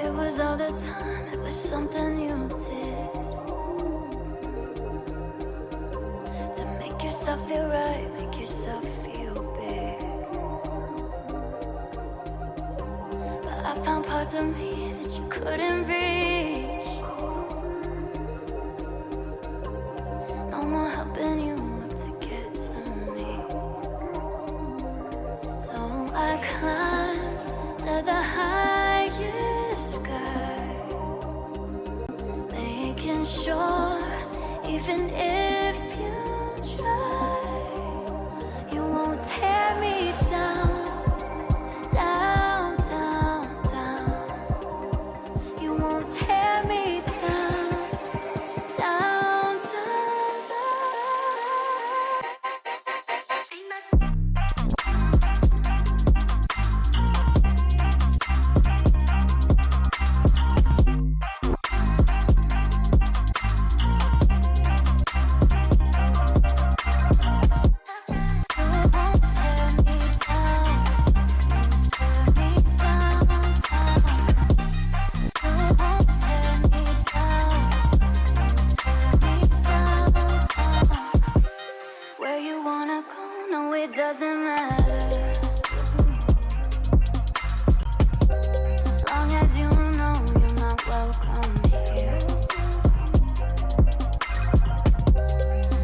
It was all the time, it was something you did to make yourself feel right, make yourself feel big. But I found parts of me that you couldn't reach. No more helping you up to get to me. So I climbed to the highest sky, making sure even if you try, you won't tear me down, down, down, down. You won't tear me down, down, down, down. Where you wanna go, no, it doesn't matter. As long as you know you're not welcome here.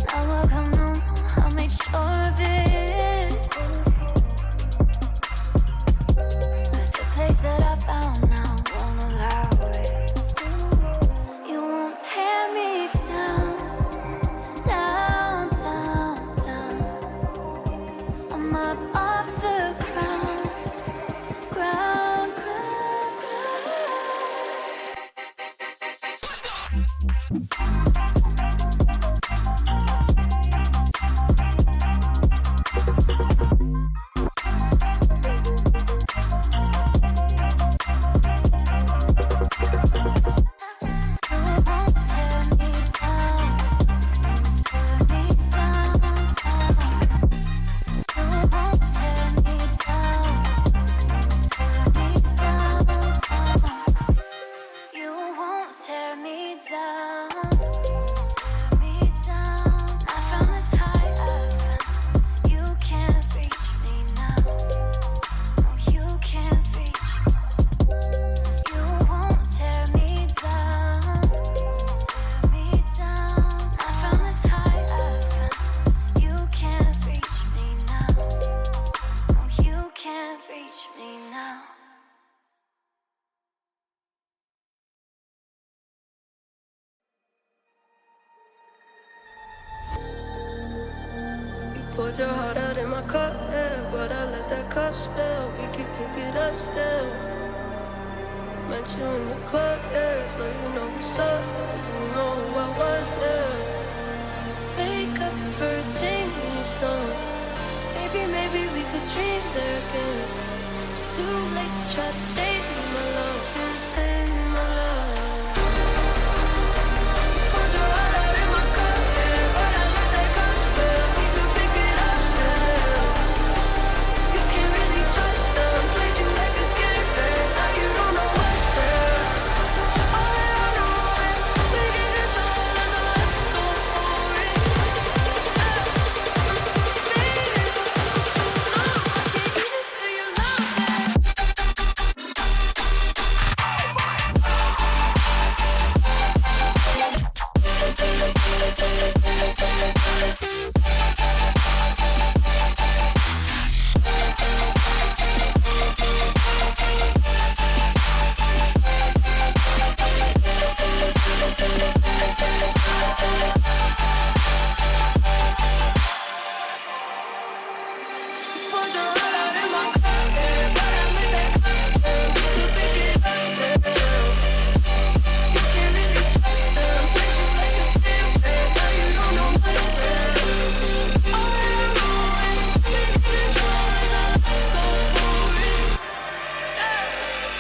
Not welcome no more, I'll make sure of it. 'Cause the place that I found now won't allow it. You won't tear me down, down, down, down. I'm up off the ground, ground, ground, Poured your heart out in my cup, yeah, but I let that cup spill. We could pick it up still. Met you in the club, yeah, so you know what's up. You know who I was, yeah. Wake up, the birds sing me a song. Maybe we could dream there again. It's too late to try to save me, my love. Can't save me, my love. Poured your heart out in my cup, yeah, but I let that cup spill. We could pick it up still. You can't really trust them. Played you like a game, babe. Now you don't know what's real. All that I know is we can control us, so let's just go for it. I'm too faded, I'm too numb. I can't even feel your love, babe. Poured your heart out in my cup, yeah, but I let that cup spill. We could pick it up still. You can't really trust them. Played you like a game, babe. Now you don't know what's real. All that I know is we can control us, so let's go for it.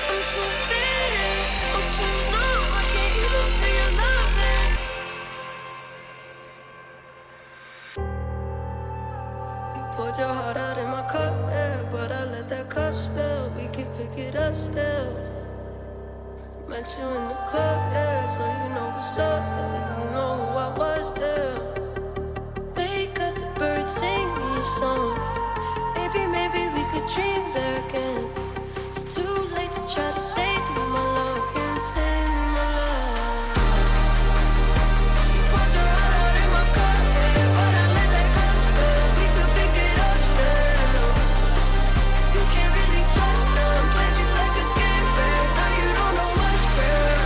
I'm too faded, I'm too numb. I can't even feel your love, babe. You poured your heart out in my cup, yeah, but I let that cup spill. We could pick it up still. Met you in the club, yeah, so you know what's up, yeah. You know who I was, yeah. Wake up, the birds sing me a song. Maybe we could dream there again. It's too late to try to save me, my love. Can't save me, my love. Poured your heart out in my cup, yeah, but I let that cup spill. We could pick it up still. You can't really trust them. Played you like a game, babe. Now you don't know what's real.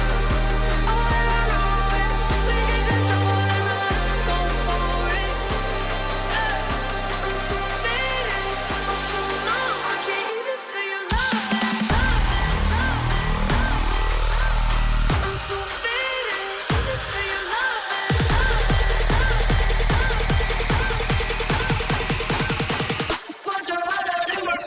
All that I know is we ain't got trouble as long as it's going for it. I'm too faded, I'm too numb. I can't even feel your love. I'm too faded, even feel your love. Poured your heart out in my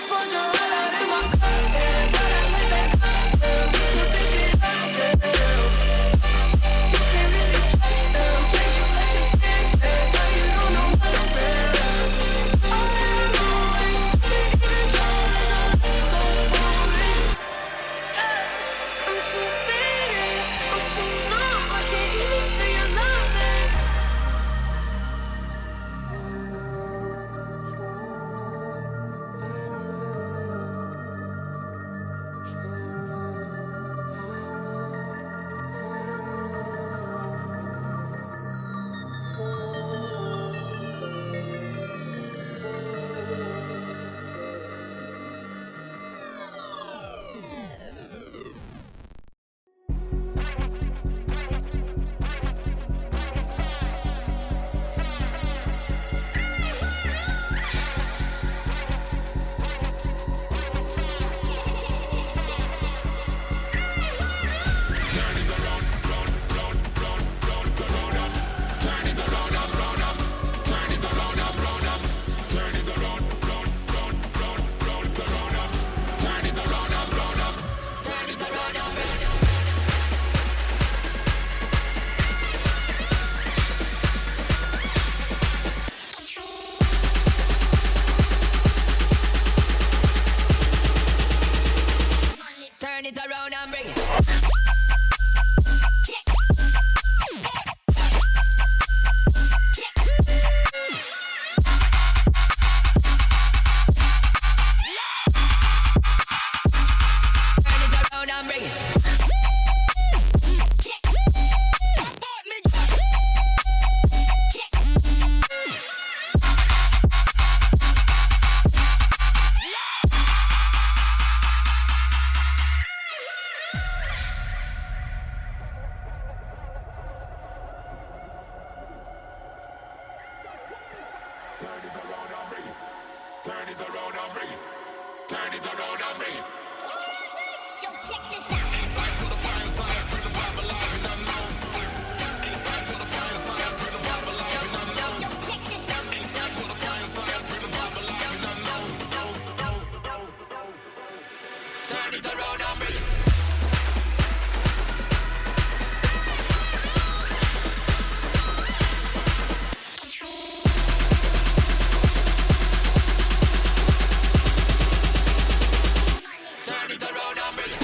poured your heart out in my cup, yeah, but I let that cup spill. We could pick it up still. You can't really trust them. Played you like a game, babe. Now you don't know what's real. All that I know is we ain't got trouble as long as it's going for it. I'm too faded, I'm too numb. I can't even feel your love. Turn it around and bring it. Turn it around and bring it. Turn it around and bring it. Turn it around and bring it. Yo, check this out. Yo, check this out. Turn it around and bring it. Turn it around and bring it.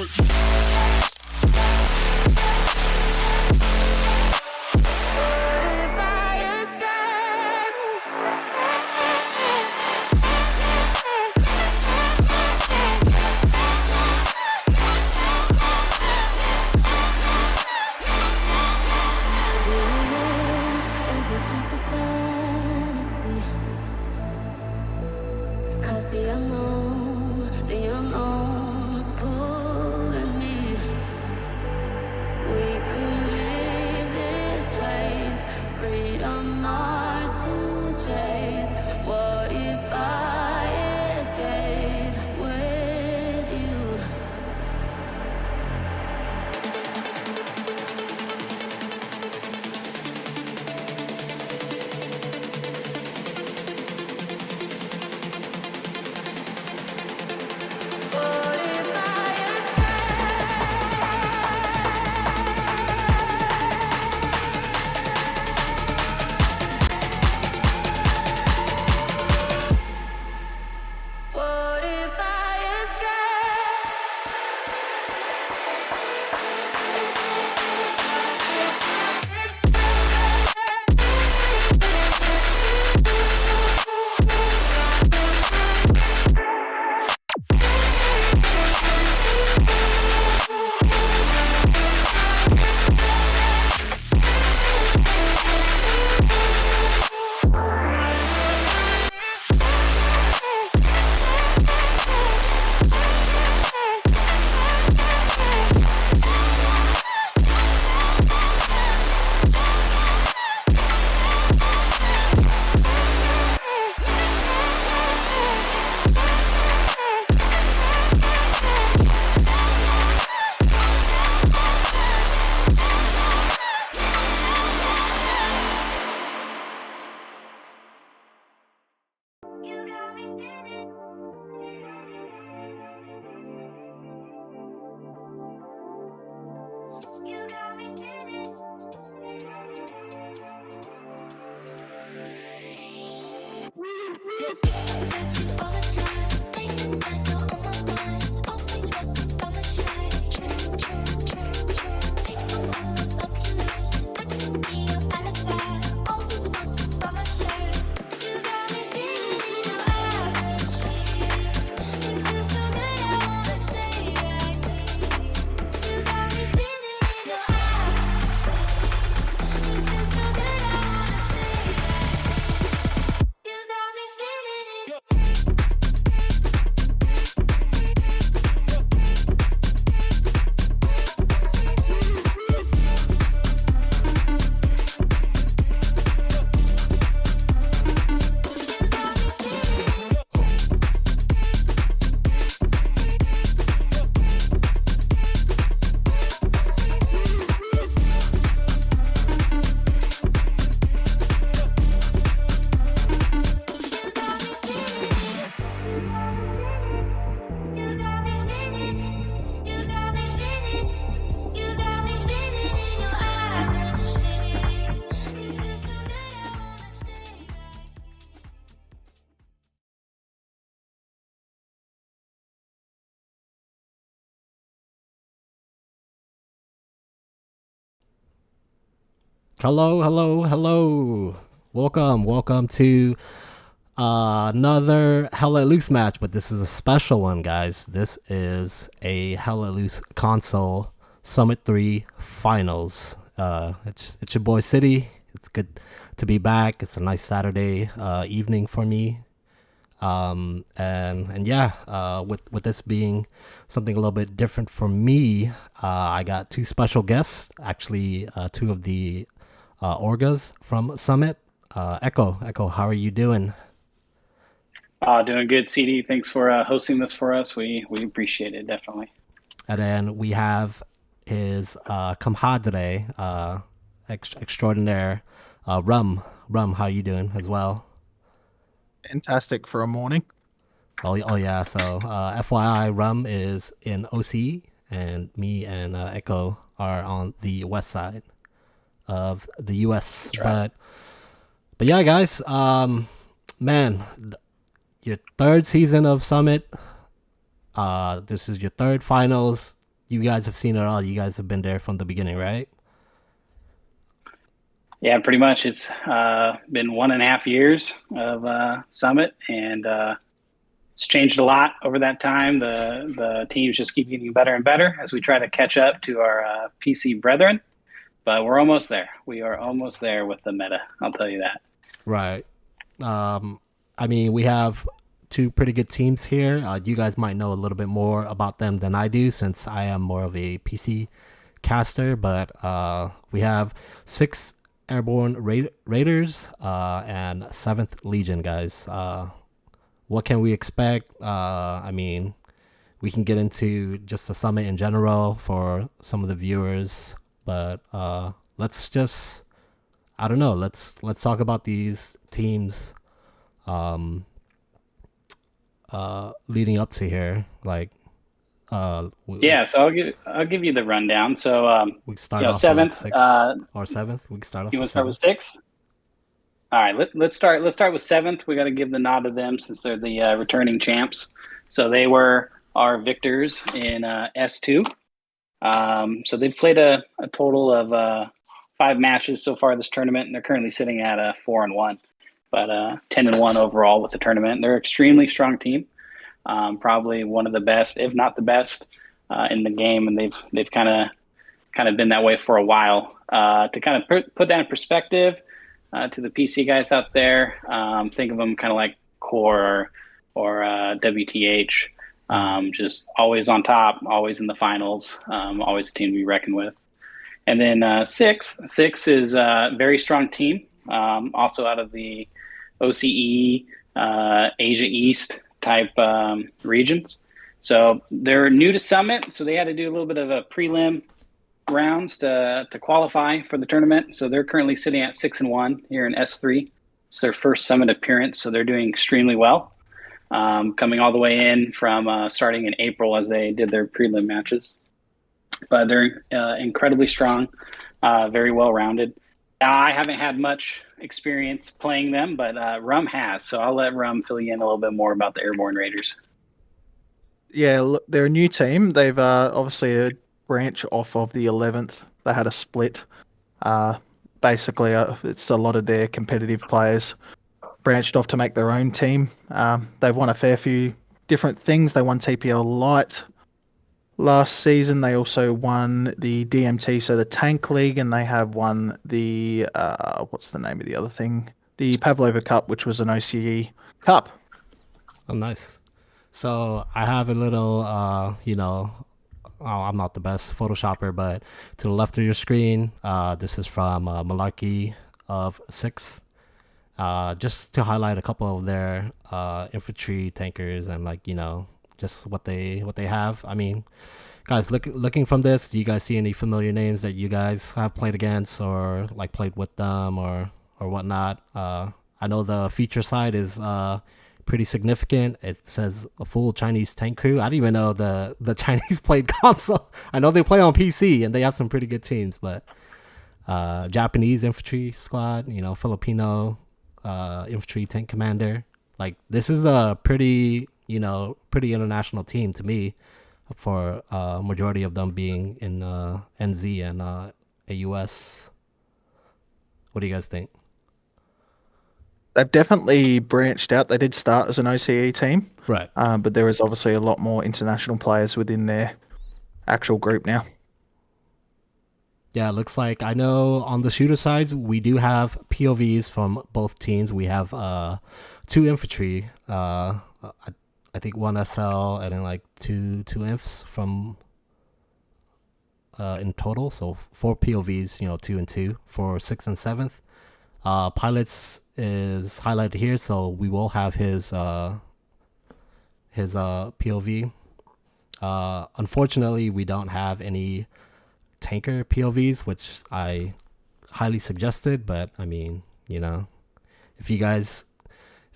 if I is it just a fantasy? 'Cause the unknown is pulling me. We could leave this place, freedom ours to chase. What if I escape with you? What if I What if I Hello. Welcome to another Hella Loose match, but this is a special one, guys. This is a Hella Loose console Summit 3 finals. It's your boy City. It's good to be back. It's a nice Saturday evening for me. And yeah, with this being something a little bit different for me, I got two special guests, actually two of the Orgas from Summit. Echo, how are you doing? Doing good, cidi. Thanks for hosting this for us. We appreciate it, definitely. And then we have his compadre extraordinaire, Rum. How you doing as well? Fantastic for a morning. Oh yeah. So FYI, Rum is in OC, and me and Echo are on the west side of the US. Right. But yeah, guys, man, your third season of Summit. This is your third finals. you guys have seen it all. You guys have been there from the beginning, right? Yeah, pretty much. It's been 1.5 years of Summit, and it's changed a lot over that time. The teams just keep getting better and better as we try to catch up to our PC brethren. But we're almost there. We are almost there with the meta. I'll tell you that. Right. I mean, we have two pretty good teams here. You guys might know a little bit more about them than I do, since I am more of a PC caster. But we have 6th Airborne Raiders and 7th Legion, guys. What can we expect? I mean, we can get into just the summit in general for some of the viewers, but let's just, I don't know. Let's talk about these teams leading up to here. Like, Yeah, so I'll give you the rundown. So we start off seventh. with like 6 or 7th. We can start off You want with to start with 7th. 6? All right, let's start. Let's start with 7th. We got to give the nod to them since they're the returning champs. So they were our victors in S2. So they've played a total of 5 matches so far this tournament, and they're currently sitting at 4-1, but 10-1 overall with the tournament. They're an extremely strong team, probably one of the best, if not the best, in the game, and they've kind of been that way for a while. To kind of put that in perspective. To the PC guys out there, think of them kind of like Core or WTH, just always on top, always in the finals, always a team to be reckoned with. And then 6th is a very strong team, also out of the OCE, Asia East type regions. So they're new to Summit, so they had to do a little bit of a prelim rounds to qualify for the tournament. So they're currently sitting at 6-1 here in S3. It's their first Summit appearance, so they're doing extremely well. Coming all the way in from starting in April as they did their prelim matches. But they're incredibly strong, very well-rounded. I haven't had much experience playing them, but Rum has. So I'll let Rum fill you in a little bit more about the Airborne Raiders. Yeah, look, they're a new team. They've obviously a branch off of the 11th. They had a split. Basically, it's a lot of their competitive players branched off to make their own team. They've won a fair few different things. They won TPL Light last season. They also won the DMT, so the Tank League, and they have won the what's the name of the other thing? The Pavlova Cup, which was an OCE Cup. Oh, nice. So I have a little, I'm not the best Photoshopper, but to the left of your screen, this is from Malarkey of 6. Just to highlight a couple of their infantry tankers and just what they have. I mean, guys, looking from this, do you guys see any familiar names that you guys have played against or like played with them or whatnot? I know the feature side is pretty significant. It says a full Chinese tank crew. I didn't even know the Chinese played console. I know they play on PC and they have some pretty good teams, but Japanese infantry squad, Filipino infantry tank commander. Like, this is a pretty international team to me, for majority of them being in NZ and AUS. What do you guys think? They've definitely branched out. They did start as an OCE team, Right. but there is obviously a lot more international players within their actual group now. Yeah, it looks like, I know on the shooter sides, we do have POVs from both teams. We have 2 infantry, I think 1 SL, and then like two infs from in total. So 4 POVs, 2 and 2 for 6th and 7th. Pilots is highlighted here, so we will have his POV. Unfortunately, we don't have any tanker POVs, which I highly suggested, but I mean, if you guys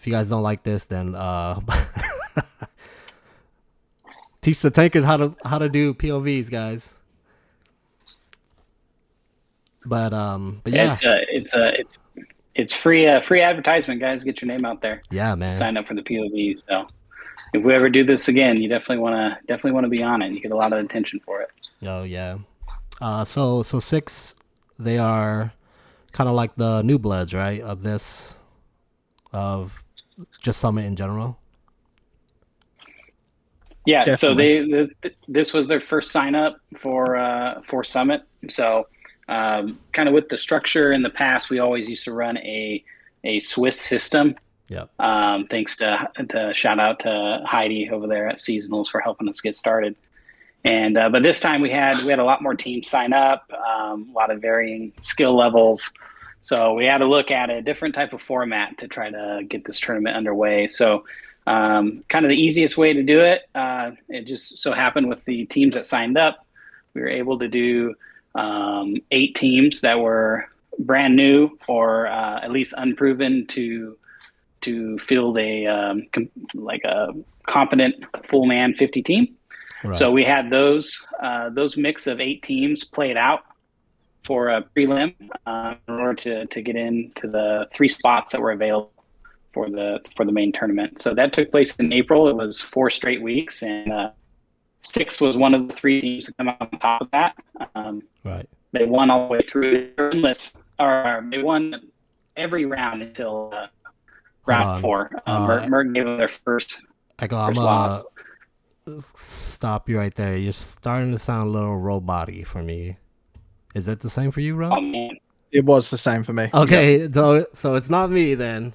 don't like this, then teach the tankers how to do POVs, guys. But yeah, it's free advertisement, guys. Get your name out there. Yeah, man. Sign up for the POV. So if we ever do this again, you definitely want to be on it. You get a lot of attention for it. Oh yeah. So six, they are kind of like the new bloods, right? Of just Summit in general. Yeah, so Definitely. this was their first sign up for Summit. So kind of with the structure in the past, we always used to run a Swiss system. Yep. Thanks to shout out to Heidi over there at Seasonals for helping us get started. And but this time we had a lot more teams sign up, a lot of varying skill levels. So we had to look at a different type of format to try to get this tournament underway. So kind of the easiest way to do it, it just so happened with the teams that signed up, we were able to do 8 teams that were brand new or at least unproven to field like a competent full man 50 team. Right. So we had those mix of 8 teams played out for a prelim in order to get into the 3 spots that were available for the main tournament. So that took place in April. It was 4 straight weeks, and 6 was one of the 3 teams to come out on top of that. Right. They won all the way through, or they won every round until round 4. Merck gave them their first Echo, loss. Stop you right there. You're starting to sound a little robot-y for me. Is that the same for you, Ron? Oh man, It was the same for me. Okay, so it's not me then.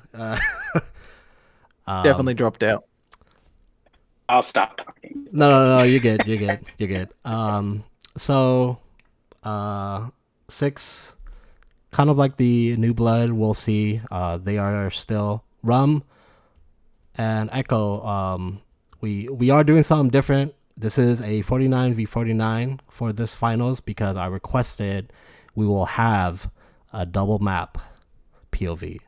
Definitely dropped out. I'll stop talking. No, you're good. You're good. So, 6, kind of like the new blood. We'll see. They are still Rum and Echo. We are doing something different. This is a 49v49 for this finals because I requested we will have a double map POV.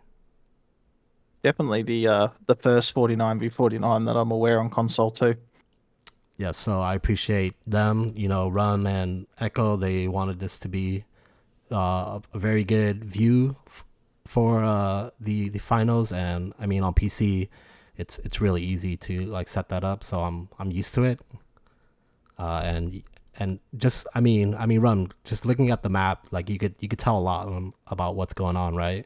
Definitely the first 49v49 that I'm aware on console too. Yeah, so I appreciate them. Rum and Echo, they wanted this to be a very good view for the finals, and I mean on PC, it's really easy to like set that up. So I'm used to it. And just I mean Rum, just looking at the map, like you could tell a lot about what's going on, right?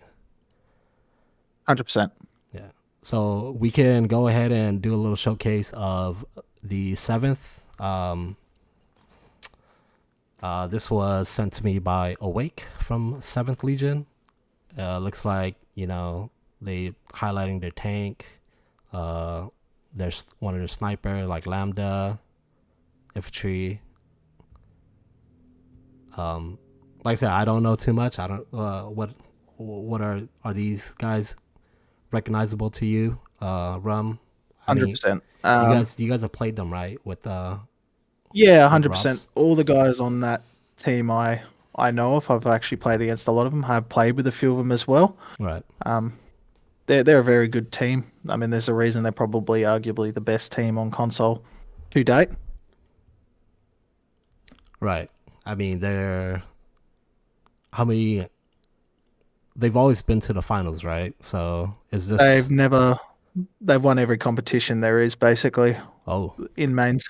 100%. Yeah. So we can go ahead and do a little showcase of the 7th. This was sent to me by Awake from 7th Legion. Looks like, they highlighting their tank. There's one of their sniper, like Lambda, infantry. Like I said, I don't know too much. I don't, what are these guys recognizable to you, Rum? I mean, 100%. you guys have played them, right? With Yeah, with 100%. Robs? All the guys on that team I know of, I've actually played against a lot of them. I've played with a few of them as well. Right. They're a very good team. I mean, there's a reason they're probably arguably the best team on console to date. Right. I mean, they've always been to the finals, right? So is this They've won every competition there is basically oh in mains.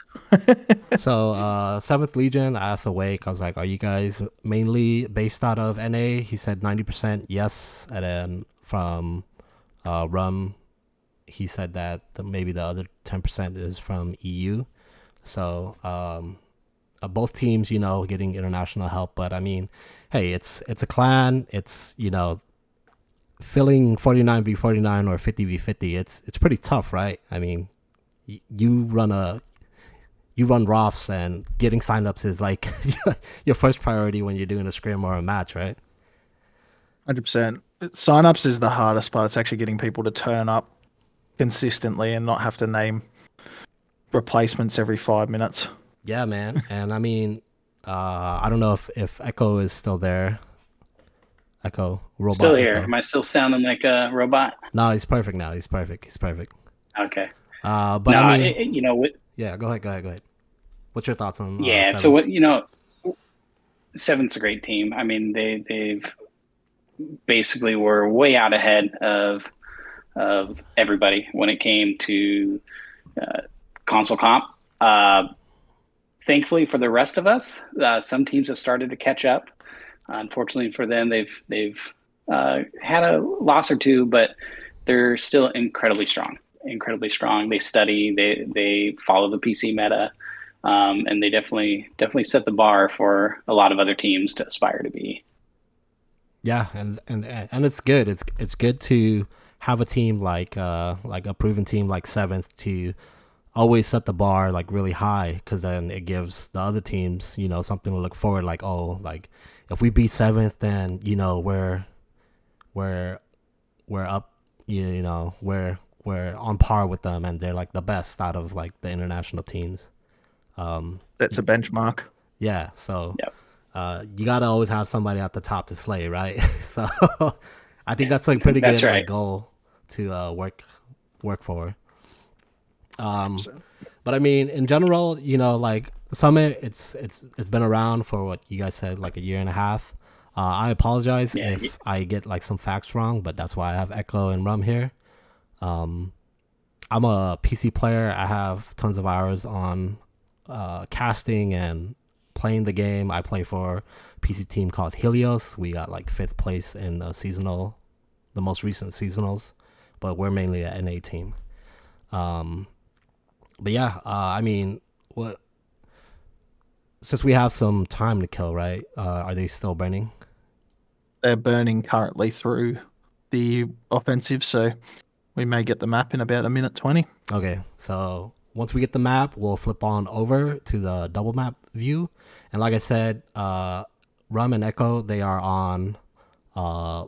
so 7th Legion, I asked Awake, I was like, are you guys mainly based out of NA? He said 90% yes, and then from Rum, he said that maybe the other 10% is from EU. So both teams, getting international help, but I mean, hey, it's a clan. It's filling 49v49 or 50v50. It's pretty tough, right? I mean, you run Rofs, and getting signups is like your first priority when you're doing a scrim or a match, right? 100%. Signups is the hardest part. It's actually getting people to turn up consistently and not have to name replacements every 5 minutes. Yeah, man. And I mean, I don't know if Echo is still there. Echo, robot. Still here. Echo. Am I still sounding like a robot? No, he's perfect now. He's perfect. Okay. But No, I mean, what? yeah, go ahead. What's your thoughts on? Yeah. So 7th? what? 7th's a great team. I mean, they've basically were way out ahead of everybody when it came to console comp. Thankfully for the rest of us, some teams have started to catch up. Unfortunately for them, they've had a loss or two, but they're still incredibly strong. Incredibly strong. They study. They follow the PC meta, and they definitely set the bar for a lot of other teams to aspire to be. Yeah, and it's good. It's good to have a team like a proven team like seventh to always set the bar like really high, because then it gives the other teams, something to look forward, like, oh, like if we beat seventh, then we're we're up, we're on par with them, and they're like the best out of like the international teams. That's a benchmark. Yeah, so Yep, you gotta always have somebody at the top to slay, right? So I think that's like pretty that's good like right. goal to work for. Um, 100%. but I mean, in general, like Summit, it's been around for what you guys said, like a year and a half. I apologize Yeah, if I get like some facts wrong, but that's why I have Echo and Rum here. Um, I'm a PC player. I have tons of hours on casting and playing the game. I play for a PC team called Helios. We got like fifth place in the most recent seasonals, but we're mainly an NA team. Um, but yeah, I mean, what since we have some time to kill, right? Are they still burning? They're burning currently through the offensive, so we may get the map in about a minute 20. Okay, so once we get the map, we'll flip on over to the double map view, and like I said, Rum and Echo, they are on uh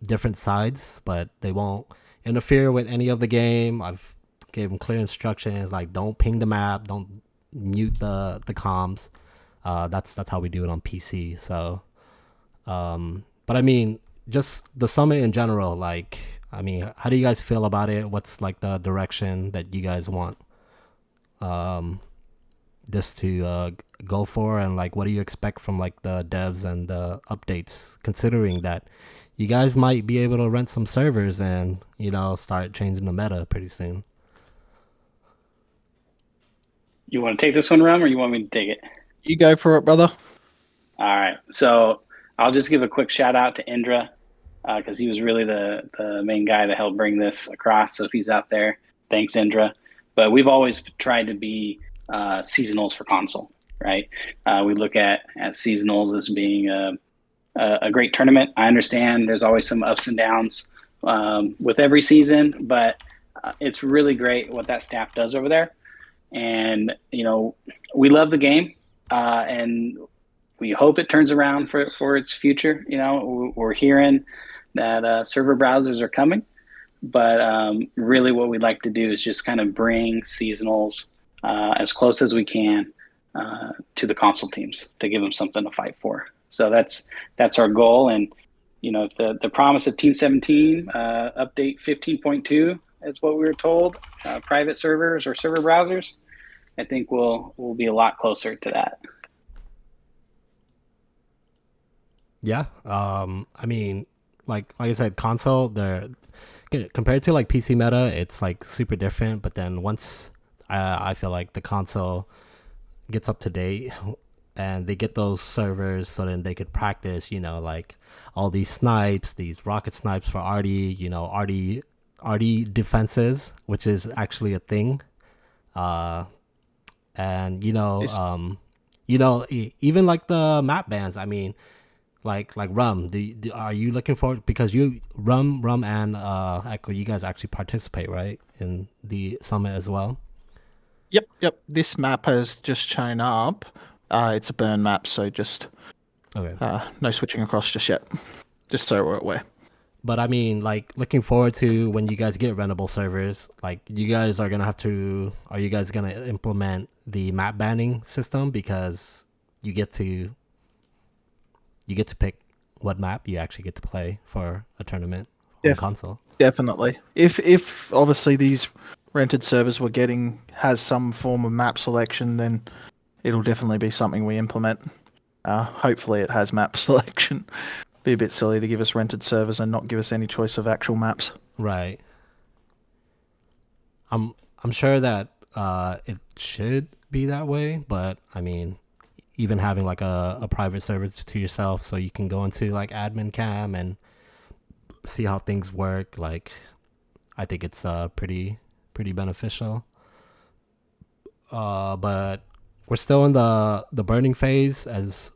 different sides, but they won't interfere with any of the game. I've gave them clear instructions, like don't ping the map, don't mute the comms. That's how we do it on PC. So, but I mean, just the summit in general. Like, I mean, how do you guys feel about it? What's like the direction that you guys want this to go for, and like, what do you expect from like the devs and the updates? Considering that you guys might be able to rent some servers and start changing the meta pretty soon. You want to take this one, Rum, or you want me to take it? You go for it, brother. All right. So I'll just give a quick shout out to Indra because he was really the main guy that helped bring this across. So if he's out there, thanks, Indra. But we've always tried to be seasonals for console, right? We look at seasonals as being a great tournament. I understand there's always some ups and downs with every season, but it's really great what that staff does over there. And we love the game, and we hope it turns around for its future. We're hearing that server browsers are coming, but really what we'd like to do is just kind of bring seasonals as close as we can to the console teams to give them something to fight for. So that's our goal. And if the promise of Team 17 update 15.2 is what we were told, private servers or server browsers, I think we'll be a lot closer to that. Yeah. I mean, like I said, console, they're compared to like PC meta, it's like super different. But then once I feel like the console gets up to date and they get those servers, so then they could practice, like all these snipes, these rocket snipes for RD, RD defenses, which is actually a thing. Uh, and It's even like the map bans. I mean, like Rum, are you looking forward, because you Rum and Echo, you guys actually participate, right, in the summit as well? Yep. This map has just shown up. It's a burn map, so just Okay. no switching across just yet. Just so we're aware. But I mean, like, looking forward to when you guys get rentable servers, like, you guys are are you guys gonna implement the map banning system, because you get to pick what map you actually get to play for a tournament on Def- console? Definitely. If obviously these rented servers we're getting has some form of map selection, then it'll definitely be something we implement. Hopefully it has map selection. Be a bit silly to give us rented servers and not give us any choice of actual maps. Right. I'm I'm sure that it should be that way, but I mean, even having like a private server to yourself, so you can go into like admin cam and see how things work. Like, I think it's pretty beneficial. But we're still in the burning phase. As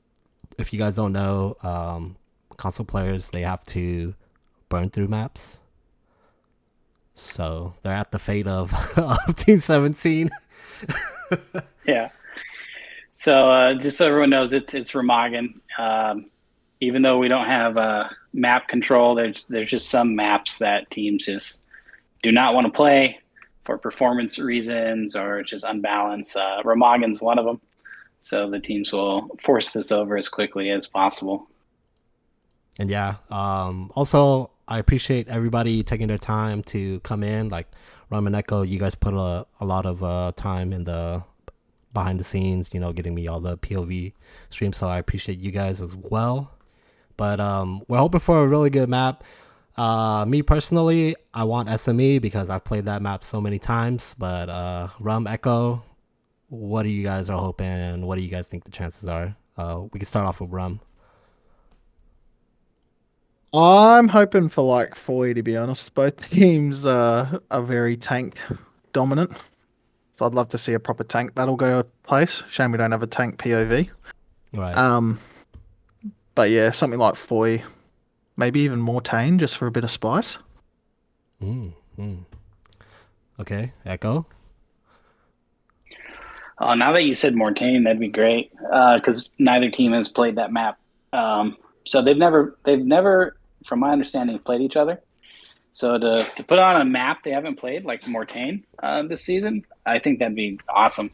if you guys don't know, console players, they have to burn through maps. So they're at the fate of, of Team 17. Yeah. So just so everyone knows, it's Remagen. Even though we don't have map control, there's just some maps that teams just do not want to play for performance reasons or just unbalance. Remagen's one of them. So the teams will force this over as quickly as possible. And yeah, also I appreciate everybody taking their time to come in. Like Rum and Echo, you guys put a lot of time in the behind the scenes, getting me all the POV streams. So I appreciate you guys as well. But we're hoping for a really good map. Me personally, I want SME because I've played that map so many times. But Rum, Echo, what do you guys are hoping, and what do you guys think the chances are? We can start off with Rum. I'm hoping for like Foy, to be honest. Both teams are very tank dominant. So I'd love to see a proper tank battle go place. Shame we don't have a tank POV. Right. But yeah, something like Foy, maybe even Mortain just for a bit of spice. Okay, Echo. Now that you said Mortain, that'd be great because neither team has played that map. So they've never, from my understanding, played each other. So to put on a map they haven't played, like Mortain, this season, I think that'd be awesome.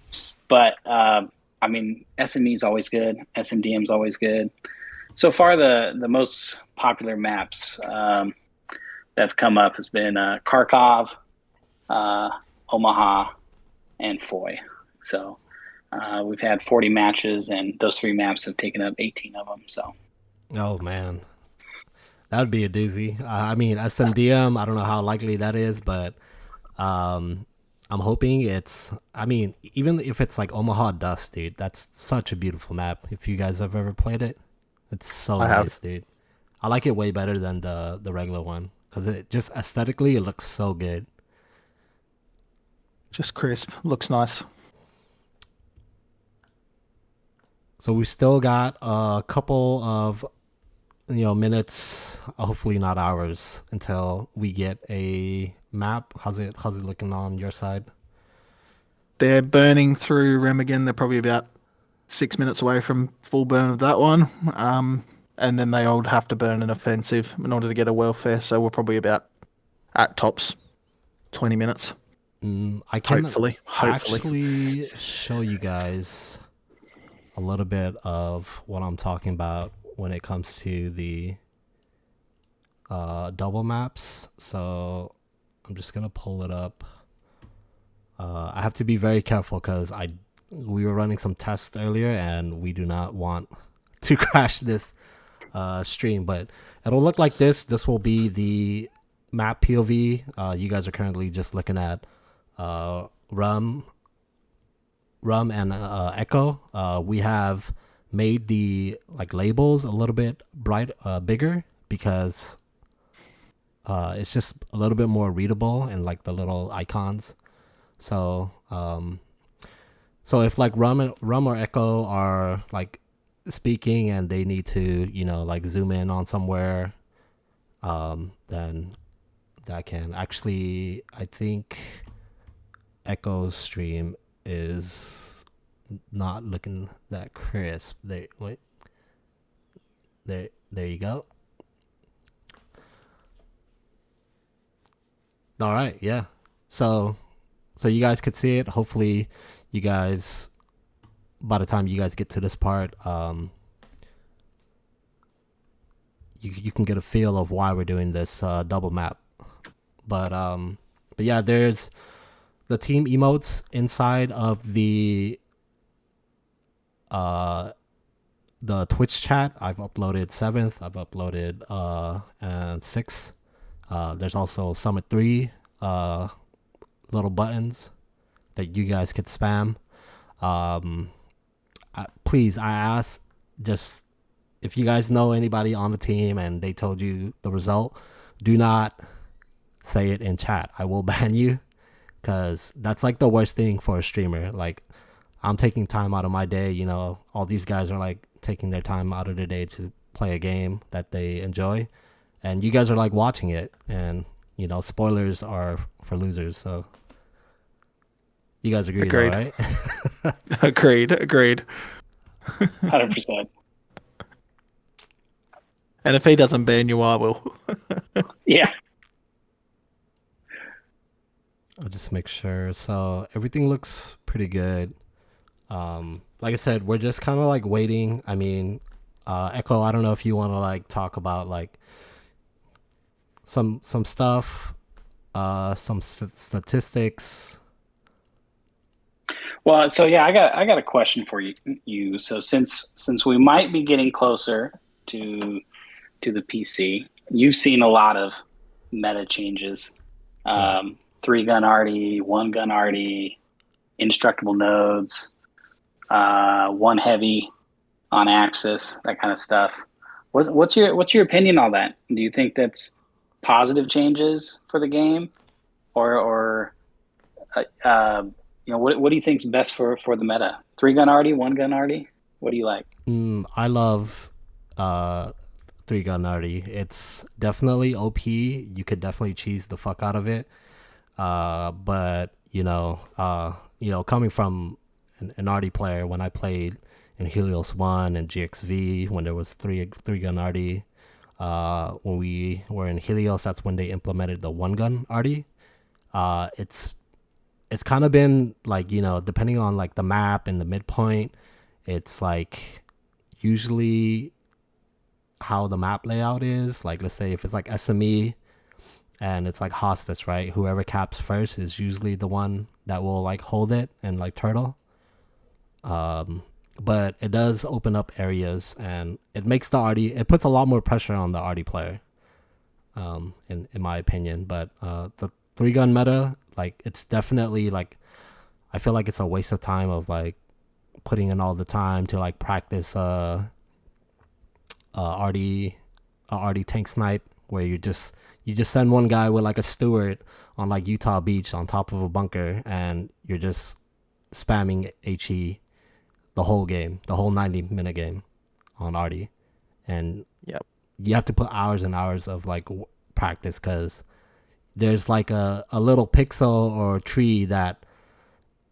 But I mean, SME is always good. SMDM is always good. So far, the most popular maps that have come up has been Kharkov, Omaha, and Foy. So we've had 40 matches, and those three maps have taken up 18 of them. So. Oh man, that would be a doozy. I mean, SMDM, I don't know how likely that is, but I'm hoping it's. I mean, even if it's like Omaha Dust, dude, that's such a beautiful map. If you guys have ever played it, it's so I nice, have. dude. I like it way better than the regular one because it just aesthetically it looks so good. Just crisp. Looks nice. So we still got a couple of minutes, hopefully not hours, until we get a map. How's it looking on your side? They're burning through Remagen. They're probably about 6 minutes away from full burn of that one. And then they all have to burn an offensive in order to get a welfare. So we're probably about at tops 20 minutes. I can Hopefully. actually show you guys a little bit of what I'm talking about when it comes to the double maps. So I'm just gonna pull it up. I have to be very careful because we were running some tests earlier and we do not want to crash this stream, but it'll look like this. This will be the map POV. You guys are currently just looking at Rum and Echo. We have made the labels a little bit bigger because it's just a little bit more readable and the little icons. So so if Rum or Echo are speaking and they need to zoom in on somewhere, then that can actually, I think Echo's stream is not looking that crisp. There you go. All right, yeah. So you guys could see it. Hopefully you guys, by the time you guys get to this part, you can get a feel of why we're doing this double map. But yeah, there's the team emotes inside of the Twitch chat. I've uploaded 7th, I've uploaded and 6th. There's also Summit 3 little buttons that you guys could spam. Um, please, I ask, just if you guys know anybody on the team and they told you the result, do not say it in chat. I will ban you, because that's like the worst thing for a streamer. Like, I'm taking time out of my day. All these guys are like taking their time out of their day to play a game that they enjoy, and you guys are like watching it, and spoilers are for losers. So you guys agree, though, Agreed. right? Agreed. 100%. And if he doesn't ban you, I will. Yeah. I'll just make sure. So everything looks pretty good. Like I said, we're just kind of like waiting. I mean, Echo, I don't know if you want to like talk about like some stuff, some statistics. Well, so yeah, I got a question for you. So since we might be getting closer to the PC, you've seen a lot of meta changes. Right. 3-gun arty, 1-gun arty, indestructible nodes, one heavy on axis, that kind of stuff. What's your opinion on that? Do you think that's positive changes for the game, or what do you think's best for the meta? 3-gun arty, 1-gun arty? What do you like? I love 3-gun arty. It's definitely OP. You could definitely cheese the fuck out of it. But coming from an arty player, when I played in Helios 1 and GXV, when there was 3-gun arty, when we were in Helios, that's when they implemented the 1-gun arty. It's kind of been like, depending on like the map and the midpoint, it's like usually how the map layout is. Like, let's say if it's like SME and it's like hospice, right? Whoever caps first is usually the one that will like hold it and like turtle. But it does open up areas, and it makes it puts a lot more pressure on the arty player, in my opinion. But the 3-gun meta, like, it's definitely like, I feel like it's a waste of time of like putting in all the time to like practice arty tank snipe, where you just send one guy with like a Stewart on like Utah Beach on top of a bunker, and you're just spamming HE the whole game, the whole 90-minute game on arty. And Yep. you have to put hours and hours of like practice, because there's like a little pixel or tree that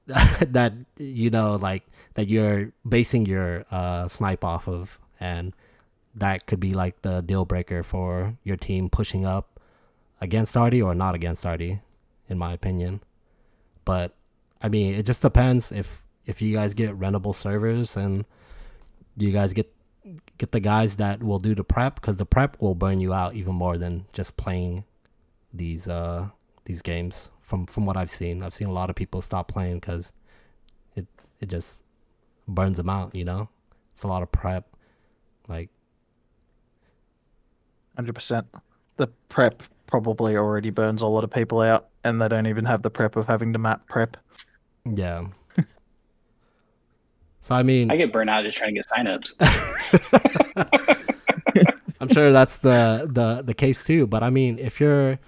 that like that you're basing your snipe off of, and that could be like the deal breaker for your team pushing up against arty or not against arty, in my opinion. But I mean, it just depends if you guys get rentable servers and you guys get the guys that will do the prep, because the prep will burn you out even more than just playing these games. From what I've seen a lot of people stop playing because it just burns them out. It's a lot of prep. Like, 100%. The prep probably already burns a lot of people out, and they don't even have the prep of having to map prep. yeah. So I mean, I get burnt out just trying to get signups. I'm sure that's the case too. But I mean, if you're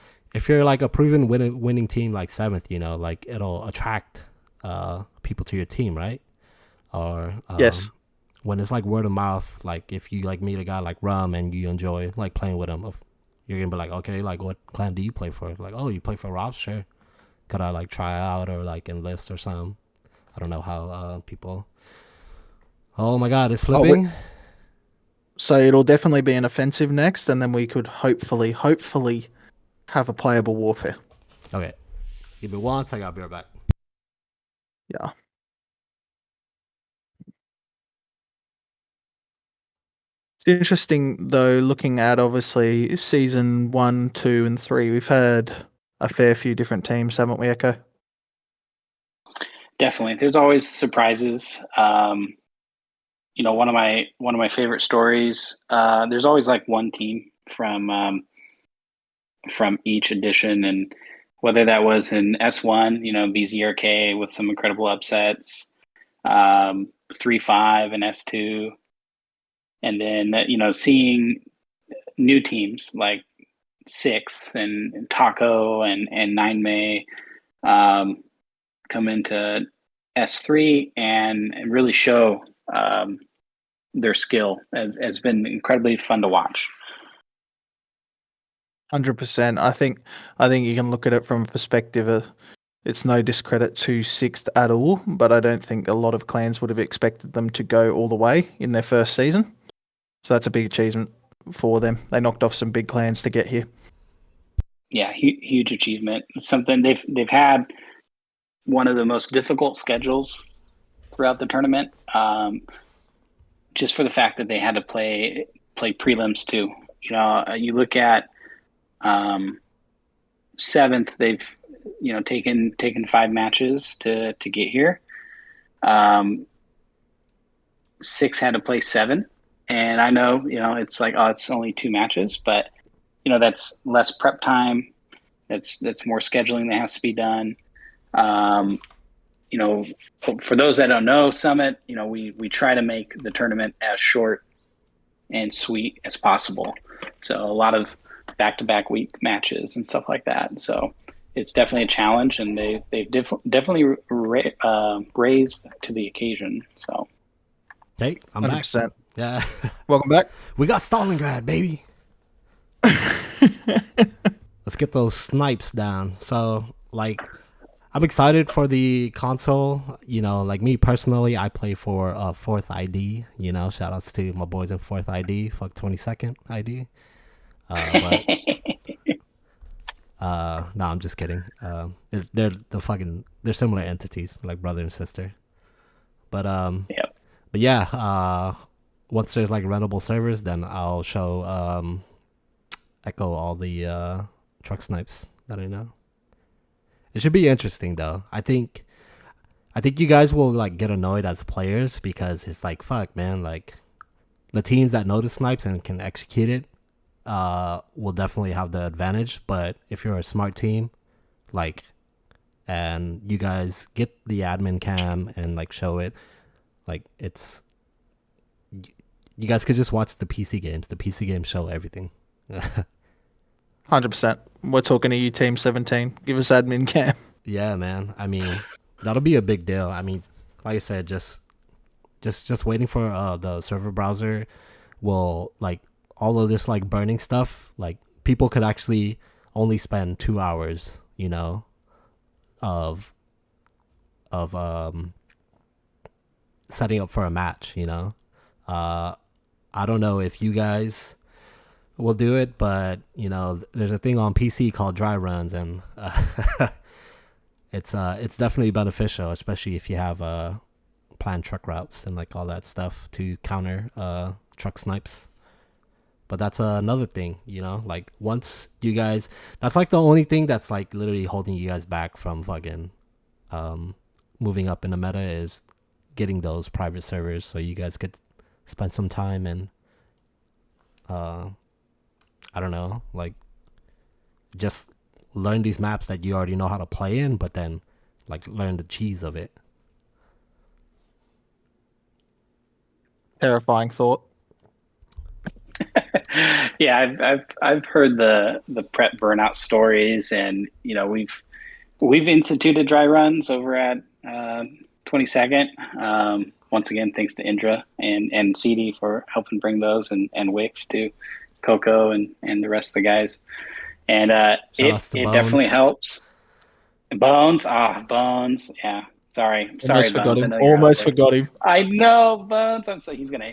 like a proven winning team like 7th, like, it'll attract people to your team, right? Or Yes. when it's like word of mouth, like if you like meet a guy like Rum and you enjoy like playing with him, you're gonna be like, okay, like, what clan do you play for? Like, oh, you play for Rob? Sure. Could I like try out or like enlist or something? I don't know how people. Oh my God, it's flipping. So it'll definitely be an offensive next, and then we could hopefully have a playable warfare. Okay, give me 1 second. I'll be right back. Yeah. It's interesting though, looking at obviously season 1, 2, and 3. We've had a fair few different teams, haven't we, Echo? Definitely, there's always surprises. One of my favorite stories. There's always like one team from each edition, and whether that was in S1, BZRK with some incredible upsets, 3-5 in S2, and then seeing new teams like 6 and Taco and 9 May come into S3 and really show their skill has been incredibly fun to watch. 100%. I think you can look at it from a perspective of it's no discredit to 6th at all, but I don't think a lot of clans would have expected them to go all the way in their first season. So that's a big achievement for them. They knocked off some big clans to get here. Yeah, huge achievement. It's something they've had one of the most difficult schedules throughout the tournament, just for the fact that they had to play prelims too. You look at 7th, they've taken 5 matches to get here. 6 had to play 7, and I know it's like, oh, it's only 2 matches, but that's less prep time. That's more scheduling that has to be done. For those that don't know, Summit, we try to make the tournament as short and sweet as possible. So a lot of back-to-back week matches and stuff like that. So it's definitely a challenge, and they've definitely raised to the occasion. So, Hey, I'm 100%. back. Yeah, Welcome back. we got Stalingrad, baby. Let's get those snipes down. So, like, I'm excited for the console. Like me personally, I play for 4th ID. Shout outs to my boys in 4th ID. Fuck 22nd ID. No, I'm just kidding. They're similar entities, like brother and sister. But Yep. But yeah, once there's like rentable servers, then I'll show Echo all the truck snipes that I know. It should be interesting though. I think you guys will like get annoyed as players because it's like, fuck, man, like the teams that know the snipes and can execute it will definitely have the advantage. But if you're a smart team, like, and you guys get the admin cam and like show it, like it's, you guys could just watch the PC games. The PC games show everything. 100%. We're talking to you, Team 17. Give us admin cam. Yeah, man. I mean, that'll be a big deal. I mean, like I said, just waiting for the server browser will, like, all of this like burning stuff, like people could actually only spend 2 hours, of setting up for a match, I don't know if you guys will do it, but there's a thing on PC called dry runs, and it's definitely beneficial, especially if you have planned truck routes and like all that stuff to counter truck snipes. But that's another thing, like once you guys, that's like the only thing that's like literally holding you guys back from fucking moving up in the meta is getting those private servers so you guys could spend some time and I don't know, like just learn these maps that you already know how to play in, but then like learn the cheese of it. Terrifying thought. Yeah, I've heard the prep burnout stories, and we've instituted dry runs over at 22nd. Once again, thanks to Indra and cidi for helping bring those, and Wix to Coco and the rest of the guys. And it definitely helps. Bones, Bones, yeah. Sorry, Almost Bones. forgot him. Almost forgot him. I know, Bones. I'm so he's gonna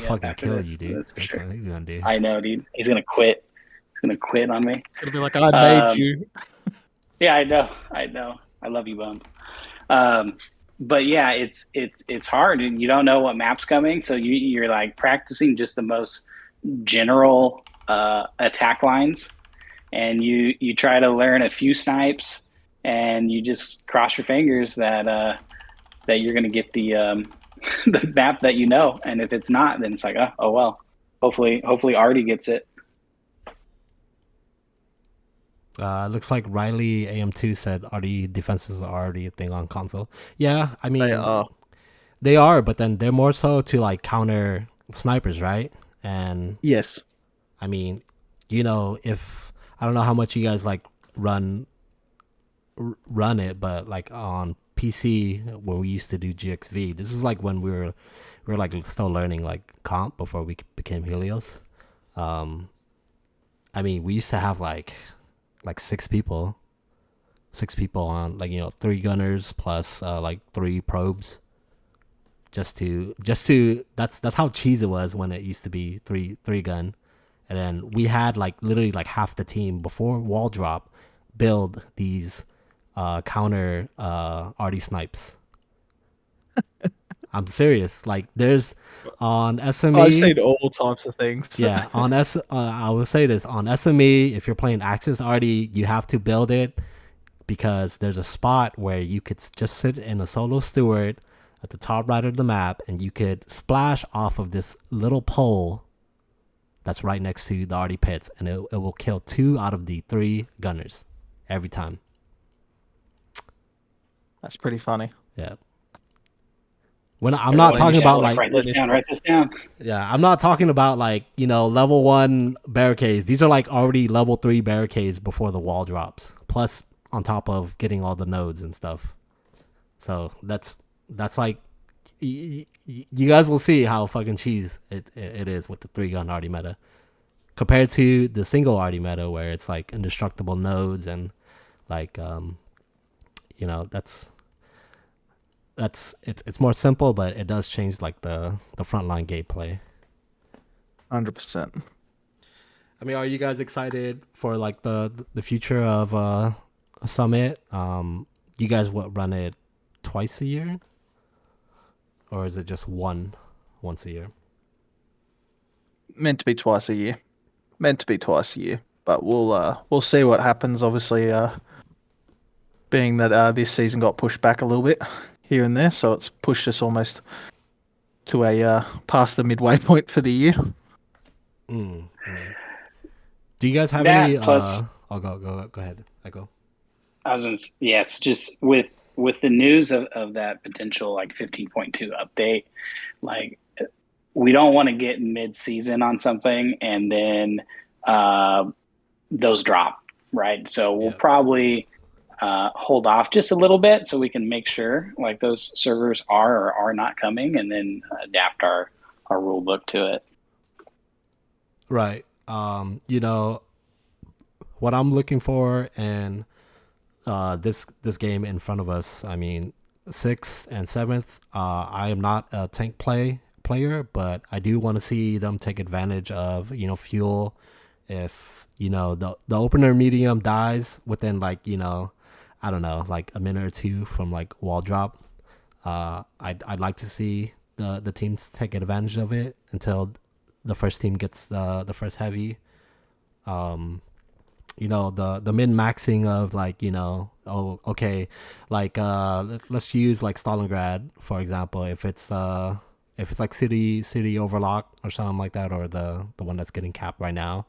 fucking kill this. you, dude. That's for sure. What he's gonna do. I know, dude. He's gonna quit. He's gonna quit on me. It's gonna be like, I made you. Yeah, I know. I love you, Bones. But yeah, it's hard, and you don't know what map's coming, so you're like practicing just the most general attack lines, and you try to learn a few snipes, and you just cross your fingers that you're gonna get the the map that you know, and if it's not, then it's like, oh well. Hopefully Artie gets it. Looks like Riley AM2 said RD defenses are already a thing on console. Yeah, I They mean are. they are, but then they're more so to like counter snipers, right? And Yes. I mean, if I don't know how much you guys like run run it, but like on PC when we used to do GXV, this is like when we were like still learning like comp before we became Helios. Um, I mean, we used to have like six people on like three gunners plus like three probes just to that's how cheese it was when it used to be three gun. And then we had like literally like half the team before wall drop build these counter RD snipes. I'm serious. Like there's on I've SME. seen all types of things. Yeah, on I will say this on SME. If you're playing Axis already, you have to build it because there's a spot where you could just sit in a solo steward at the top right of the map, and you could splash off of this little pole that's right next to the RD pits, and it will kill two out of the three gunners every time. That's pretty funny. Yeah. When I'm not Everyone in talking the chat's about like, like write this down, write this down. yeah, I'm not talking about like level 1 barricades. These are like already level 3 barricades before the wall drops. Plus on top of getting all the nodes and stuff. So that's like you guys will see how fucking cheese it is with the 3-gun RD meta compared to the single RD meta where it's like indestructible nodes and like it's more simple, but it does change like the frontline gameplay. 100%. I mean, are you guys excited for like the future of Summit? You guys run it twice a year, or is it just once a year? Meant to be twice a year. But we'll see what happens. Obviously, being that this season got pushed back a little bit here and there, so it's pushed us almost to a past the midway point for the year. Mm, mm. Do you guys have That any? plus, I'll go ahead. I go. I was just, yes, just with the news of that potential like 15.2 update, like we don't want to get mid-season on something and then those drop, right? So we'll Yeah. probably hold off just a little bit so we can make sure like those servers are or are not coming, and then adapt our rule book to it. Right. What I'm looking for and this game in front of us. I mean, 6th and 7th. I am not a tank player, but I do want to see them take advantage of fuel. If the opener medium dies within like I don't know, like a minute or two from like wall drop, I'd like to see the teams take advantage of it until the first team gets the first heavy. The min maxing of like oh okay, like let's use like Stalingrad for example. If it's like city overlock or something like that, or the one that's getting capped right now,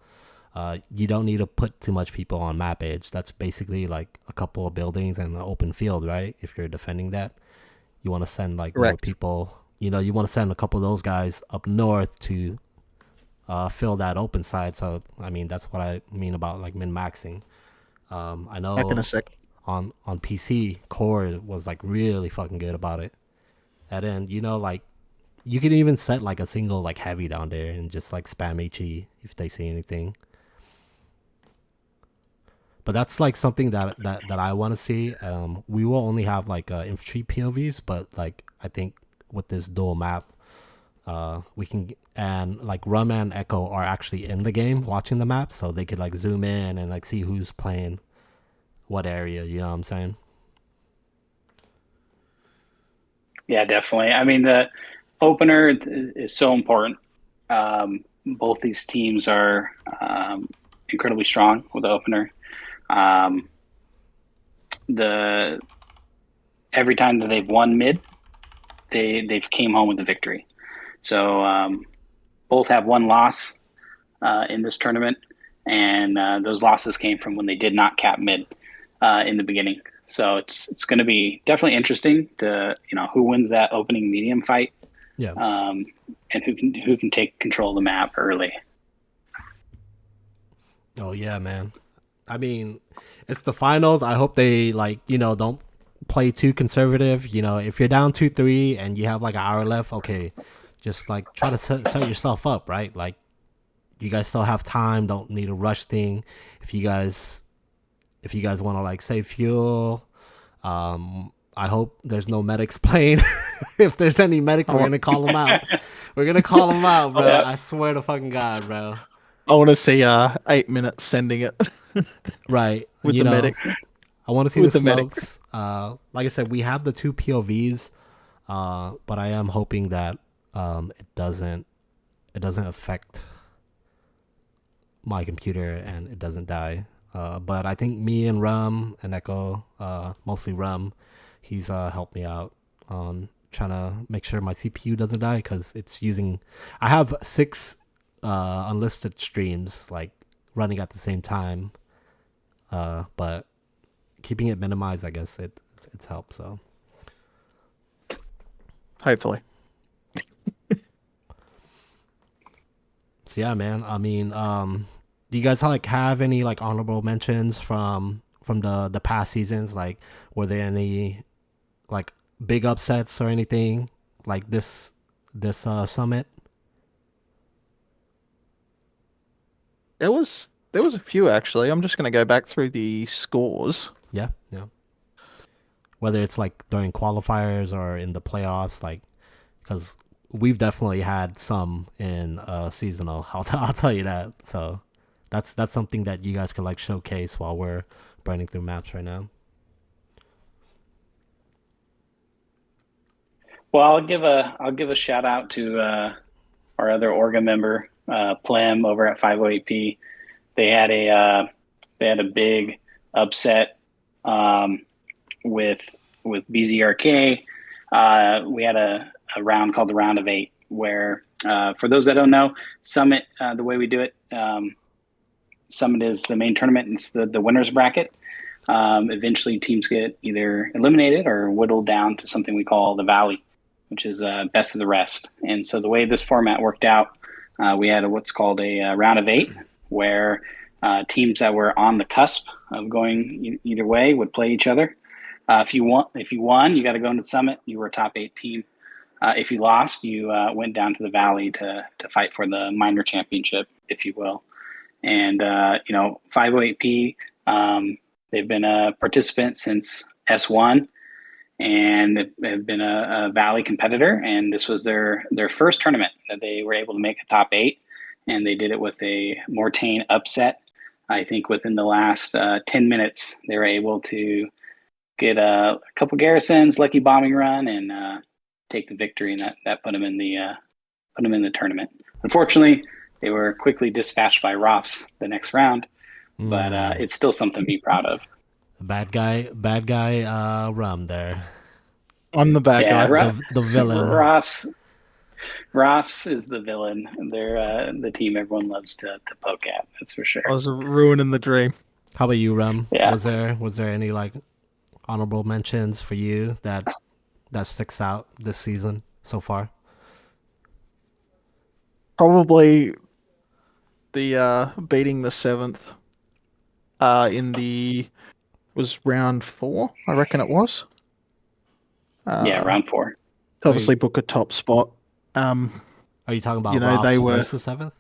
you don't need to put too much people on map edge. That's basically like a couple of buildings and an open field, right? If you're defending that, you want to send like more Correct. people. You want to send a couple of those guys up north to fill that open side. So I mean, that's what I mean about like min maxing. I Back in a know sec. on PC, Core was like really fucking good about it. And then like you can even set like a single like heavy down there and just like spam HE if they see anything. But that's like something that I want to see. We will only have like infantry POVs, but like I think with this dual map, we can and like Rum and Echo are actually in the game watching the map, so they could like zoom in and like see who's playing what area. You know what I'm saying? Yeah, definitely. I mean, the opener is so important. Both these teams are incredibly strong with the opener. Um, the every time that they've won mid, they've came home with the victory. So both have one loss in this tournament, and then and those losses came from when they did not cap mid in the beginning. So it's going to be definitely interesting to who wins that opening medium fight, Yeah. and who can take control of the map early. Oh yeah, man. I mean, it's the finals. I hope they don't play too conservative. If you're down 2-3 and you have like an hour left, okay, just like try to set yourself up, right? Like you guys still have time. Don't need a rush thing. If you guys want to like save fuel, I hope there's no medics playing. If there's any medics, we're gonna call them out. We're gonna call them out, bro. Yeah. I swear to fucking God, bro. I want to see 8 minutes sending it Right. with the medic. I want to see With the the medic. smokes. Like I said, we have the two POVs, but I am hoping that it doesn't affect my computer and it doesn't die. But I think me and Rum and Echo, mostly Rum, he's helped me out on trying to make sure my CPU doesn't die because it's using. I have 6 unlisted streams like running at the same time, but keeping it minimized, I guess it's helped. So Hopefully. yeah, man. I mean, do you guys like have any like honorable mentions from the past seasons? Like, were there any like big upsets or anything like this summit? There was a few actually. I'm just going to go back through the scores. Yeah, yeah. Whether it's like during qualifiers or in the playoffs, like because we've definitely had some in seasonal. I'll tell you that. So that's something that you guys can like showcase while we're burning through maps right now. Well, I'll give a shout out to our other Orga member, Plem over at 508P. They had a big upset with BZRK. We had a round called the round of 8, where for those that don't know, Summit, the way we do it, Summit is the main tournament. It's the winners bracket. Eventually, teams get either eliminated or whittled down to something we call the Valley, which is best of the rest. And so the way this format worked out, we had what's called a round of 8, where teams that were on the cusp of going either way would play each other. If you won, you got to go into the Summit. You were a top 8 team. If you lost, you went down to the Valley to fight for the minor championship, if you will. And 508P, they've been a participant since S1, and have been a Valley competitor. And this was their first tournament that they were able to make a top 8, and they did it with a Mortain upset. I think within the last 10 minutes, they were able to get a couple garrisons, lucky bombing run, and take the victory, and that put them in the tournament. Unfortunately, they were quickly dispatched by Rofs the next round, but it's still something to be proud of. Bad guy, Rum there. I'm the bad guy. The villain. Rofs is the villain. They're the team everyone loves to poke at. That's for sure. I was ruining the dream. How about you, Rum? Yeah. Was there any like honorable mentions for you that sticks out this season so far? Probably the beating the 7th in the was round 4, I reckon it was. Round 4. To obviously book a top spot. Are you talking about they Rofs were versus 7th?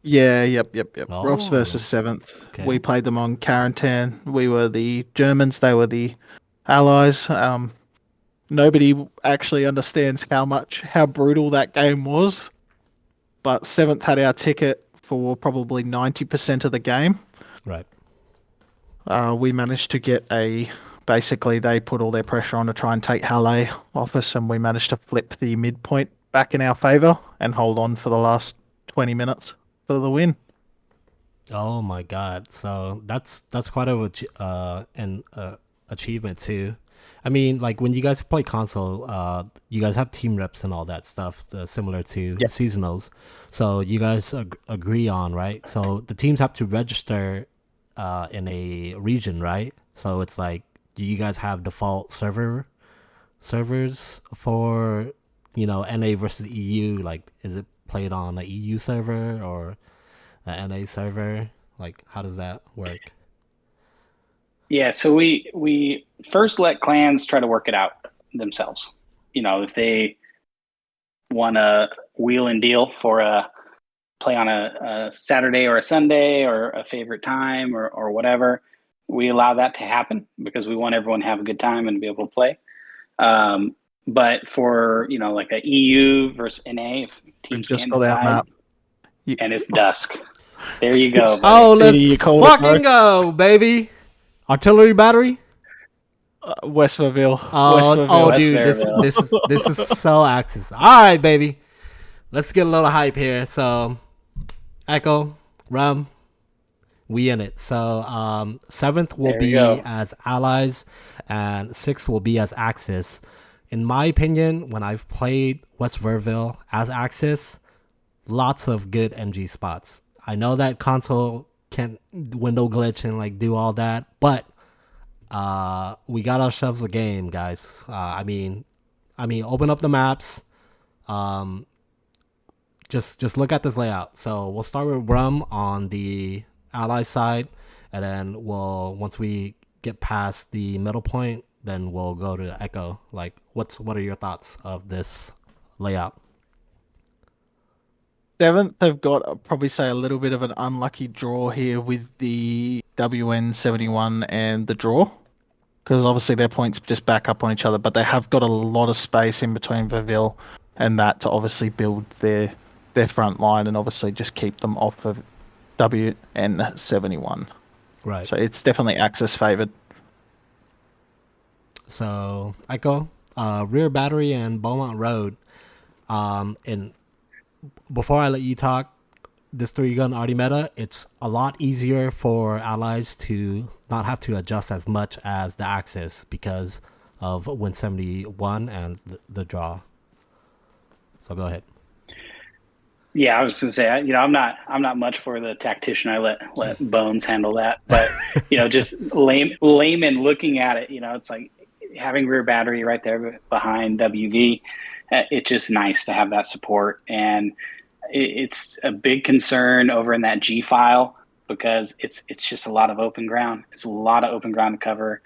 Yeah, yep. Oh. Robs versus 7th. Okay. We played them on quarantine. We were the Germans, they were the Allies. Nobody actually understands how brutal that game was. But 7th had our ticket for probably 90% of the game. Right. We managed to get basically they put all their pressure on to try and take Halle off us, and we managed to flip the midpoint back in our favour and hold on for the last 20 minutes for the win. Oh my God! So that's quite an achievement too. I mean, like when you guys play console, you guys have team reps and all that stuff, similar to Yeah. seasonals. So you guys agree on, right? So the teams have to register in a region, right? So it's like, do you guys have default servers for, NA versus EU? Like, is it played on a EU server or a NA server? Like, how does that work? Yeah, so we first let clans try to work it out themselves. If they want to wheel and deal for a play on a Saturday or a Sunday or a favorite time or whatever, we allow that to happen because we want everyone to have a good time and be able to play. But for like a EU versus NA, if We've teams just can't got our decide, map. You, and it's dusk. There you go, buddy. Oh, CD, let's you called it, bro. fucking go, baby! Artillery battery. Westerville. Oh, Westerville. dude, this Westerville. this is this is so Axis. All right, baby. Let's get a little hype here. So, Echo, Rum, we in it. So, 7th will There we be go. as allies, and 6th will be as Axis. In my opinion, when I've played West Verville as Axis, lots of good MG spots. I know that console can't window glitch and like do all that, but we got ourselves a game, guys. I mean, open up the maps. Um, just look at this layout. So we'll start with Rum on the ally side, and then once we get past the middle point, then we'll go to Echo. Like, what are your thoughts of this layout? 7th have got probably say a little bit of an unlucky draw here with the WN71 and the draw. Because obviously their points just back up on each other, but they have got a lot of space in between Verville and that to obviously build their front line and obviously just keep them off of WN71. Right. So it's definitely Axis favoured. So Echo, rear battery and Beaumont Road. And before I let you talk, this 3-gun arty meta, it's a lot easier for allies to not have to adjust as much as the Axis because of Win 71 and the draw. So go ahead. Yeah, I was gonna say, I'm not much for the tactician. I let Bones handle that. But just layman looking at it, it's like having rear battery right there behind WV. It's just nice to have that support, and it's a big concern over in that G file because it's just a lot of open ground. It's a lot of open ground to cover,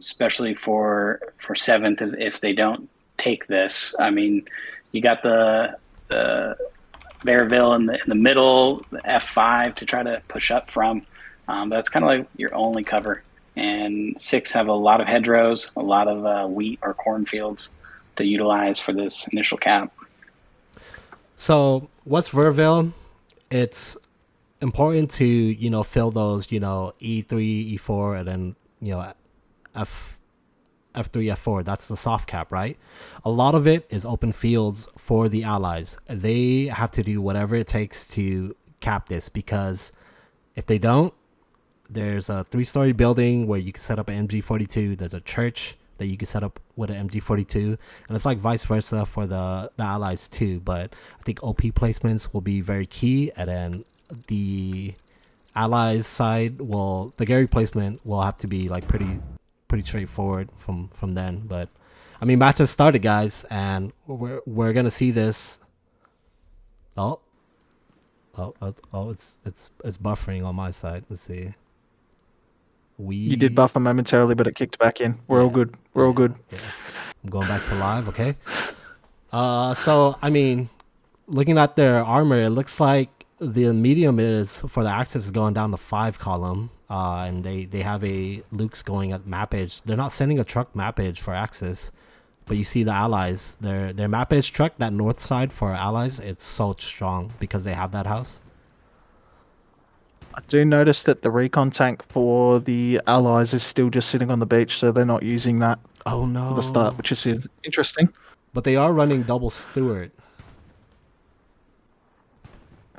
especially for 7th if they don't take this. I mean, you got the Bearville in the middle, the F5 to try to push up from. That's kind of like your only cover. And 6 have a lot of hedgerows, a lot of wheat or cornfields to utilize for this initial cap. So West Verville, it's important to fill those E3, E4, and then F F3, F4. That's the soft cap, right? A lot of it is open fields for the allies. They have to do whatever it takes to cap this because if they don't, there's a 3-story building where you can set up an MG42. There's a church that you can set up with an MG42, and it's like vice versa for the allies too. But I think OP placements will be very key, and then the allies side the Gary placement will have to be like pretty straightforward from then. But I mean, matches started, guys, and we're gonna see this. Oh, it's buffering on my side. Let's see. You did buffer momentarily, but it kicked back in. We're all good. We're all good. Yeah. I'm going back to live. Okay. So I mean, looking at their armor, it looks like the medium is for the Axis is going down the 5 column. And they have a Luke's going at map edge. They're not sending a truck map edge for Axis, but you see the allies. Their map edge truck, that north side for allies, it's so strong because they have that house. I do notice that the recon tank for the allies is still just sitting on the beach, so they're not using that Oh no! for the start, which is interesting. But they are running double Stewart,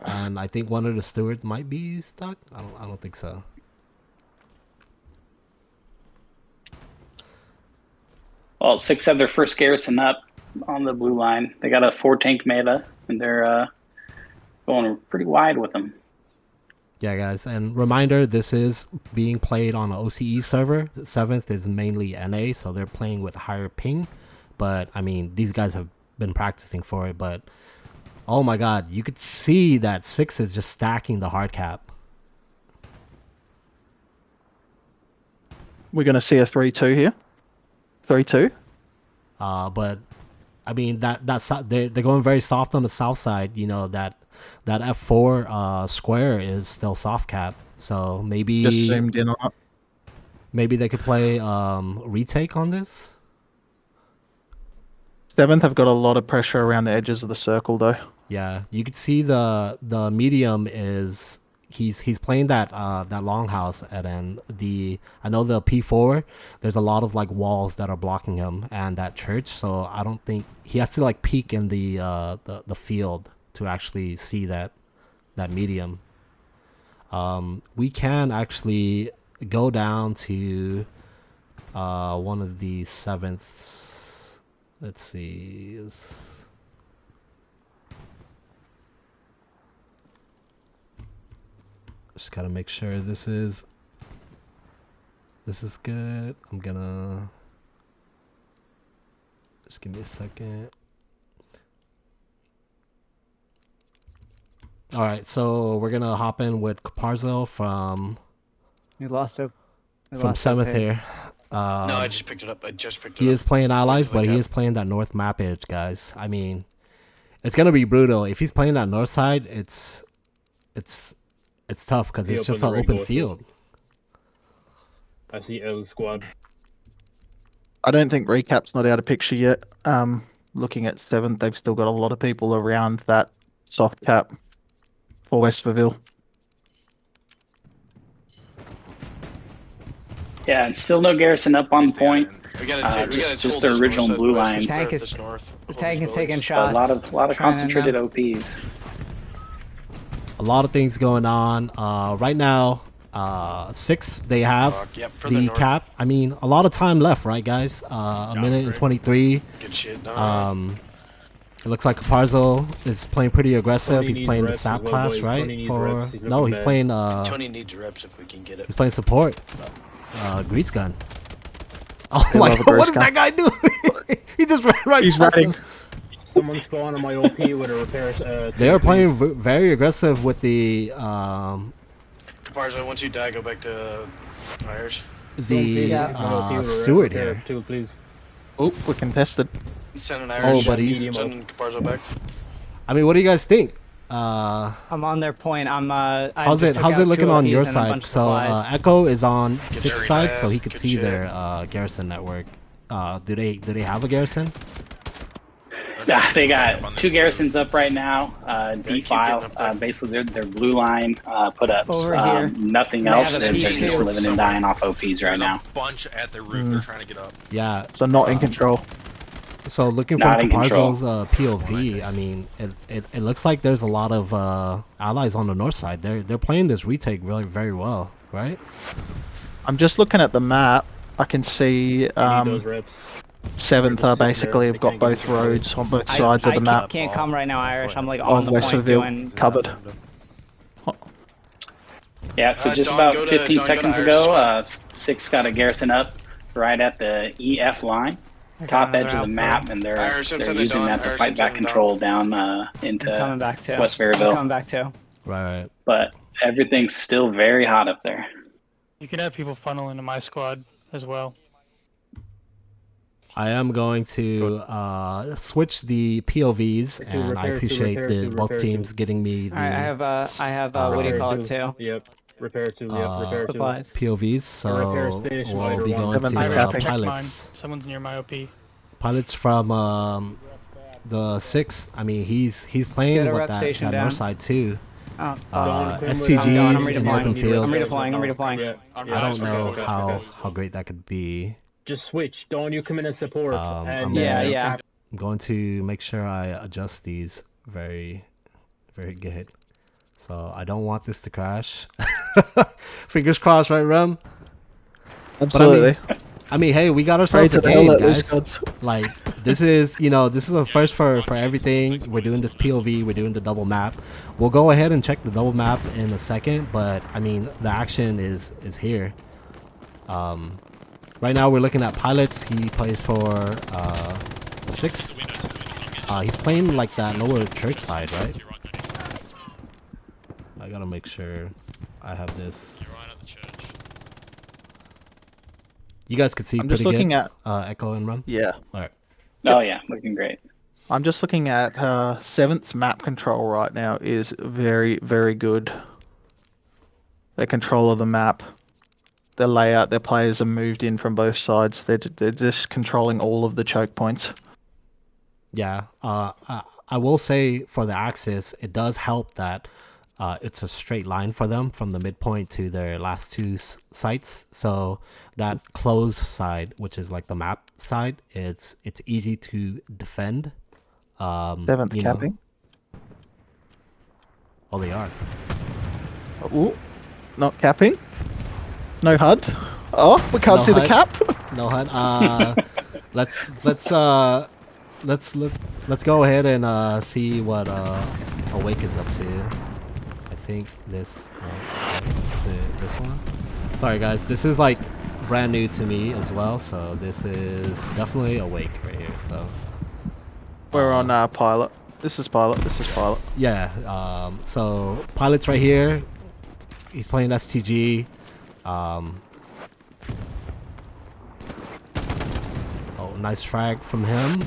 and I think one of the Stewards might be stuck. I don't think so. Well, 6 have their first garrison up on the blue line. They got a 4-tank meta, and they're going pretty wide with them. Yeah, guys, and reminder, this is being played on an OCE server. 7th is mainly NA, so they're playing with higher ping. But, I mean, these guys have been practicing for it, but oh my god, you could see that 6 is just stacking the hard cap. We're going to see a 3-2 here. 3-2. But I mean they're going very soft on the south side. You know that F4 square is still soft cap, so Just maybe zoomed in on it. maybe they could play retake on this. 7th have got a lot of pressure around the edges of the circle, though. Yeah, you could see the medium is he's playing that longhouse, and then I know the P4 there's a lot of like walls that are blocking him and that church, so I don't think he has to like peek in the field to actually see that medium. We can actually go down to one of the 7th. Let's see. Just gotta make sure this is good. I'm gonna just give me a second. All right, so we're gonna hop in with Caparzo from We lost it. 7th here. No, I just picked it up. He is playing allies, but he is playing that north map edge, guys. I mean, it's gonna be brutal if he's playing that north side. It's tough because it's just an open field. I see L squad. I don't think recap's not out of picture yet. Looking at 7th, they've still got a lot of people around that soft cap for Westerville. Yeah, and still no garrison up on point. We gotta Just the original blue lines. Tank is- The tank is taking shots. A lot of Trying to concentrated know. OPs. A lot of things going on right now. 6 they have Yep, further the north. cap. I mean, a lot of time left, right, guys? A minute and great. 23. Good shit. It looks like Caparzo is playing pretty aggressive. Tony He's needs playing the reps sap as well, class, boys. right? Tony needs reps. He's He's looking bad. playing Tony needs reps if we can get it. he's playing support. Grease gun. Oh I my love a god, what Grease is gun. that guy doing? He just ran right He's past running. him. Someone spawn on my OP with a repair. They are playing very aggressive with the Caparzo, once you die, go back to Irish. Steward here. Too, please. Oh, we're contested. Send an Oh, Irish. but he's. Send Caparzo back. I mean, what do you guys think? I'm on their point. I How's just it took how's out it looking 2 on your OPs and a side? bunch of So supplies. Echo is on Good 6 Jerry side, Bass, so he could good see shit. their garrison network. Do they have a garrison? Yeah, they got 2 garrisons up right now. keep D-file, getting up there. basically their blue line put-ups. Over here. Nothing They else. have a They're P2 just living and dying off OPs right now. Bunch at the roof. They're trying to get up. Yeah. So not in control. So looking from Not in control. Caparzo's POV, I mean, it looks like there's a lot of allies on the north side. They're playing this retake really very well, right? I'm just looking at the map. I can see I need those reps. 7th basically have got both roads on both sides of the map. Can't come right now, Irish. I'm like on Of the point Westerville doing. covered. Yeah, so just Don, about go to- 15 Don, go to seconds Irish ago, squad. 6 got a garrison up right at the EF line, I got top another edge of the outpost. map, and they're Irish, they're send it using down. that to Irish, fight send back it down. control down I'm coming into back too. West I'm Maryville. coming back too. Right. But everything's still very hot up there. You could have people funnel into my squad as well. I am going to switch the POVs, and I appreciate both teams getting me the I have what do you call it too? Yep. Repair 2. Yep. Repair 2. Supplies. POVs. So repair station, we'll either be one. going to Irish, Irish, check pilots. mine. Someone's near my OP. Pilots from the 6. I mean, he's playing Get a with rep that station north down. side too. Oh, I'm STGs in redeploying. open I'm fields. redeploying. Yeah. I yeah. don't know Okay. how great that could be. Just switch. Don't you come in as support. I'm Yeah. I'm going to make sure I adjust these very, very good. So I don't want this to crash. Fingers crossed, right, Rem? Absolutely. I mean, hey, we got ourselves Pray a to the hell game, let loose, guys. gods. Like, this is, this is a first for everything. We're doing this POV. We're doing the double map. We'll go ahead and check the double map in a second, but I mean, the action is here. Right now, we're looking at pilots. He plays for 6th. He's playing like that lower church side, right? I gotta make sure I have this. You guys could see I'm pretty just looking good. at Echo and Run. yeah. All right. Oh yeah, looking great. I'm just looking at 7th's map control right now is very, very good. Their control of the map, their layout, their players are moved in from both sides. They're just controlling all of the choke points. Yeah. I will say for the axis, it does help that it's a straight line for them from the midpoint to their last two sites. So that closed side, which is like the map side, it's easy to defend. 7th capping. Oh, they are. Ooh, not capping. No HUD. Oh, we can't No see HUD. the cap. No HUD. Let's go ahead and see what Awake is up to. I think this is it this one. Sorry guys, this is like brand new to me as well, so this is definitely Awake right here. So We're on pilot. This is pilot. This is pilot. yeah, so pilot's right here. He's playing STG. Oh, nice frag from him.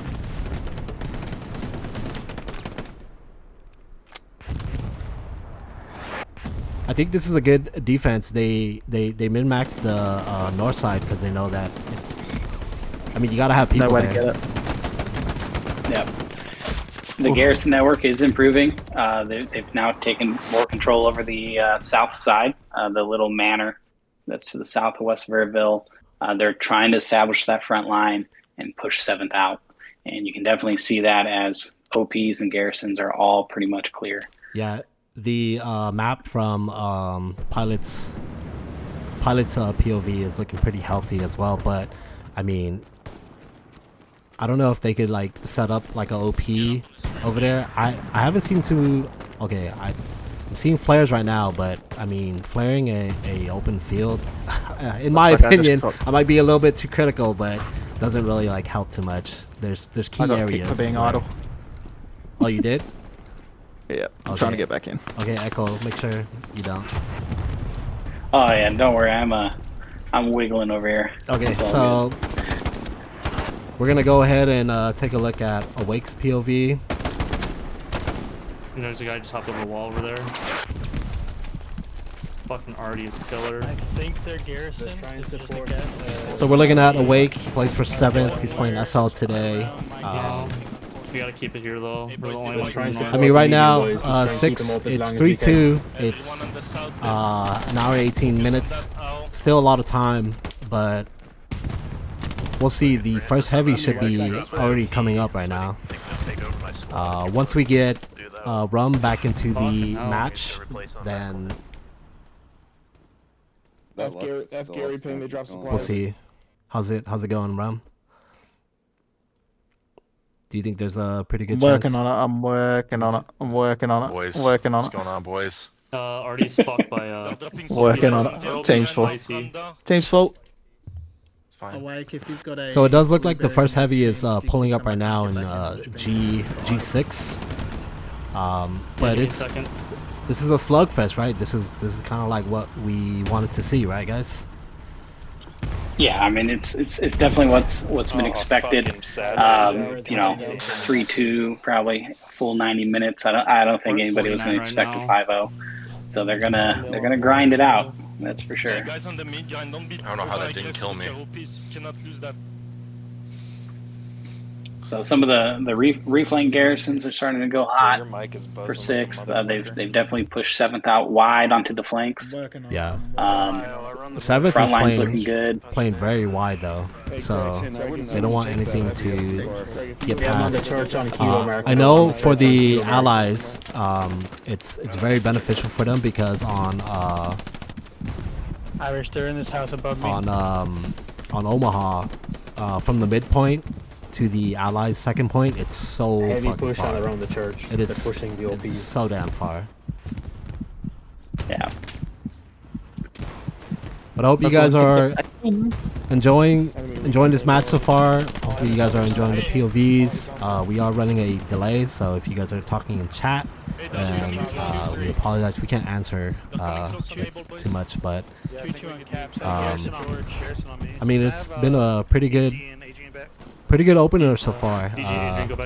I think this is a good defense. They min-max the north side because they know that. I mean, you gotta have people No way there. to get it. Yep. The Garrison network is improving. They've now taken more control over the south side, the little manor that's to the south of West Verville. They're trying to establish that front line and push 7th out. And you can definitely see that as OPs and Garrisons are all pretty much clear. Yeah, the map from Pilot's POV is looking pretty healthy as well. But I mean, I don't know if they could like set up like a OP over there. I haven't seen too. Okay, I'm seeing flares right now, but I mean, flaring a open field, in my like I just opinion, got- I might be a little bit too critical, but doesn't really like help too much. There's key I got areas. kicked for being where- idle. Oh, you did? Yeah, I'm Okay. trying to get back in. Okay, Echo, make sure you don't. Oh yeah, don't worry, I'm wiggling over here. Okay, It's all so we're gonna go ahead and take a look at Awake's POV. And there's a guy just hopped over the wall over there. Fucking Artie is killer. I think they're Garrison. It's just a guess. So we're looking at Awake. He plays for 7th. He's playing SL today. We gotta keep it here though. We're the only ones trying moving to- on. I mean, right now, Boys, just try and keep 6. them up as It's long as we 3-2. It's an hour 18 minutes. Still a lot of time, but we'll see. The first heavy should be already coming up right now. Once we get Rum back into the match, then F Gary ping, they drop supplies. we'll see. How's it going, Rum? Do you think there's a pretty good Working chance? on it. I'm working on it. I'm working on it. Boys, Working on what's it. going on, boys? Artie's fucked by Working on They're it. Team's full. spicy. Team's full. It's fine. Awake if you've got a. So it does look like the first heavy is pulling up right now in G6. But it's Second. this is a slugfest, right? This is kind of like what we wanted to see, right, guys? Yeah, I mean it's definitely what's been expected. You know, 3-2, probably full 90 minutes. I don't think anybody was going to 49 expect right a 5-0. So they're gonna grind it out. That's for sure. Guys on the mid, grind, don't be I don't know how that didn't kill me. OPs, cannot lose that. So some of the reflank garrisons are starting to go hot for 6th. They've definitely pushed 7th out wide onto the flanks. Working on Yeah. it. 7th Front is line's looking good. playing very wide though, so they don't want anything to get Yeah, I'm on the past. church on Kilo Mark. I know for the allies, it's very beneficial for them because on Irish, they're in this house above me. on Omaha, from the midpoint to the Allies' second point, it's so Heavy fucking push far. on around the church. It They're is pushing the it's OPs. so damn far. Yeah. But I hope you guys are enjoying this match so far. Hopefully you guys are enjoying the POVs. We are running a delay, so if you guys are talking in chat, then we apologize. We can't answer too much, but I mean, it's been a pretty good opener so far.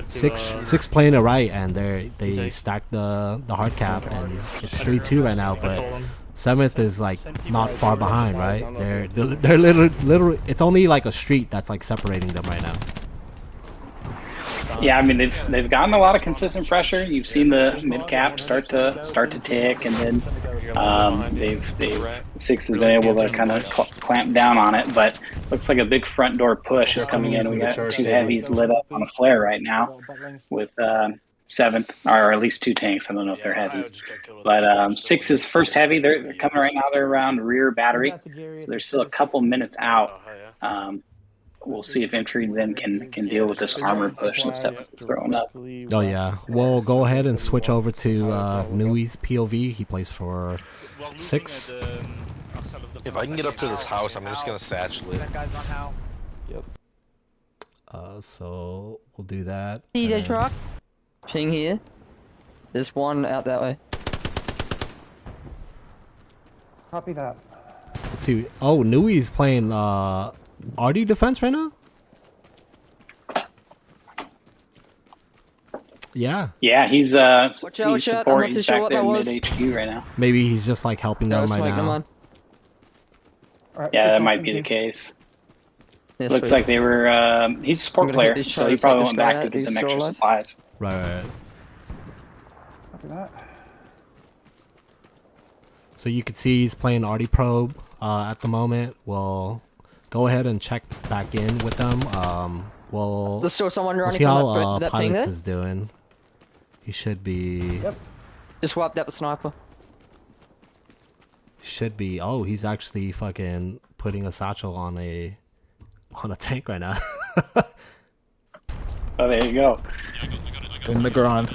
Six playing it right, and they stacked the hard cap, and it's 3-2 right now. But 7th is like not far behind, right? They're literally. It's only like a street that's like separating them right now. Yeah, I mean they've gotten a lot of consistent pressure. You've seen the mid cap start to tick, and then they've 6 has been able to kind of clamp down on it. But looks like a big front door push is coming in. We got 2 heavies lit up on a flare right now with 7th, or at least 2 tanks. I don't know if they're heavies, but 6 is first heavy. They're coming right now. They're around rear battery, so they're still a couple minutes out. We'll see if infantry then can deal with this armor push and stuff that's throwing up. Oh yeah, we'll go ahead and switch over to Nui's POV. He plays for 6. If I can get up to this house, I'm just gonna satchel it. Yep. So we'll do that. DJ truck. Ping here. There's one out that way. Copy that. Let's see. Oh, Nui's playing RD defense right now? Yeah. Yeah, he's Watch out. I'm not too sure back what there that in was. mid HQ right now. Maybe he's just like helping them right now. Yeah, that might be the case. Yes, Looks sweet. like they were. He's a support I'm gonna hit player, this so he Charles, probably get went this guy back to out, get he's some still extra alive. supplies. Right. Copy that. So you can see he's playing RD probe at the moment. We'll go ahead and check back in with them. There's still someone We'll running see from how that ping Pilots there. is doing. He should be. Yep. Just wiped out the sniper. Should be. Oh, he's actually fucking putting a satchel on a tank right now. Oh, there you go. In the grind.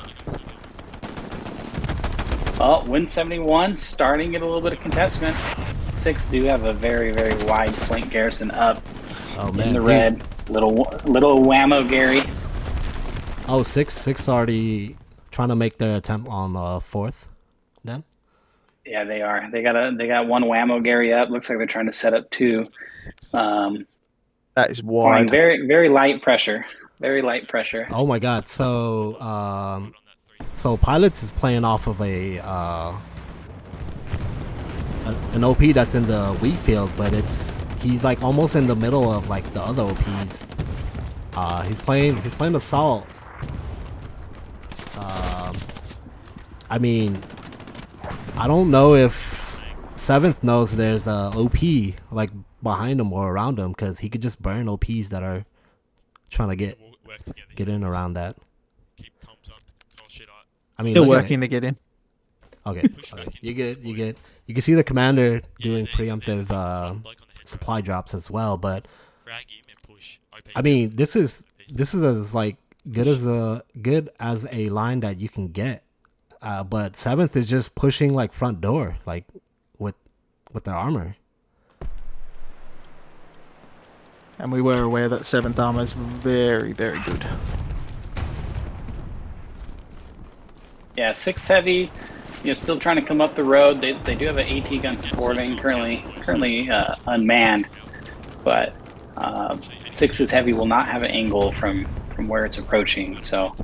Well, Win 71 starting at a little bit of contestment. 6 do have a very, very wide flank garrison up in the red. Little whammo, Gary. Oh, 6 already trying to make their attempt on 4th. Then. Yeah, they are. They got one whammo, Gary up. Looks like they're trying to set up 2. That is wide. Very, very light pressure. Very light pressure. Oh my god. So Pilots is playing off of an OP that's in the wheat field, but he's like almost in the middle of like the other OPs. He's playing assault. I mean, I don't know if 7th knows there's a OP like behind him or around him, because he could just burn OPs that are trying to get in around that. I mean, Still working to get in. Okay. You get. You can see the commander doing preemptive supply drops as well, but I mean, this is as like good as a line that you can get. But 7th is just pushing like front door, like with their armor. And we were aware that 7th armor is very, very good. Yeah, 6 heavy. Still trying to come up the road. They do have an AT gun supporting, currently unmanned, but 6's heavy will not have an angle from where it's approaching. So,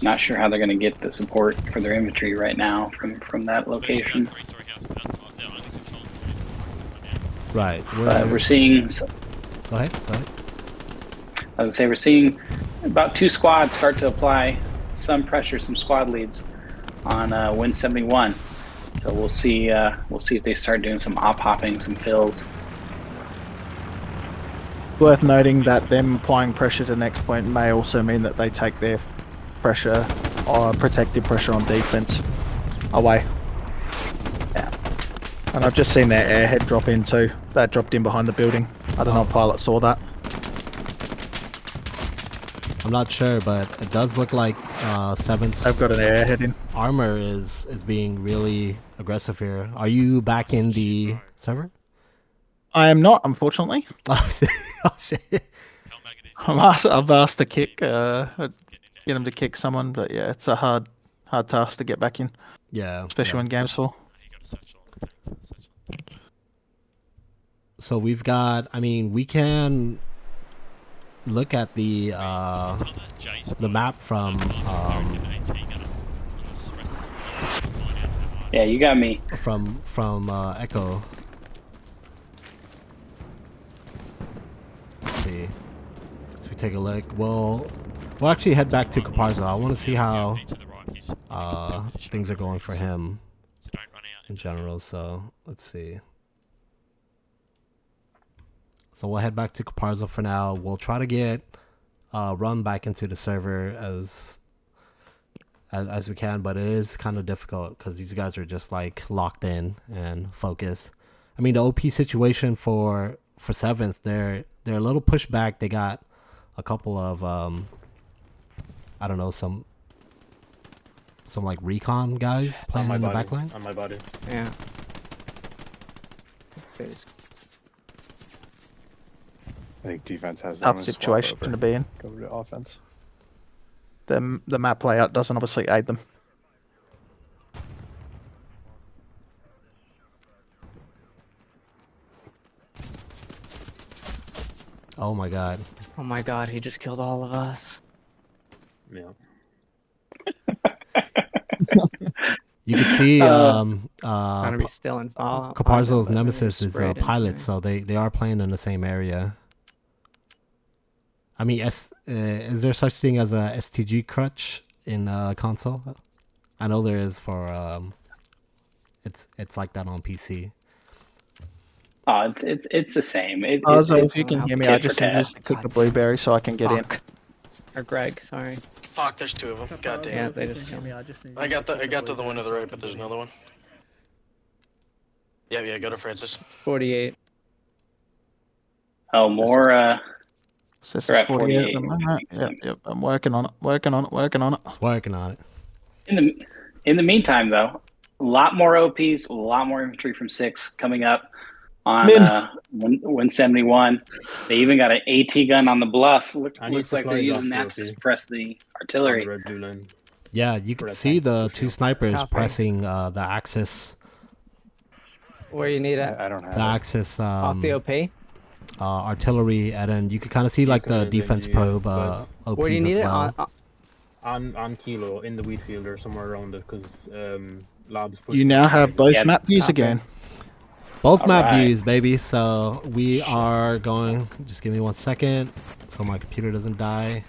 not sure how they're going to get the support for their infantry right now from that location. Right. But we're seeing. Go ahead. I would say we're seeing about 2 squads start to apply some pressure, some squad leads on Win 71. So we'll see if they start doing some op hopping, some fills. Worth noting that them applying pressure to next point may also mean that they take their pressure or protective pressure on defense away. Yeah. And I've just seen their airhead drop in too. That dropped in behind the building. I don't know if pilot saw that. I'm not sure, but it does look like 7th's They've got an airhead in. armor is being really aggressive here. Are you back in the server? I am not, unfortunately. Oh shit. I've asked to kick, get him to kick someone, but yeah, it's a hard task to get back in. Yeah. Especially when game's full. So we've got. I mean, we can look at the map from. Yeah, you got me. From Echo. Let's see. So we take a look. We'll actually head back to Caparzo. I want to see how things are going for him in general. So let's see. So we'll head back to Caparzo for now. We'll try to get run back into the server as we can, but it is kind of difficult because these guys are just like locked in and focused. I mean, the OP situation for 7th, they're a little pushed back. They got a couple of I don't know, some like recon guys playing in the back line. On my body. Yeah. I think defense has Tough situation to be in. Go to offense. The map layout doesn't obviously aid them. Oh my god. Oh my god, he just killed all of us. Yeah. You can see Gonna be still in Fallout. Caparzo's nemesis is sprayed into pilot, me. so they are playing in the same area. I mean, is there such thing as a STG crutch in console? I know there is for it's like that on PC. Oh, it's the same. So if you can hear me, I just need you to click the blueberry so I can get in. Or Greg, sorry. Fuck, there's two of them. God damn. Yeah, they just killed me. I got to the one to the right, but there's another one. Yeah, go to Francis. 48. Oh, more. So this We're is at 48 at 48. the moment. Yep. I'm working on it. Working on it. It's working on it. In the meantime, though, a lot more OPs, a lot more infantry from 6 coming up on 171. They even got an AT gun on the bluff. Looks like they're using that to suppress the artillery. Yeah, you can see the two snipers pressing the Axis. Where you need it? I don't have The Axis Off the OP? artillery, and then you can kind of see like the defense probe OPs Where do you need as well. it? On Kilo, in the wheat field or somewhere around it, because Labs pushed You now have both map views again. Both map right. views, baby. So we are going. Just give me 1 second, so my computer doesn't die.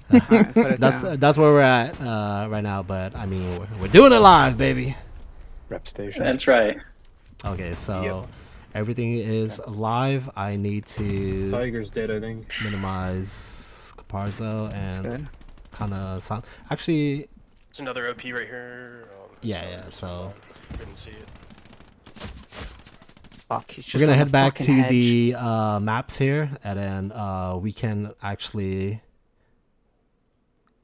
That's where we're at right now. But I mean, we're doing it live, baby. Rep station. That's right. Okay, so everything is live. I need to Tiger's dead, I think. minimize Caparzo and kind of sound. Actually, It's another OP right here. yeah. So Couldn't see it. Fuck, he's just we're gonna on head the back fucking to hedge. the maps here, and then we can actually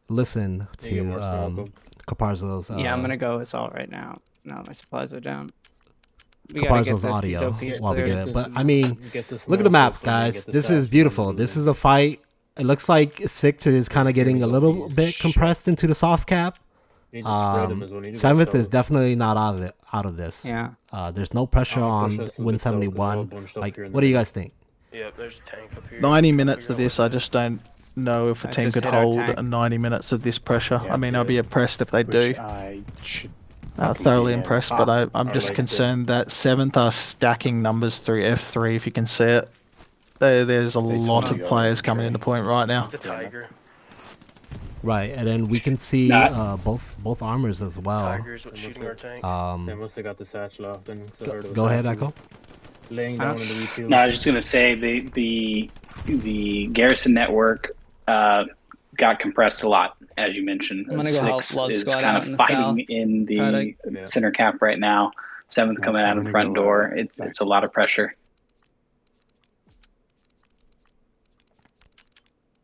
listen to Caparzo's. Yeah, I'm gonna go assault right now. No, my supplies are down. We gotta get Caparzo's these audio OPs while we do cleared. it. But I mean, look at the maps, guys. This is beautiful. This is a fight. It looks like 6th is kind of getting a little bit compressed into the soft cap. 7th is definitely not out of this. Yeah. There's no pressure on Win 71. Like, what do you guys think? Yeah, there's a tank up here. 90 minutes of this, I just don't know if a team could hold 90 minutes of this pressure. I mean, I'll be impressed if they do. I should Thoroughly impressed, but I'm just concerned that 7th are stacking numbers through F3, if you can see it. There's a lot of players coming into point right now. The Tiger. Right, and then we can see both armors as well. Tiger's what's shooting our tank. They must have got the satchel off then. Go ahead, Echo. Laying down in the wheat field. No, I was just gonna say the garrison network got compressed a lot, as you mentioned. I'm gonna go help 6 Blood is Squad kind out of in the fighting south. in the center cap right now. 7th coming out in front door. It's a lot of pressure.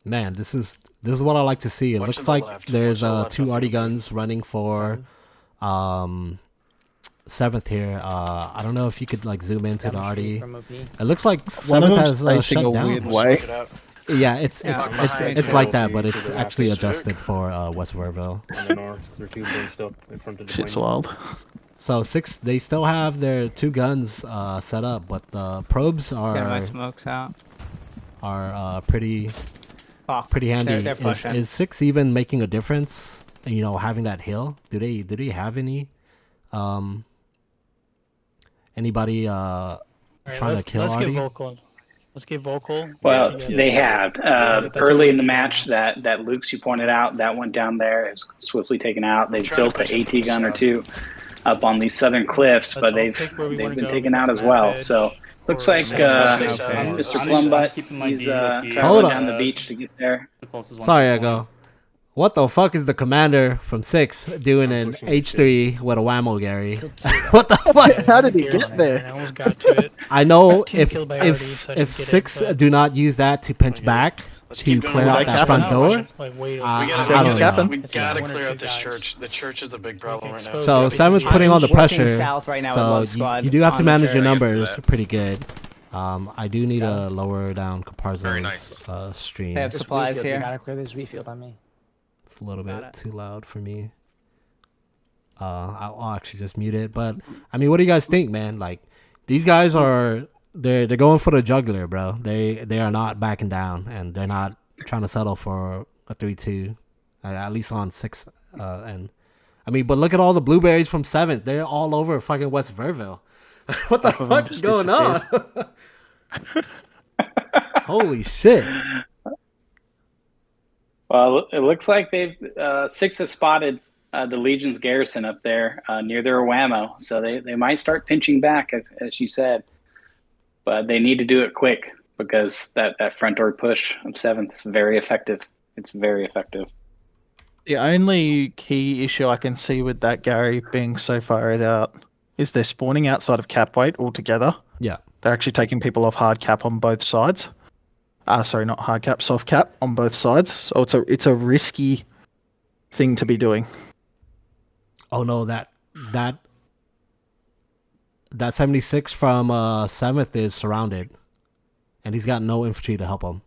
Man, this is what I like to see. It Watch looks to the like left. there's Watch to the left, two nothing arty up there. guns running for 7th here. I don't know if you could like zoom into the arty. It looks like One of 7th them's has facing shut a down. weird We'll way. smoke it out. Yeah, it's behind like you. that, but To it's the actually left. adjusted for West Verville. On the north, there are two bunched up in front of the Shit's point. wild. So 6, they still have their 2 guns set up, but the probes Get my are smokes out. pretty Fuck. handy. They're pushing. Is 6 even making a difference? You know, having that hill. Do they have any anybody Alright, trying to kill let's arty? get vocal. Let's get vocal. Well, together. they have. That's what Early we in the need match, now. that Luke's you pointed out, that went down there, is swiftly taken out. They've trying to built push an it AT gun or south. two up on these southern cliffs, Let's but all they've pick where we wanna been go. taken We got out the as map well. edge So looks for like Stay south. Okay. Mr. I'm Plumbutt, keeping my he's D low-key. traveling Hold down the on. beach to get there. The closest one Sorry, to I the point. go. What the fuck is the commander from 6 doing in pushing this H3 with a whammo, Gary? What the fuck? How did he Here's get it, there? and I almost got to it. I know Got team killed by arty, so I didn't if get it, 6 but- do not use that to pinch Okay. back Let's to keep going clear with out that that Captain. front door, Like way over. I We don't gotta, Captain. know. we It's gotta one or clear two out this guys. church. The church is a big problem right now. expose So Yeah, 7's but putting on the I'm working pressure. south right now with So Lug Squad you do have to on the manage your church. numbers pretty good. I do need to lower down Very Caparzo's nice. stream. They have supplies You here. gotta clear this refield on me. It's a little Got bit it. too loud for me. I'll actually just mute it. But I mean, what do you guys think, man? Like, these guys are they're going for the jugular, bro. They are not backing down, and they're not trying to settle for a 3-2, at least on 6. And I mean, but look at all the blueberries from 7th. They're all over fucking West Verville. What the Half of them fuck is just going on? Holy shit! Well, it looks like they've 6 has spotted the Legion's garrison up there near their whammo, so they might start pinching back, as you said, but they need to do it quick because that front door push of 7th is very effective. It's very effective. The only key issue I can see with that, Gary, being so far out is they're spawning outside of cap weight altogether. Yeah. They're actually taking people off hard cap on both sides. Sorry, not hard cap, soft cap on both sides. So it's a risky thing to be doing. Oh no, that 76 from 7th is surrounded, and he's got no infantry to help him.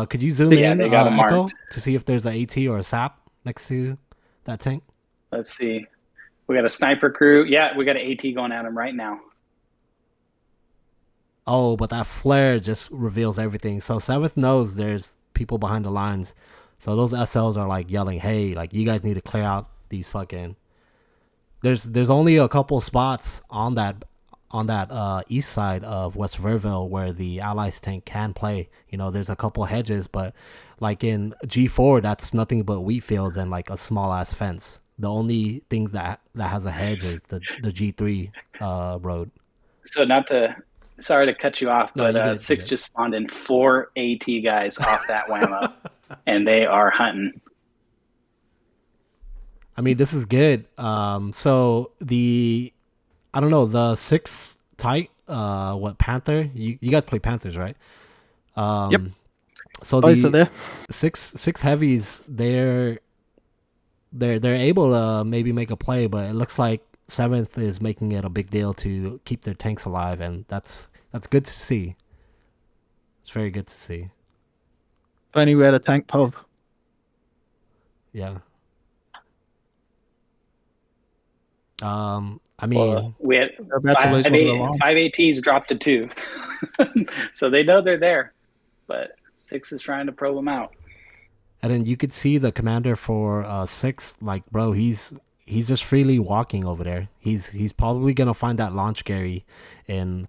Could you zoom Yeah, in, they got him Echo, marked. to see if there's an AT or a SAP next to that tank? Let's see. We got a sniper crew. Yeah, we got an AT going at him right now. Oh, but that flare just reveals everything. So 7th knows there's people behind the lines. So those SLs are like yelling, "Hey, like you guys need to clear out these fucking." There's only a couple spots on that east side of West Verville where the Allies tank can play. You know, there's a couple hedges, but like in G4, that's nothing but wheat fields and like a small ass fence. The only thing that has a hedge is the G3 road. So sorry to cut you off, No, but you good, you 6 good. just spawned in 4 AT guys off that whammo, and they are hunting. I mean, this is good. So I don't know, the 6 tight, Panther? You guys play Panthers, right? Yep. So Both are the there. six heavies, they're able to maybe make a play, but it looks like 7th is making it a big deal to keep their tanks alive, and that's good to see. It's very good to see. Only we had a tank pub. Yeah. I mean, We had They're about to lose one of the line. 5 ATs dropped to 2, so they know they're there, but 6 is trying to probe them out. and then you could see the commander for 6, like, bro, he's just freely walking over there. He's probably gonna find that launch Gary in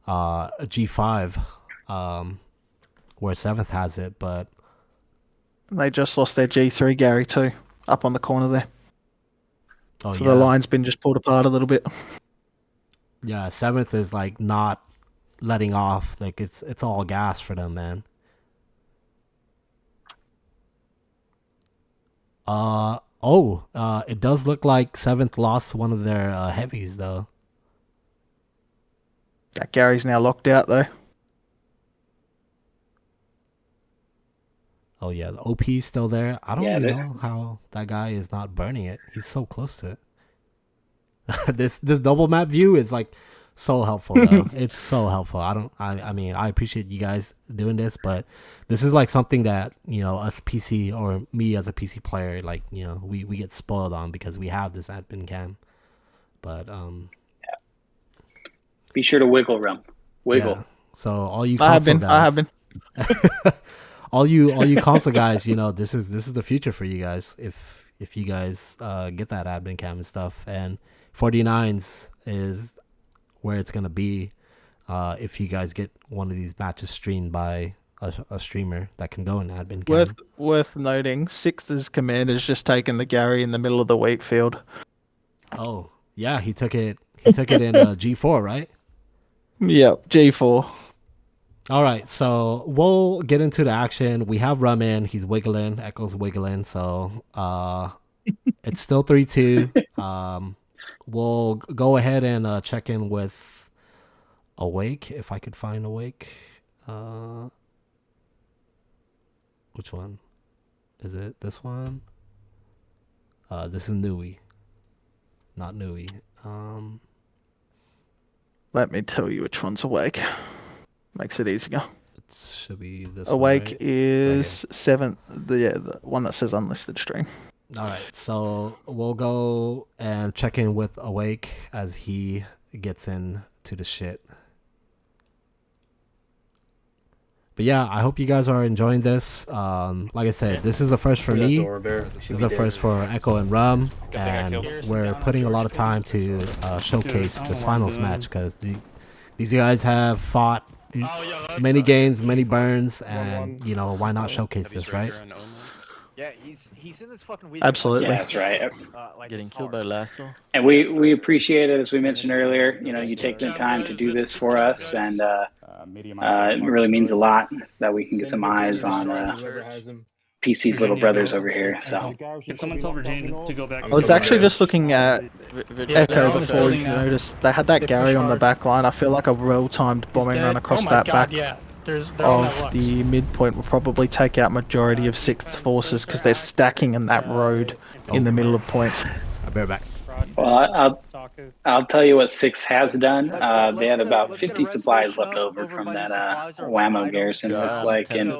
G5, where 7th has it, but They just lost their G3, Gary, too, up on the corner there. oh So yeah, the line's been just pulled apart a little bit. yeah, 7th is like not letting off. Like it's all gas for them, man. It does look like 7th lost one of their heavies though. That Gary's now locked out, though. Oh yeah, the OP is still there. I don't Yeah, even know how that guy is not burning it. He's so close to it. This double map view is like so helpful though. It's so helpful. I mean I appreciate you guys doing this, but this is like something that, you know, us PC or me as a PC player, like, you know, we get spoiled on because we have this admin cam. But be sure to wiggle room. Wiggle. yeah. So all you I have console been. I have guys, been. all you console guys, you know, this is the future for you guys if you guys get that admin cam and stuff. And 49s is where it's gonna be if you guys get one of these matches streamed by a streamer that can go in admin cam. Worth noting, 6th's commander's just taken the Gary in the middle of the wheat field. Oh yeah, he took it in G4, right? Yep, G4. All right, so we'll get into the action. We have Rum in. He's wiggling. Echo's wiggling. So it's still 3-2. We'll go ahead and check in with Awake, if I could find Awake. Which one? Is it this one? This is Nui. Not Nui. Let me tell you which one's Awake. Makes it easier. It should be this Awake one, right? is 7th. The one that says unlisted stream. All right, so we'll go and check in with Awake as he gets into the shit. But yeah, I hope you guys are enjoying this. Like I said, this is a first for me. This is a first for Echo and Rum, and we're putting a lot of time to showcase this finals match because these guys have fought many games, many burns, and you know, why not showcase this, right? Yeah, he's in this fucking week. Absolutely. Yeah, that's right. Getting killed by lasso. And we appreciate it, as we mentioned earlier. You know, you take the time to do this for us, and it really means a lot that we can get some eyes on PC's little brothers over here. So, Can someone tell Virginia to go back? I was actually just looking at Echo before you noticed they had that Gary on the back line. I feel like a well-timed bombing run across that back of the midpoint will probably take out majority of 6th forces because they're stacking in that road in the middle of point. I'll be right back. Well, I'll tell you what 6 has done. They had about 50 supplies left over from that Whammo garrison, looks like, and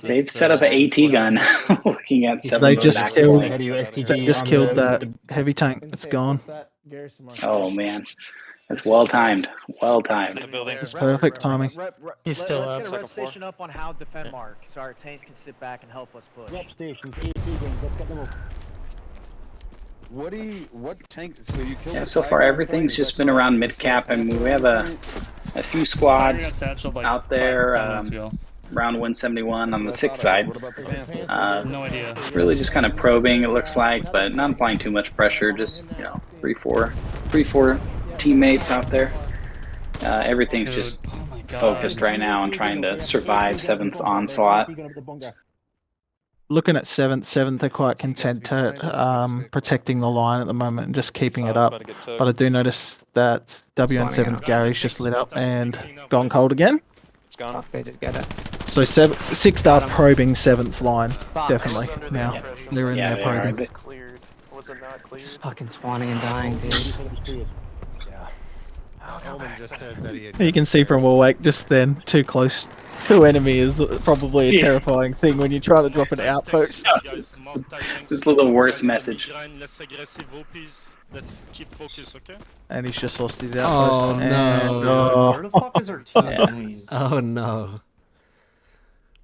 they've set up an AT gun looking at 7. They just killed that heavy tank. It's gone. Oh man, it's well timed. Well timed. It's perfect timing. He's still up. Let's get a rep station up on how defend mark, so our tanks can sit back and help us push. Rep station, let's get them up. What tank? So you killed? Yeah, so far everything's just been around mid cap, and we have a few squads out there. Round 171 on the 6th side. No idea. Really just kind of probing, it looks like, but not applying too much pressure. Just, you know, 3-4 teammates out there. Everything's just focused right now on trying to survive 7th's onslaught. Looking at 7th are quite content at protecting the line at the moment and just keeping it up. But I do notice that WN7's Gary's just lit up and gone cold again. They did get it. So 6th are probing 7th line, definitely, now. They're in there probing. Just fucking spawning and dying, dude. You can see from Awake just then, too close to enemy is probably a terrifying thing when you try to drop an outpost. This is a little worse message. Let's keep focus, okay? And he's just lost his Oh outpost. no. Where the fuck is our team? Oh no.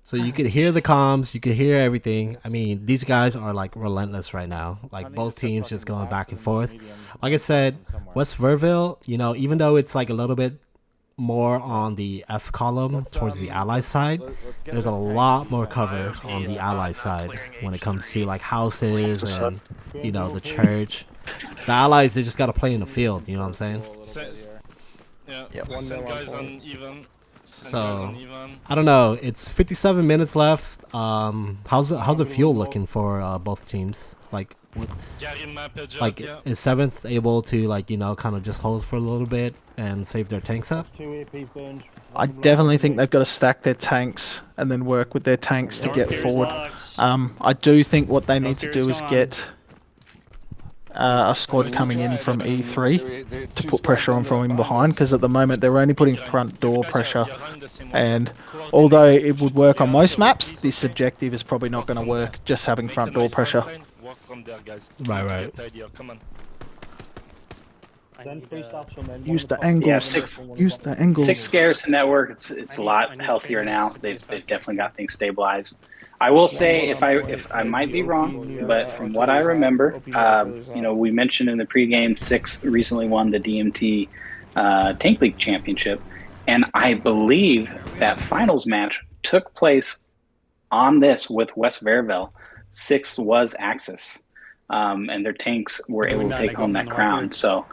So you could hear the comms, you could hear everything. I mean, these guys are like relentless right now. Like both teams just going back and forth. Like I said, West Verville, you know, even though it's like a little bit more on the F column towards the ally side, there's a lot more cover on the ally side when it comes to like houses and, you know, the church. The allies, they just got to play in the field, you know what I'm saying? Yeah, send guys on even. So I don't know, it's 57 minutes left. How's the fuel looking for both teams? Like is 7th able to, like, you know, kind of just hold for a little bit and save their tanks up? I definitely think they've got to stack their tanks and then work with their tanks to get forward. I do think what they need to do is get a squad coming in from E3 to put pressure on from in behind, because at the moment they're only putting front door pressure, and although it would work on most maps, this objective is probably not going to work just having front door pressure. Right. Use the angles. Yeah, Use the angles. 6th Garrison Network, it's a lot healthier now. They've definitely got things stabilized. I will say, if I might be wrong, but from what I remember, we mentioned in the pregame, 6th recently won the DMT Tank League Championship, and I believe that finals match took place on this with West Verville. 6th was Axis, and their tanks were able to take home that crown. So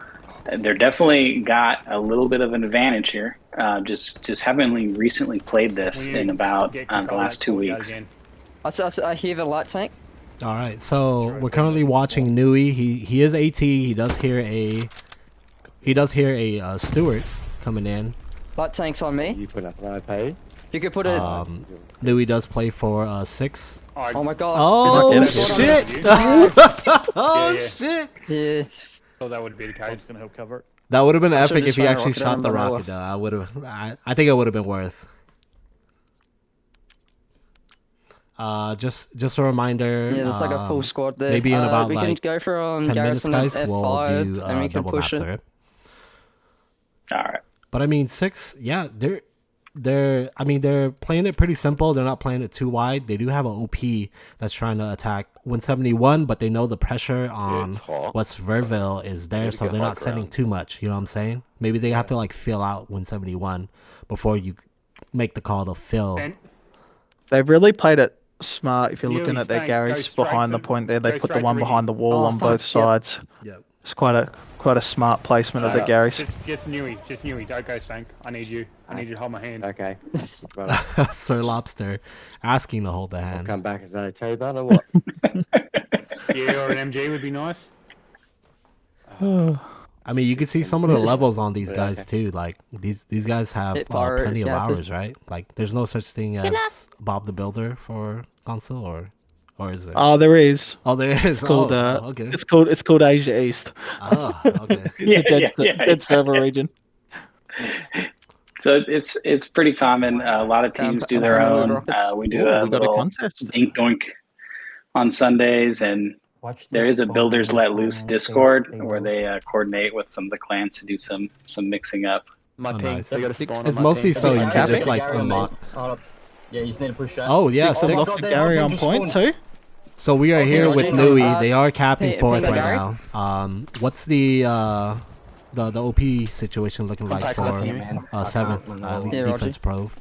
they're definitely got a little bit of an advantage here. Just having recently played this in about the last 2 weeks. I hear the light tank. All right, so we're currently watching Nui. He is AT. He does hear a Stewart coming in. Light tank's on me. You put up an IP. You could put it. Nui does play for 6. Oh my god. Oh shit! Oh shit! Yeah. So that would be the guy who's gonna help cover. That would have been epic just if he fired a actually rocket shot at the him, but no. rocket though. I would have. I think it would have been worth. Just a reminder. Yeah, there's like a full squad there. Maybe in about we like can go for 10 minutes, Garrison guys. at We'll F5, do and we can double push maps, it. right? All right. But I mean, 6. Yeah, they're playing it pretty simple. They're not playing it too wide. They do have an OP that's trying to attack 171, but they know the pressure on West Verville is there, so they're not setting too much. You know what I'm saying? Maybe they have to like fill out 171 before you make the call to fill. They've really played it smart. If you're looking at their Garys behind the point there, they put the one behind the wall on both sides. Yep. It's quite a smart placement of the Garys. Just Nui, don't go Stank. I need you to hold my hand. Okay. Sir Lobster asking to hold the hand. I'll come back as an AT bun or what? Yeah, or an MG would be nice. I mean, you can see some of the levels on these guys too. Like these guys have plenty of hours, right? Like there's no such thing as Bob the Builder for console, or is there? Oh, there is. Oh, there is. It's called. Okay. It's called Asia East. Oh, okay. It's a dead server region. So it's pretty common. A lot of teams do their own. We do a little dink doink on Sundays, and there is a Builders Let Loose Discord where they coordinate with some of the clans to do some mixing up. My ping. Nice. They got a spawn on It's my mostly ping. so you can just like unlock. Yeah, you just need to push that. Oh yeah, 6 locked Gary on point too. So we are here with Nui. They are capping Hey, 4th hey, right now. What's the OP situation looking like for 7th? At least Yeah, defense pro.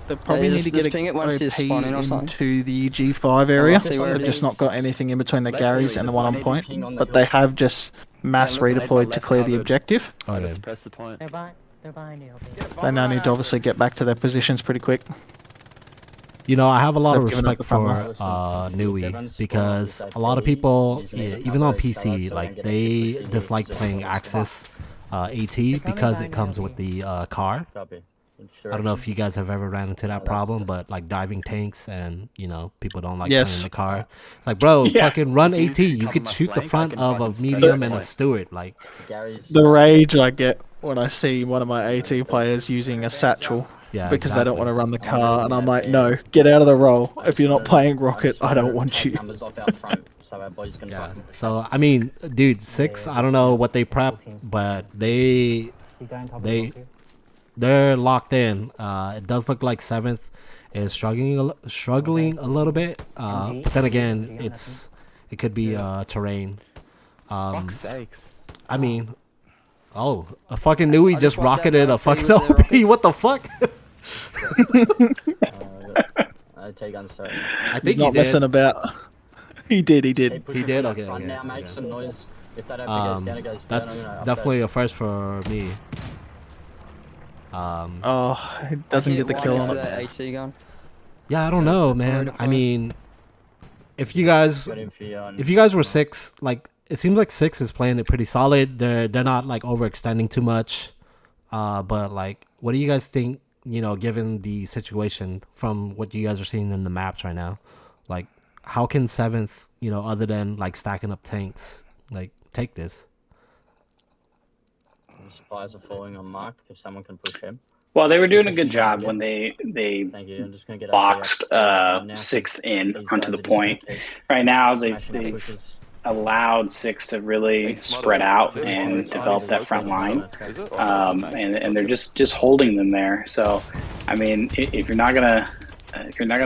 They probably need to get a ping it once he's OP spawning or something. into the G5 area. see where it They've just is. not got anything in between the Garys and the one on point, but they have just mass redeployed to clear the objective. Okay. Press the point. They're behind you. They now need to obviously get back to their positions pretty quick. You know, I have a lot of Except given respect that the for Nui because a lot of people, even on PC, like they dislike playing Axis AT because it comes with the car. I don't know if you guys have ever ran into that problem, but like diving tanks and people don't like playing the car. It's like, bro, fucking run AT. You could shoot the front of a medium and a Stewart. Like the rage I get when I see one of my AT players using a satchel. Yeah, because they don't want to run the car, and I'm like, no, get out of the role. If you're not playing Rocket, I don't want you. Yeah. So I mean, dude, 6. I don't know what they prep, but they're locked in. It does look like 7th is struggling a little bit. But then again, it could be terrain. I mean, oh, a fucking Nui just rocketed a fucking OP. What the fuck? I take uncertain. I He's think not messing about. He did. He did. Okay. Now make some noise. If that That's definitely a first for me. Oh, it doesn't get the kill on it. AC gun. Yeah, I don't know, man. I mean, if you guys were 6, like it seems like 6 is playing it pretty solid. They're not like overextending too much. But like, what do you guys think? You know, given the situation from what you guys are seeing in the maps right now, like, how can 7th, you know, other than like stacking up tanks, like take this? The supplies are falling on Mark. If someone can push him. Well, they were doing a good job when they Thank you. I'm just gonna get boxed now, 6th in these onto guys the are just gonna point. keep Right now, smashing they've pushes. allowed 6 to really spread out and develop that front line, and they're just holding them there. So, I mean, if you're not gonna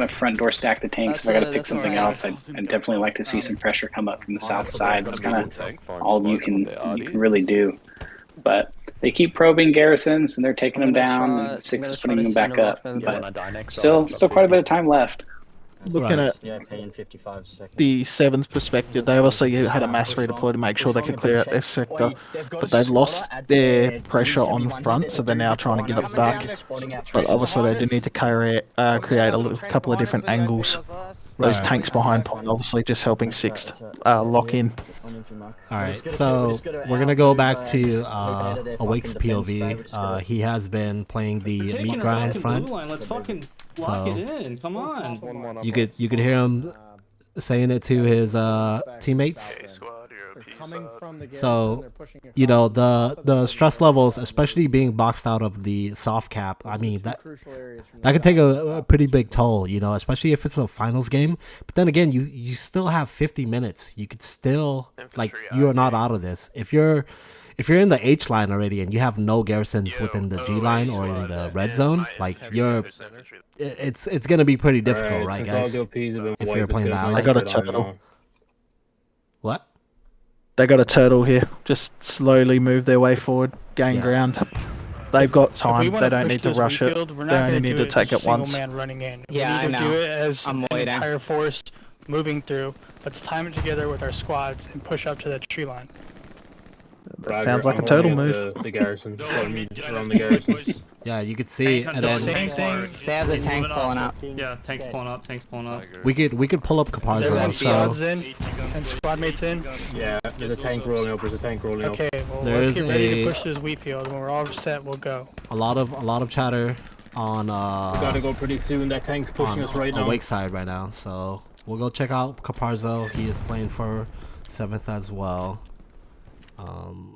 front door stack the tanks, if I got to pick something else, I'd definitely like to see some pressure come up from the south side. That's kind of all you can really do. But they keep probing garrisons and they're taking them down, and 6 is putting them back up. But still quite a bit of time left. Looking at paying 55 seconds. the 7th perspective, they obviously had a mass redeploy to make sure they could clear out their sector, but they've lost their pressure on the front, so they're now trying to get it back. But obviously they do need to create couple of different angles. Those tanks behind point, obviously just helping 6th lock in. Alright, so we're gonna go back to Awake's POV. He has been playing the meat grind front. Let's fucking lock it in. Come on. You could hear him saying it to his teammates. So, you know, the stress levels, especially being boxed out of the soft cap, I mean, that could take a pretty big toll, you know, especially if it's a finals game. But then again, you still have 50 minutes. You could still, like, you are not out of this. If you're in the H line already and you have no garrisons within the G line or in the red zone, like, it's gonna be pretty difficult, right, guys? If you're playing the allies. I got a turtle. What? They got a turtle here. Just slowly move their way forward, gain ground. They've got time. They don't need to rush it. They only need to take it once. Man running in. Yeah, we need I to know. do it as I'm an waiting. entire force moving through. Let's time it together with our squads and push up to that tree line. That sounds like a turtle move. The garrison. Around the garrison. Yeah, you could see, and then They have the tank pulling up. Yeah, tank's pulling up. we could pull up Caparzo. Squads So in and squad mates in. Yeah, there's a tank rolling up. Okay, well, There's let's get ready to a- push this wheat field. When we're all set, we'll go. a lot of chatter on We gotta go pretty soon. That tank's pushing us right now. Awake side right now. So we'll go check out Caparzo. He is playing for 7th as well.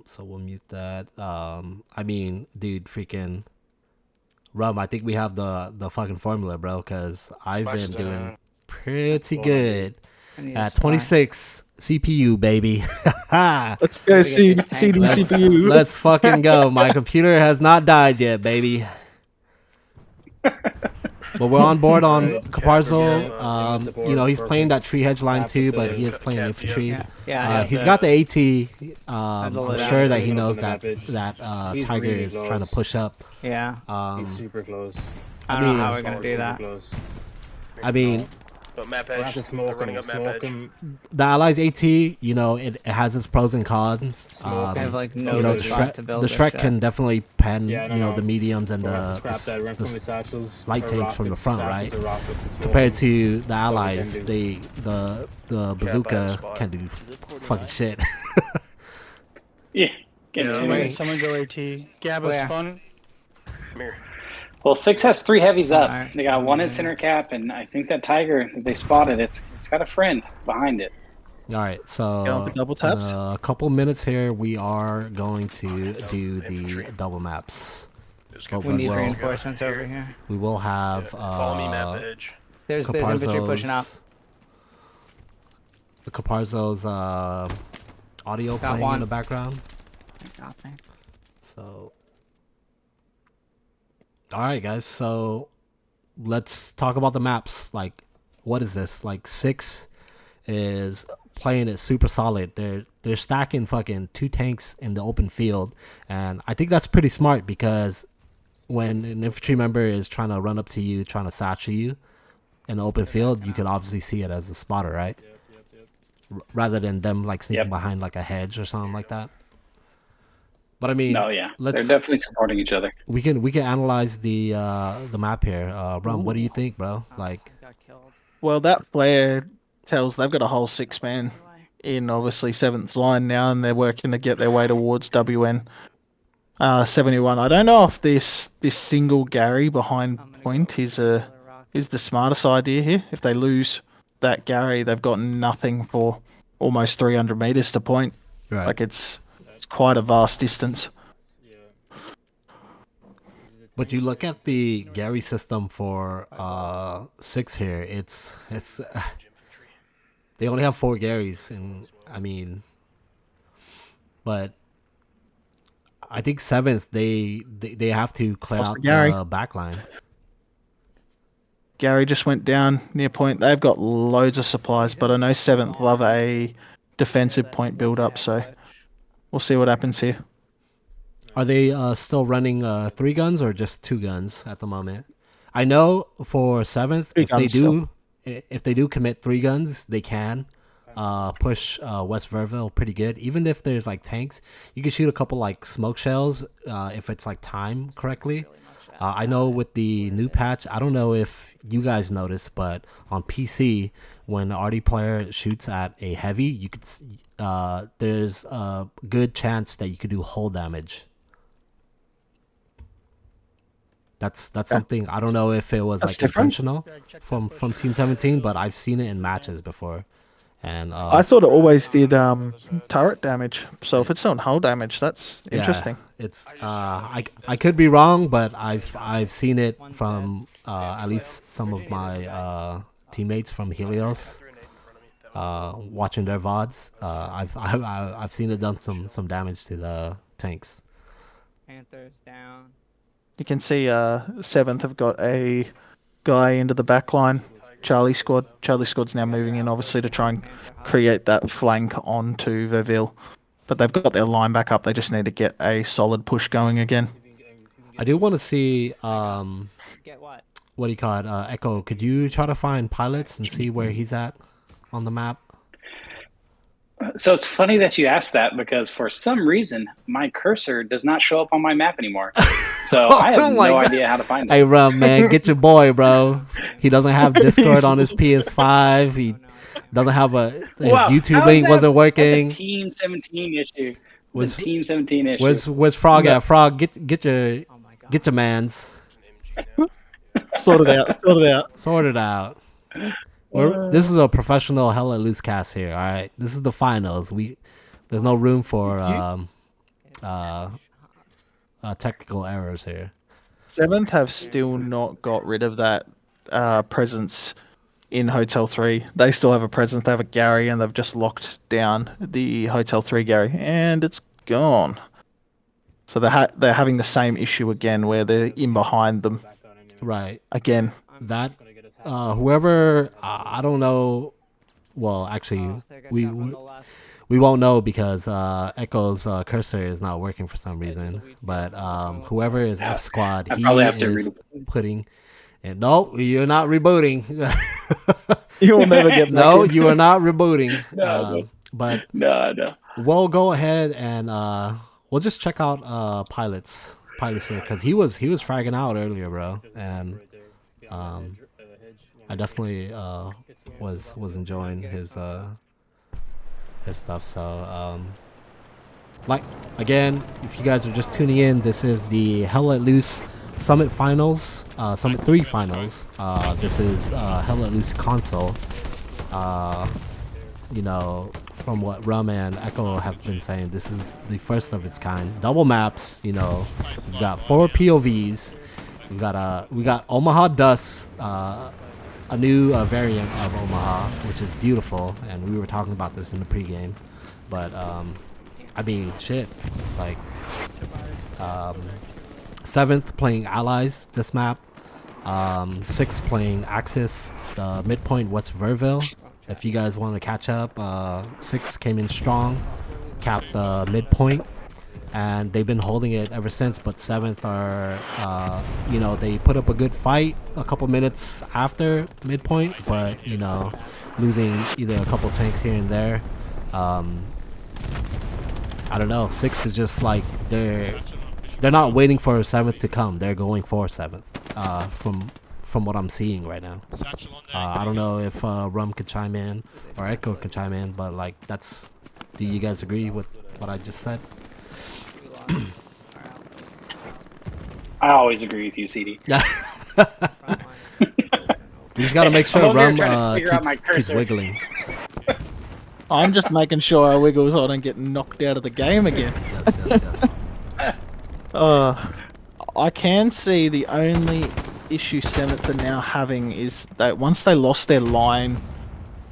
So we'll mute that. I mean, dude, freaking Rum, I think we have the fucking formula, bro, because I've been doing pretty good at 26 CPU, baby. Let's go CD CPU. Let's fucking go. My computer has not died yet, baby. But we're on board on Caparzo. You know, he's playing that tree hedge line too, but he is playing infantry. He's got the AT. I'm sure that he knows that Tiger is trying to push up. Yeah. He's super close. I don't know how we're gonna do that. I mean, But map edge, they're running up map edge. the Allies AT, you know, it has its pros and cons. They have, like, no you know, the spot to build the their Shrek shit. can definitely pen, Yeah, no, you know, no. the mediums and the light tanks from the front, right? Compared Compared to the Allies, the bazooka can't do fucking shit. Yeah. Someone go AT. Gab is fun. Come here. Well, 6 has 3 heavies up. They got 1 in center cap, and I think that Tiger that they spotted, it's got a friend behind it. All right, so double taps? in a couple minutes here, we are going to do the double maps. But We need reinforcements over here. We will have Follow me, map edge. There's infantry pushing up. The Caparzo's audio Got playing one. in the background. Got me. So, all right, guys. So, let's talk about the maps. Like, what is this? Like, 6 is playing it super solid. They're stacking fucking 2 tanks in the open field, and I think that's pretty smart because when an infantry member is trying to run up to you, trying to satchel you in the open field, you can obviously see it as a spotter, right? Rather than them like sneaking behind like a hedge or something like that. But I mean, they're definitely supporting each other. We can analyze the map here. Rum, what do you think, bro? Like, Well, that player tells they've got a whole 6-man in obviously 7th line now, and they're working to get their way towards WN. 71. I don't know if this single Gary behind point is the smartest idea here. If they lose that Gary, they've got nothing for almost 300 meters to point. Right. Like it's quite a vast distance. But you look at the Gary system for 6 here. It's they only have 4 Garys, and I mean, but I think 7th they have to clear Lost out the Gary. the back line. Gary just went down near point. They've got loads of supplies, but I know 7th love a defensive point build up, so we'll see what happens here. Are they still running 3 guns or just 2 guns at the moment? I know for 7th, if they do commit 3 guns, they can push West Verville pretty good. Even if there's like tanks, you can shoot a couple like smoke shells if it's like timed correctly. I know with the new patch, I don't know if you guys noticed, but on PC, when the RD player shoots at a heavy, you could there's a good chance that you could do hull damage. That's something, I don't know if it was like intentional from Team 17, but I've seen it in matches before. And I thought it always did turret damage. So if it's not hull damage, that's interesting. It's I could be wrong, but I've seen it from at least some of my teammates from Helios watching their VODs. I've seen it done some damage to the tanks. Panthers down. You can see 7th have got a guy into the back line. Charlie squad's now moving in, obviously, to try and create that flank onto Verville. But they've got their line back up. They just need to get a solid push going again. I do want to see what do you call it? Echo, could you try to find pilots and see where he's at on the map? So it's funny that you asked that, because for some reason my cursor does not show up on my map anymore. So I have no idea how to find it. Hey, Rum, man, get your boy, bro. He doesn't have Discord on his PS5. He doesn't have his YouTube link wasn't working. That's a Team 17 issue. It's a Team 17 issue. Where's Frog at? Frog, get your mans. Sort it out. This is a professional Hella Loose cast here. All right, this is the finals. There's no room for technical errors here. 7th have still not got rid of that presence in Hotel 3. They still have a presence. They have a Gary, and they've just locked down the Hotel 3 Gary, and it's gone. So they're having the same issue again, where they're in behind them. Right. Again. That whoever I don't know. Well, actually, we won't know because Echo's cursor is not working for some reason. But whoever is F squad, he is putting. And no, you're not rebooting. You will never get. No, you are not rebooting. But no. We'll go ahead and we'll just check out pilots here, because he was fragging out earlier, bro, and I definitely was enjoying his stuff. So like, again, if you guys are just tuning in, this is the Hell Let Loose Summit Finals, Summit 3 Finals. This is Hell Let Loose console. You know, from what Rum and Echo have been saying, this is the first of its kind. Double maps, you know, we've got 4 POVs. We got Omaha Dust, a new variant of Omaha, which is beautiful, and we were talking about this in the pregame. But I mean, shit, like 7th playing Allies this map, 6th playing Axis, the midpoint West Verville. If you guys want to catch up, 6 came in strong, capped the midpoint, and they've been holding it ever since. But 7th are, you know, they put up a good fight a couple minutes after midpoint, but, you know, losing either a couple tanks here and there. I don't know. 6 is just like they're not waiting for 7th to come. They're going for 7th. From what I'm seeing right now. I don't know if Rum could chime in or Echo could chime in, but like do you guys agree with what I just said? I always agree with you, CD. You just gotta make I'm sure over here Rum trying to figure out my keeps cursor. wiggling. I'm just making sure I wiggle so I don't get knocked out of the game again. Yes. I can see the only issue 7th are now having is that once they lost their line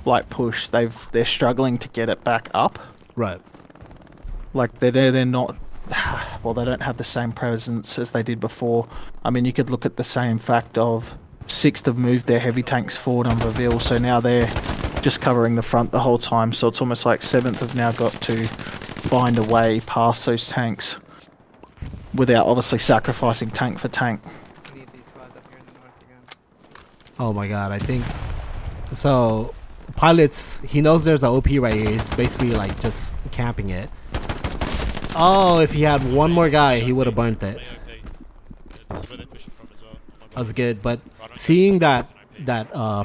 like push, they're struggling to get it back up. Right. Like they're not, well, they don't have the same presence as they did before. I mean, you could look at the same fact of 6th have moved their heavy tanks forward on Reveal, so now they're just covering the front the whole time. So it's almost like 7th have now got to find a way past those tanks without obviously sacrificing tank for tank. Oh my god, I think so. Pilots, he knows there's an OP right here. He's basically like just camping it. Oh, if he had one more guy, he would have burnt it. That was good, but seeing that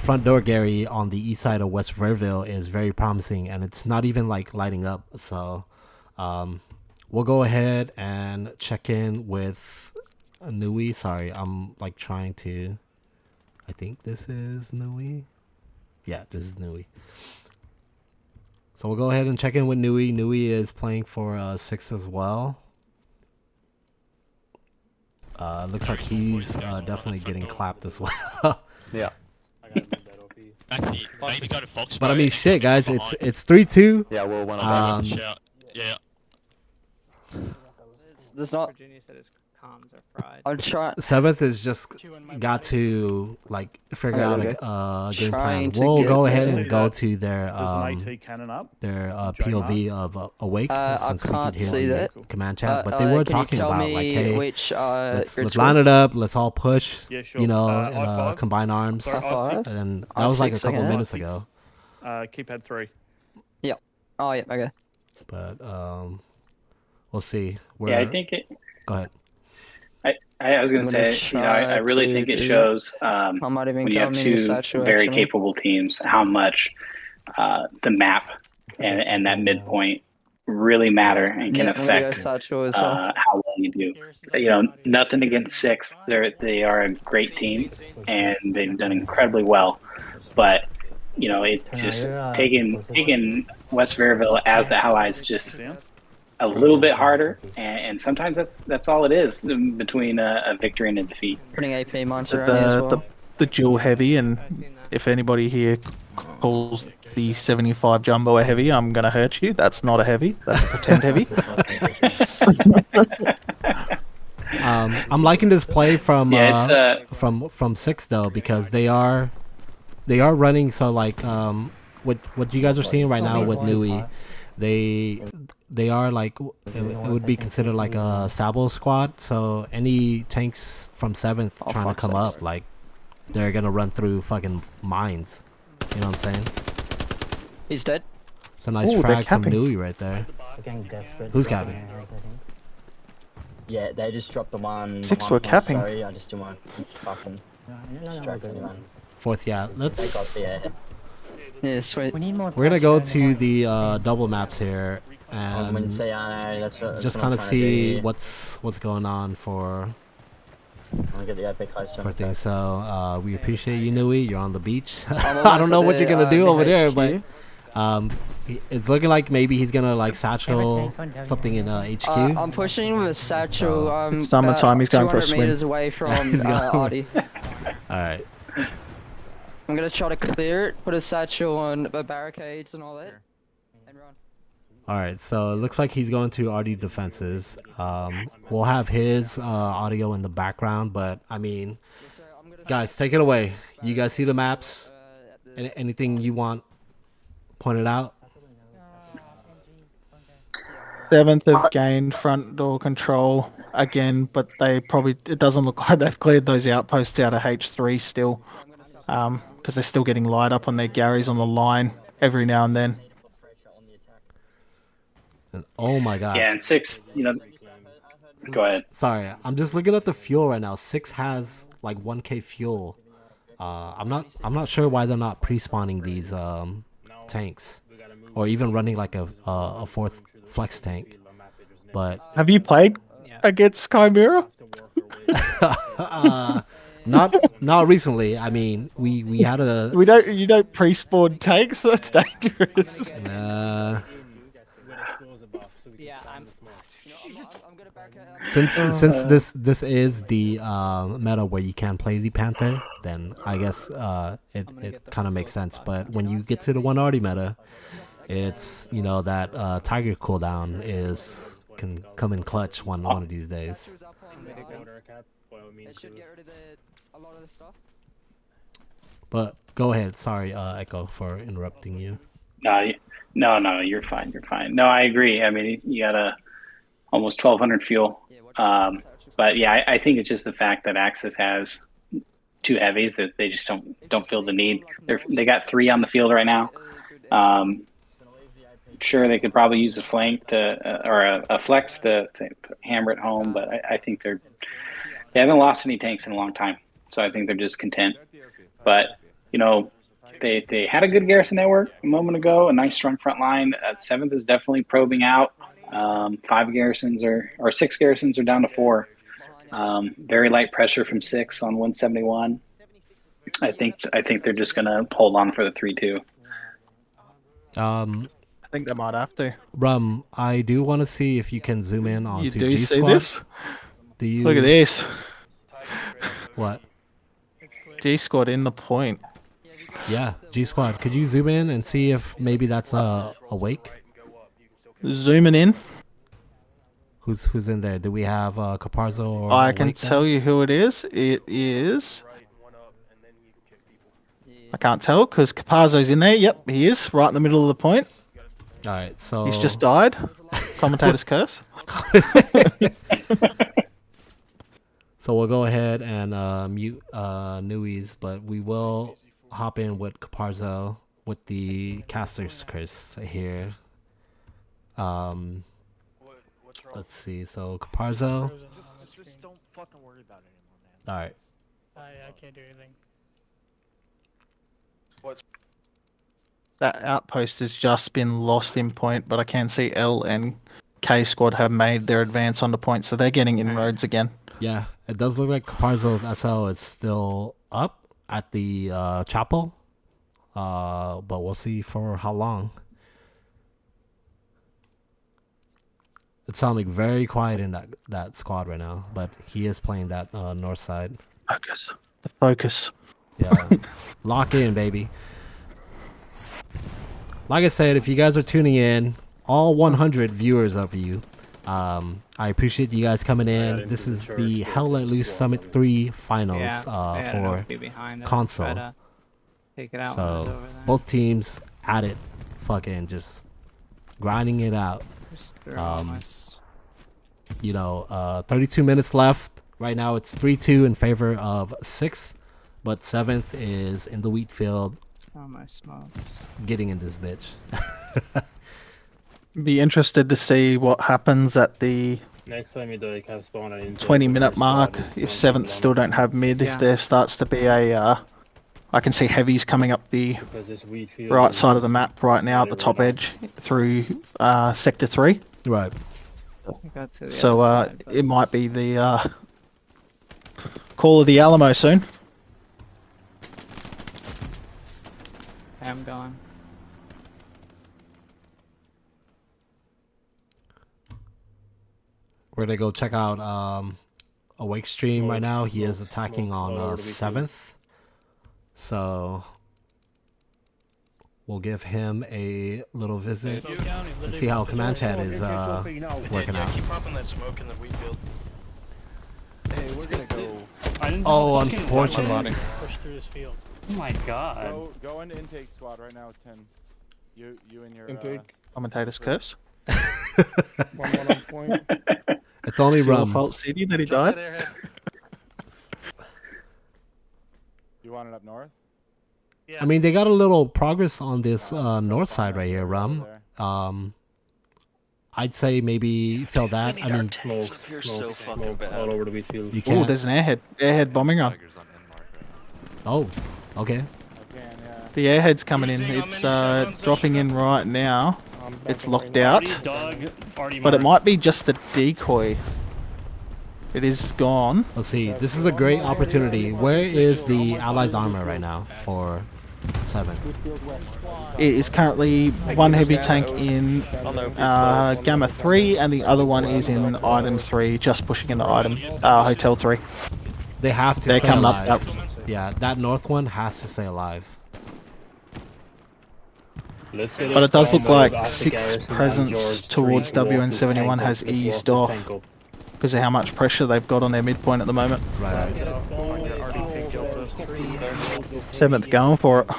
front door Gary on the east side of West Verville is very promising, and it's not even like lighting up. So we'll go ahead and check in with Nui. Sorry, I'm like trying to. I think this is Nui. Yeah, this is Nui. So we'll go ahead and check in with Nui. Nui is playing for 6 as well. Looks like he's definitely getting clapped as well. Yeah. Actually, maybe go to Fox. But I mean, shit, guys, it's 3-2. Yeah, we'll win Yeah. There's not. Virginia said his comms are fried. I'm trying. 7th is just got to like figure out a game plan. Trying to We'll get go ahead there. and go to their There's an AT cannon up. their POV of Awake, since we can't could hear see the that. command chat. But they were can you talking tell about me like, hey, which, let's line it up, let's all push, Yeah, sure. you know, I5. combine arms. Sorry, I6. And that was like a couple again. minutes ago. Keypad 3. Yep. Oh, yeah, okay. But we'll see. Yeah, I think it. Go ahead. I was going to say, I really think it shows when you have two very capable teams how much the map and that midpoint really matter and can affect how well you do. You know, nothing against 6. They are a great team and they've done incredibly well. But you know, it's just taking West Verville as the allies just a little bit harder, and sometimes that's all it is between a victory and a defeat. Putting AP monster around as well. The dual heavy, and if anybody here calls the 75 jumbo a heavy, I'm gonna hurt you. That's not a heavy. That's a pretend heavy. I'm liking this play from from 6 though, because they are running, so like what you guys are seeing right now with Nui, they are like it would be considered like a Sabo squad, so any tanks from 7th trying to come up, like they're gonna run through fucking mines. You know what I'm saying? He's dead. It's a nice frag from Nui right there. Who's capping? Yeah, they just dropped the one. 6 were capping. Sorry, I just didn't want to fucking distract anyone. 4th, yeah. They got the air. Yeah, sweet. We're gonna go to the double maps here and just kind of see what's going on for get the epic things. So we appreciate you, Nui. You're on the beach. I don't know what you're gonna do over there, but it's looking like maybe he's gonna like satchel something in HQ. I'm pushing with satchel. It's summertime. He's going for a 200 swim. meters away from Artie. All right. I'm gonna try to clear it, put a satchel on the barricades and all that, and run. All right, so it looks like he's going to RD defenses. We'll have his audio in the background, but I mean, guys, take it away. You guys see the maps? Anything you want pointed out? 7th have gained front door control again, but it doesn't look like they've cleared those outposts out of H3 still, because they're still getting light up on their Garys on the line every now and then. And, oh my god. Yeah, and 6, you know. Go ahead. Sorry, I'm just looking at the fuel right now. 6 has like 1k fuel. I'm not sure why they're not pre-spawning these tanks, or even running like a 4th flex tank. But have you played against Chimera? Not recently. I mean, we had a. You don't pre-spawn tanks. That's dangerous. Yeah, I'm gonna back out. Since this is the meta where you can play the Panther, then I guess it kind of makes sense. But when you get to the 1RD meta, it's that Tiger cooldown can come in clutch one of these days. It should get rid of a lot of the stuff. But go ahead. Sorry, Echo, for interrupting you. No, you're fine. You're fine. No, I agree. I mean, you got almost 1,200 fuel. But yeah, I think it's just the fact that Axis has 2 heavies that they just don't feel the need. They got 3 on the field right now. Sure, they could probably use a flank or a flex to hammer it home, but I think they haven't lost any tanks in a long time, so I think they're just content. But they had a good garrison network a moment ago, a nice strong front line. 7th is definitely probing out. 5 garrisons or 6 garrisons are down to 4. Very light pressure from 6 on 171. I think they're just gonna hold on for the 3-2. I think they might have to. Rum, I do want to see if you can zoom in onto You do G see Squad. this? Do you Look at this. What? G Squad in the point. Yeah, G Squad. Could you zoom in and see if maybe that's awake? Zooming in. Who's in there? Do we have Caparzo or I can Awake tell there? you who it is. It is. I can't tell because Caparzo's in there. Yep, he is right in the middle of the point. All right, so He's just died. Commentator's curse. So we'll go ahead and mute Nui's, but we will hop in with Caparzo with the caster's curse here. Let's see. So Caparzo. Just don't fucking worry about it anymore, man. All right. I can't do anything. That outpost has just been lost in point, but I can see L and K Squad have made their advance on the point, so they're getting inroads again. Yeah, it does look like Caparzo's SL is still up at the chapel, but we'll see for how long. It's sounding very quiet in that squad right now, but he is playing that north side. Focus. The focus. Yeah, lock in, baby. Like I said, if you guys are tuning in, all 100 viewers of you, I appreciate you guys coming in. This is the Hell Let Loose Summit 3 finals for console. Take it out So both teams at it, fucking just grinding it out. 32 minutes left. Right now it's 3-2 in favor of 6th, but 7th is in the wheat field. Oh my smokes. Getting in this bitch. Be interested to see what happens at the Next time you do have spawn in 20-minute mark. If 7th still don't have mid, if there starts to be a, I can see heavies coming up the right side of the map right now at the top edge through sector 3. Right. So it might be the call of the Alamo soon. I'm going. We're gonna go check out Awake stream right now. He is attacking on 7th, so we'll give him a little visit and see how Command Chat is working out. Keep popping that smoke in the wheat field. Hey, we're gonna go. Oh, unfortunately. Push through this field. Oh my god. Go into intake squad right now, Tim. You and your Intake. Commentator's curse. One on point. It's only It's your Rum. fault, City, that he died. You want it up north? I mean, they got a little progress on this north side right here, Rum. I'd say maybe fill that. I mean, Smoke all over the wheat field. You Oh, can't. there's an airhead bombing run. Oh, okay. The airhead's coming in. It's dropping in right now. It's locked out, but it might be just a decoy. It is gone. Let's see. This is a great opportunity. Where is the Allies' armor right now for 7th? It is currently one heavy tank in Gamma 3, and the other one is in Item 3, just pushing into Item Hotel 3. They have to They're stay coming alive. up. Yeah, that north one has to stay alive. But it does look like 6's presence towards WN71 has eased off because of how much pressure they've got on their midpoint at the moment. Right. 7th going for it.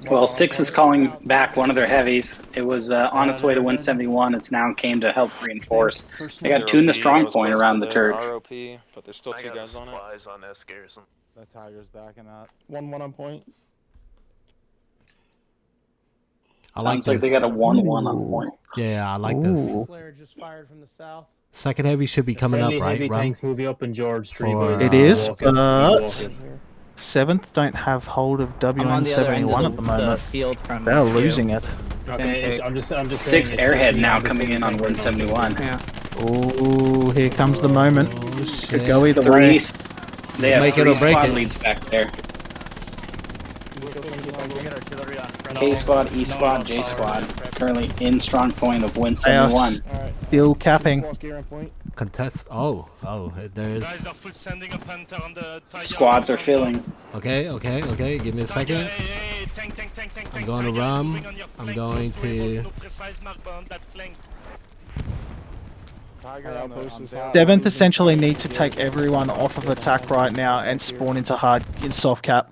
Well, 6 is calling back one of their heavies. It was on its way to 171. It's now came to help reinforce. They got 2 in the strong point around the church. ROP, but there's still 2 guys on it. On S Garrison. The Tiger's backing up. 1-1 on point. Sounds like they got a 1-1 on point. Yeah, I like this. Flare just fired from the south. Second heavy should be coming up, right? Heavy tanks moving up in George Street. It is, but 7th don't have hold of WN71 at the moment. They're losing it. Okay, I'm just 6 airhead now coming in on 171. Yeah. Oh, here comes the moment. Could go either 3. way. They have Make it 3 or break squad it. leads back there. K squad, E squad, J squad. Currently in strong point of 171. Still capping. Contest. Oh, there's. Squads are filling. Okay. Give me a second. I'm going to rum. I'm going to. 7th essentially need to take everyone off of attack right now and spawn into soft cap,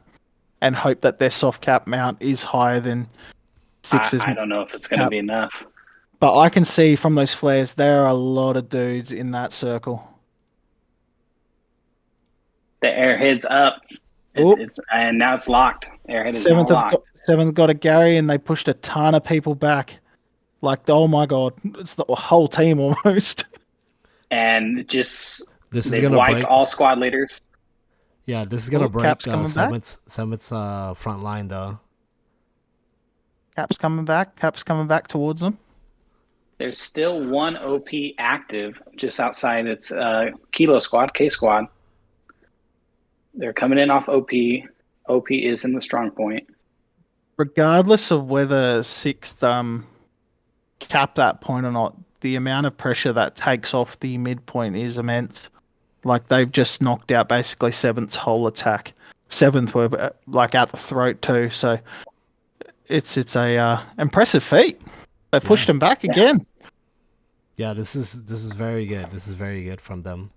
and hope that their soft cap mount is higher than 6's. I don't know if it's going to be enough. But I can see from those flares there are a lot of dudes in that circle. The airhead's up. And now it's locked. Airhead is now locked. 7th got a Gary, and they pushed a ton of people back. Like, oh my god, it's the whole team almost. And just they've gonna wiped break. all squad leaders. Yeah, this is gonna break Cap's coming back. 7th's front line though. Cap's coming back towards them. There's still 1 OP active just outside its Kilo squad, K squad. They're coming in off OP. OP is in the strong point. Regardless of whether 6th cap that point or not, the amount of pressure that takes off the midpoint is immense. Like, they've just knocked out basically 7th's whole attack. 7th were like at the throat too, so it's a impressive feat. They pushed him back again. Yeah, this is very good. This is very good from them.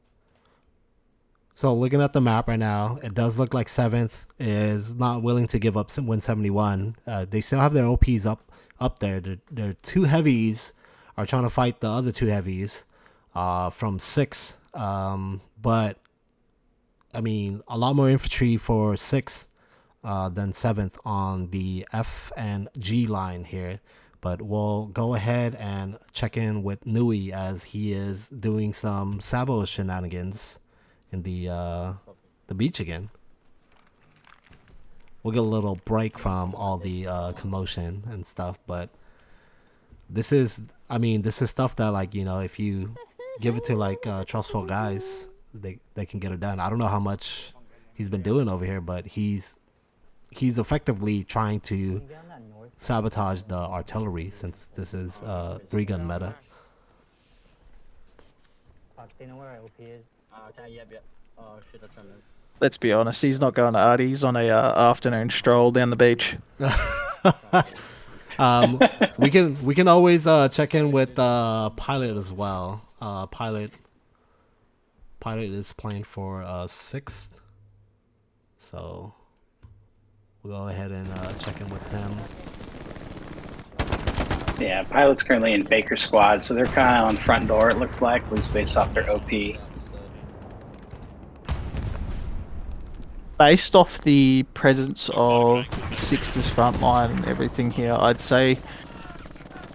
So looking at the map right now, it does look like 7th is not willing to give up 171. They still have their OPs up there. Their 2 heavies are trying to fight the other 2 heavies from 6. But I mean, a lot more infantry for 6 than 7th on the F and G line here. But we'll go ahead and check in with Nui as he is doing some Sabo shenanigans in the beach again. We'll get a little break from all the commotion and stuff, but this is stuff that, like, you know, if you give it to like trustful guys, they can get it done. I don't know how much he's been doing over here, but he's effectively trying to sabotage the artillery, since this is 3-gun meta. Let's be honest, he's not going to Artie. He's on a afternoon stroll down the beach. We can always check in with Pilot as well. Pilot is playing for 6th, so we'll go ahead and check in with him. Yeah, Pilot's currently in Baker squad, so they're kind of on front door, it looks like, at least based off their OP. Based off the presence of 6th's front line and everything here, I'd say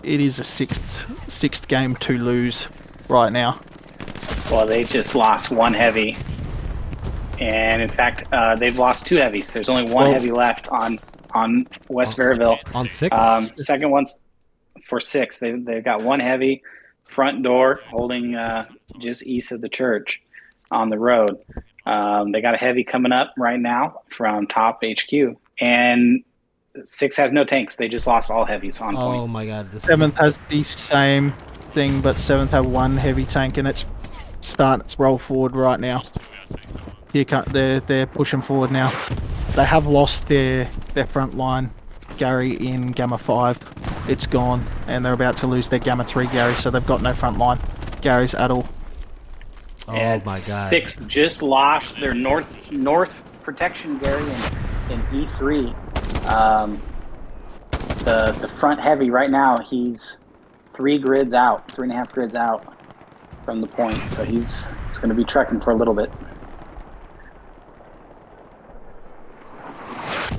it is a sixth game to lose right now. Well, they just lost 1 heavy. And in fact, they've lost 2 heavies. There's only 1 heavy left on West Verville. On 6? Second one's for 6. They've got 1 heavy. front door, holding just east of the church on the road. They got a heavy coming up right now from top HQ, and 6 has no tanks. They just lost all heavies on point. Oh my god. 7th has the same thing, but 7th have one heavy tank, and it's starting its roll forward right now. They're pushing forward now. They have lost their front line, Gary, in Gamma 5. It's gone, and they're about to lose their Gamma 3 Gary, so they've got no front line Garys at all. And my god. 6th just lost their north protection Gary in E3. The front heavy right now, he's 3.5 grids out from the point, so he's going to be trekking for a little bit.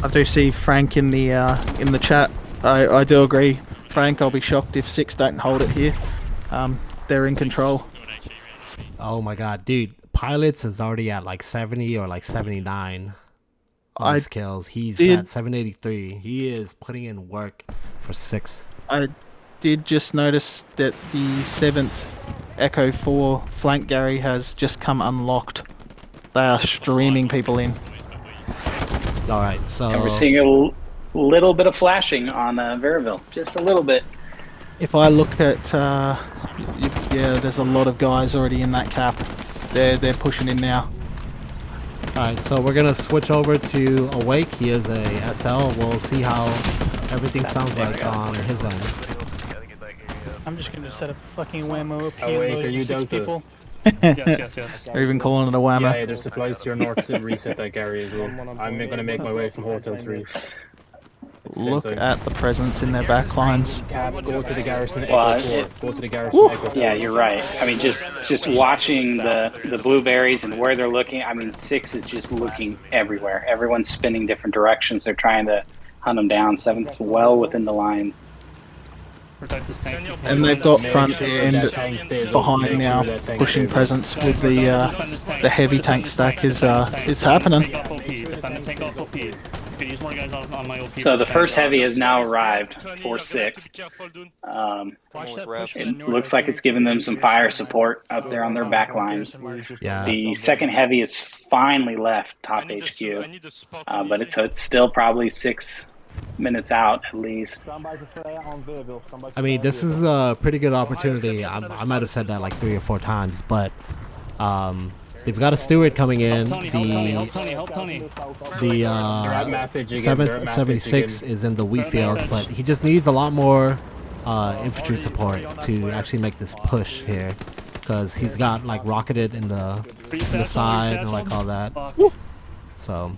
I do see Frank in the chat. I do agree, Frank. I'll be shocked if 6 don't hold it here. They're in control. Oh my god, dude. Pilots is already at like 70 or like 79 on his kills. He's at 783. He is putting in work for 6. I did just notice that the 7th Echo 4 flank Gary has just come unlocked. They are streaming people in. Alright, so... And we're seeing a little bit of flashing on Veraville. Just a little bit. If I look at... yeah, there's a lot of guys already in that cap. They're pushing in now. Alright, so we're gonna switch over to Awake. He is a SL. We'll see how everything sounds like on his end. I'm just gonna set up fucking whammo up Awake, here are and you 6 down to- people. Yes. They're even calling it a whammo. Yeah, there's supplies to your north to reset that Gary as well. I'm gonna make my way from Hotel 3. Look at the presence in their back lines. Cap, go to the garrison. Well, Go to the garrison. yeah, you're right. I mean, just watching the blueberries and where they're looking. I mean, 6 is just looking everywhere. Everyone's spinning different directions. They're trying to hunt them down. 7's well within the lines. And they've got front and behind now, pushing presence with the heavy tank stack is happening. So the first heavy has now arrived for 6. It looks like it's giving them some fire support up there on their back lines. Yeah. The second heavy is finally left top HQ, but it's still probably 6 minutes out at least. I mean, this is a pretty good opportunity. I might have said that like 3 or 4 times, but they've got a steward coming in. The 776 is in the wheat field, but he just needs a lot more infantry support to actually make this push here, because he's got like rocketed in the side and like all that. So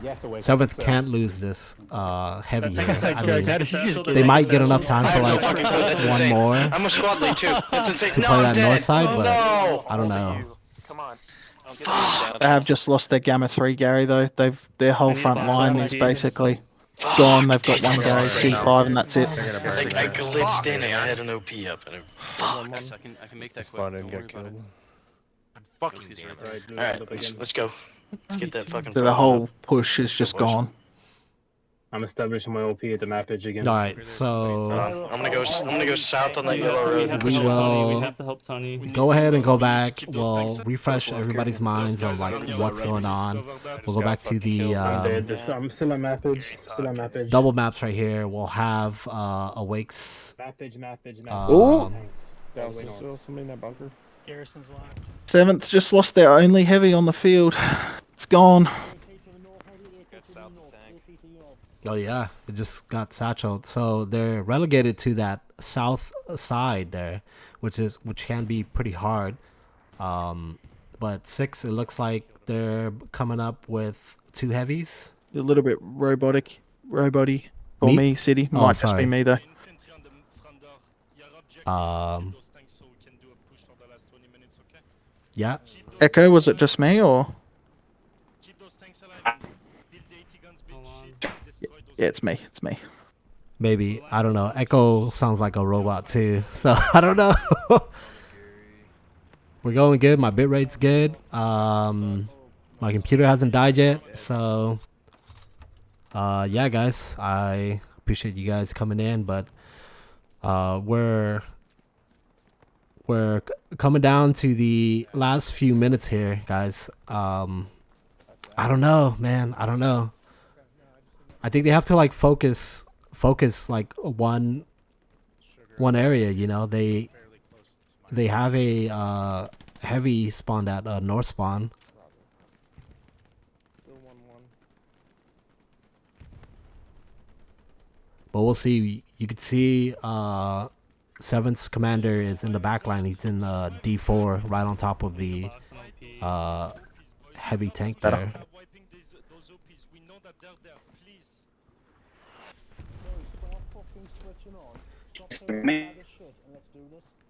7th can't lose this heavy here. I mean, they might get enough time for like one more I'm a squad lead too. That's insane. to play that north side, but I don't know. They have just lost their Gamma 3 Gary though. Their whole front line is basically gone. They've got one Gary G5 and that's it. I glitched in and I had an OP up and I can make that quick. And get killed. fucking Alright, let's go. Let's get that fucking. So the whole push is just gone. I'm establishing my OP at the map edge again. Alright, so I'm gonna go south on that yellow road. we will have to help Tony. go ahead and go back. We'll refresh everybody's minds on like what's going on. We'll go back to the I'm still on map edge. double maps right here. We'll have Awake's Map edge. Ooh. Somebody in that bunker. Garrison's locked. 7th just lost their only heavy on the field. It's gone. Oh yeah, it just got satcheled. So they're relegated to that south side there, which can be pretty hard. But 6, it looks like they're coming up with 2 heavies. A little bit roboty for me, City. Oh, Might just sorry. be me though. Yeah. Echo, was it just me or? Yeah, it's me. It's me. Maybe, I don't know. Echo sounds like a robot too, so I don't know. We're going good. My bitrate's good. My computer hasn't died yet, so yeah, guys. I appreciate you guys coming in, but we're we're coming down to the last few minutes here, guys. I don't know, man. I don't know. I think they have to like focus like one area. You know, they have a heavy spawned at north spawn. But we'll see. You could see 7th's commander is in the back line. He's in D4 right on top of the heavy tank there.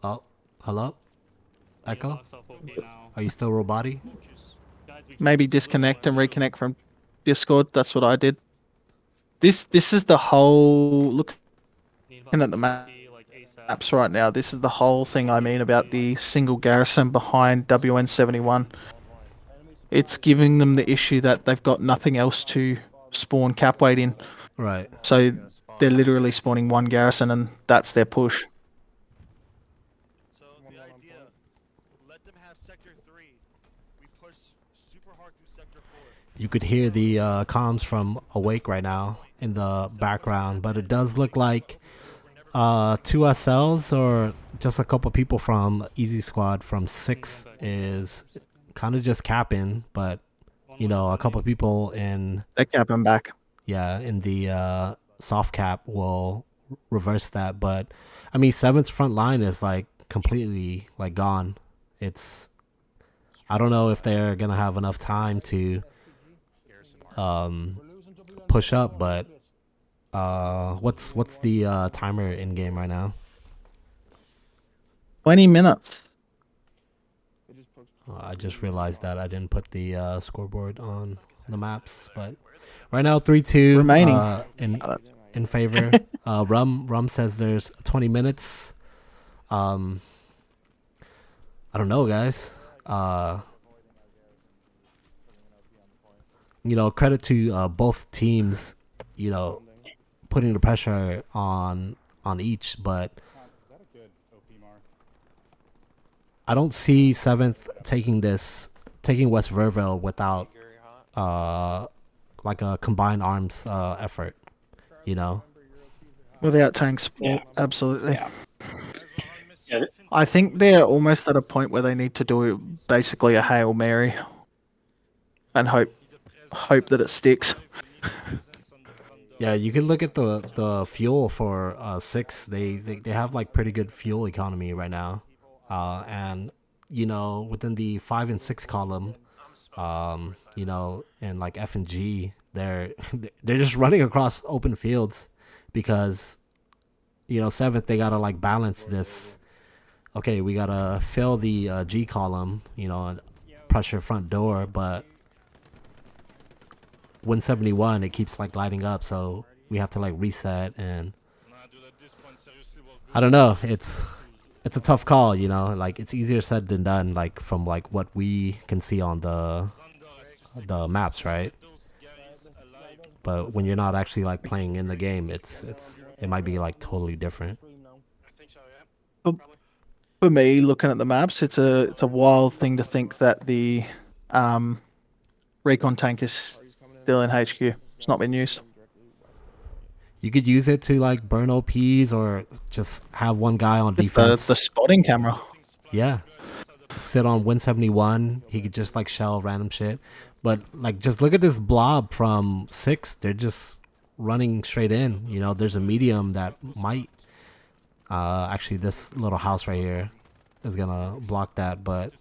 Oh, hello? Echo? Are you still robot-y? Maybe disconnect and reconnect from Discord. That's what I did. This is the whole looking at the maps right now. This is the whole thing I mean about the single garrison behind WN71. It's giving them the issue that they've got nothing else to spawn cap weight in. Right. So they're literally spawning one garrison, and that's their push. You could hear the comms from Awake right now in the background, but it does look like 2 SLs or just a couple people from Easy Squad from 6 is kind of just capping, but you know, a couple people in they're capping back. Yeah, in the soft cap will reverse that, but I mean 7th's front line is like completely like gone. I don't know if they're gonna have enough time to push up, but what's the timer in game right now? 20 minutes. I just realized that I didn't put the scoreboard on the maps, but right now 3-2 remaining in favor. Rum says there's 20 minutes. I don't know, guys. You know, credit to both teams, you know, putting the pressure on each, but I don't see 7th taking West Verville without like a combined arms effort, you know. Without tank support, absolutely. Yeah. I think they're almost at a point where they need to do basically a Hail Mary and hope that it sticks. Yeah, you can look at the fuel for 6. They have like pretty good fuel economy right now, and you know, within the 5 and 6 column, you know, and like F and G, they're just running across open fields because, you know, 7th they gotta like balance this. Okay, we gotta fill the G column, you know, and pressure front door, but 171 it keeps like lighting up, so we have to like reset, and I don't know, it's a tough call, you know, like it's easier said than done, like from like what we can see on the maps, right? But when you're not actually like playing in the game, it might be like totally different. For me, looking at the maps, it's a wild thing to think that the recon tank is still in HQ. It's not been used. You could use it to like burn OPs or just have one guy on It's defense. the spotting camera. Yeah. Sit on 171. He could just like shell random shit. But like just look at this blob from 6. They're just running straight in. You know, there's a medium that might actually this little house right here is gonna block that, but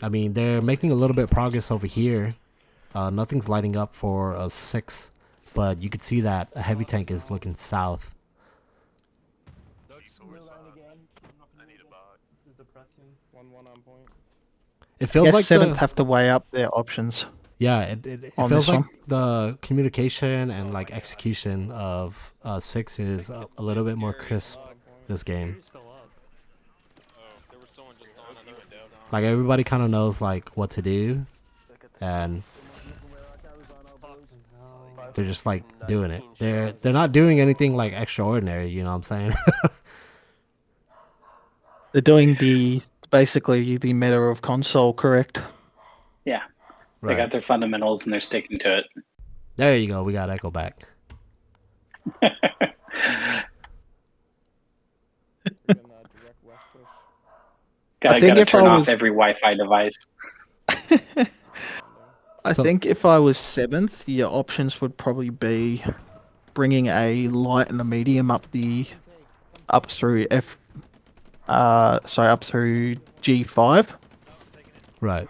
I mean they're making a little bit of progress over here. Nothing's lighting up for 6. But you could see that a heavy tank is looking south. It feels like 7th have to weigh up their options. Yeah, it feels like the communication and like execution of 6 is a little bit more crisp this game. Like everybody kind of knows like what to do, and they're just like doing it. They're not doing anything like extraordinary, you know what I'm saying? They're doing basically the meta of console, correct? Yeah, they Right. got their fundamentals and they're sticking to it. There you go. We got Echo back. Gotta turn off every Wi-Fi device. I think if I was 7th, your options would probably be bringing a light and a medium up through G5. Right.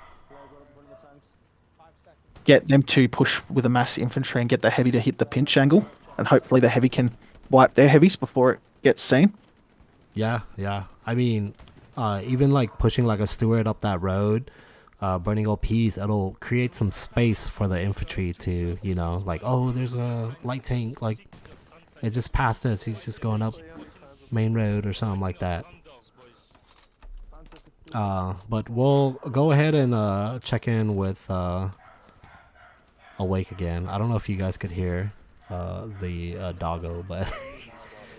Get them to push with a mass infantry and get the heavy to hit the pinch angle, and hopefully the heavy can wipe their heavies before it gets seen. Yeah, yeah. I mean, even like pushing like a steward up that road, burning OPs, it'll create some space for the infantry to, you know, like, oh, there's a light tank, like, it just passed us. He's just going up main road or something like that. But we'll go ahead and check in with Awake again. I don't know if you guys could hear the doggo, but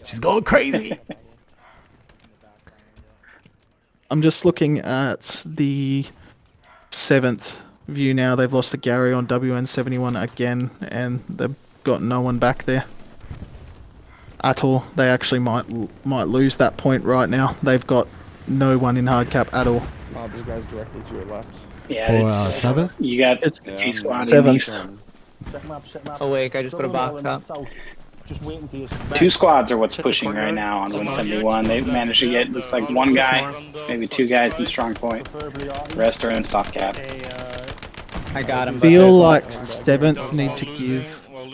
she's going crazy. I'm just looking at the 7th view now. They've lost to Gary on WN71 again, and they've got no one back there at all. They actually might lose that point right now. They've got no one in hard cap at all. These guys directly to your left. Yeah, For it's 7th? You got It's G squad. 7th. Awake, I just put a box up. 2 squads are what's pushing right now on 171. They've managed to get, looks like 1 guy, maybe 2 guys in strong point. The rest are in soft cap. I got him. Feel like 7th need to give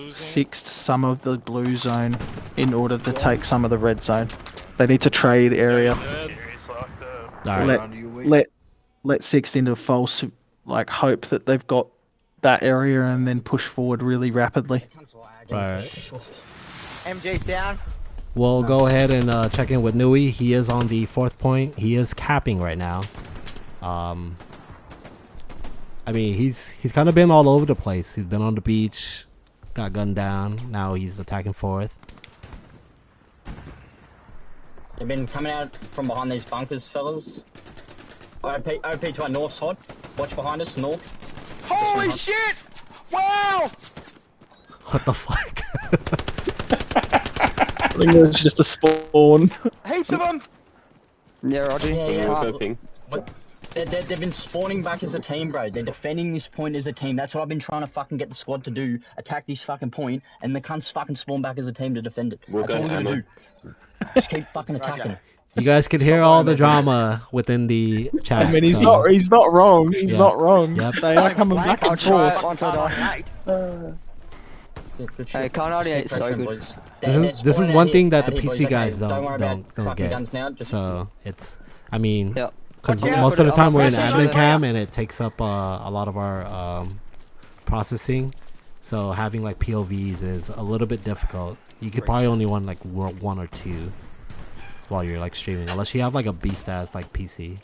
6th some of the blue zone in order to take some of the red zone. They need to trade area. Let 6th into false like hope that they've got that area and then push forward really rapidly. Right. MJ's down. We'll go ahead and check in with Nui. He is on the 4th point. He is capping right now. I mean, he's kind of been all over the place. He's been on the beach, got gunned down. Now he's attacking 4th. They've been coming out from behind these bunkers, fellas. OP to our north side. Watch behind us, north. Holy shit! Wow! What the fuck? I think it was just a spawn. Heaps of them! Yeah, Roger. But they've been spawning back as a team, bro. They're defending this point as a team. That's what I've been trying to fucking get the squad to do. Attack this fucking point, and the cunts fucking spawn back as a team to defend it. That's all we're gonna do. Just keep fucking attacking it. You guys could hear all the drama within the chat. I mean, he's so- not wrong. He's Yeah. not wrong. Yep. They are coming back I'll and try it forth. once I die. Hey, Kar 98 is so good. This is one thing that the PC guys Don't worry about don't fucking get. guns now, just- So it's, I mean, Yep. because Yeah, most but of the time we're in I'll admin message cam and it takes up a lot of our processing. So having like POVs is a little bit difficult. You could probably only want like 1 or 2 while you're like streaming, unless you have like a beast ass like PC.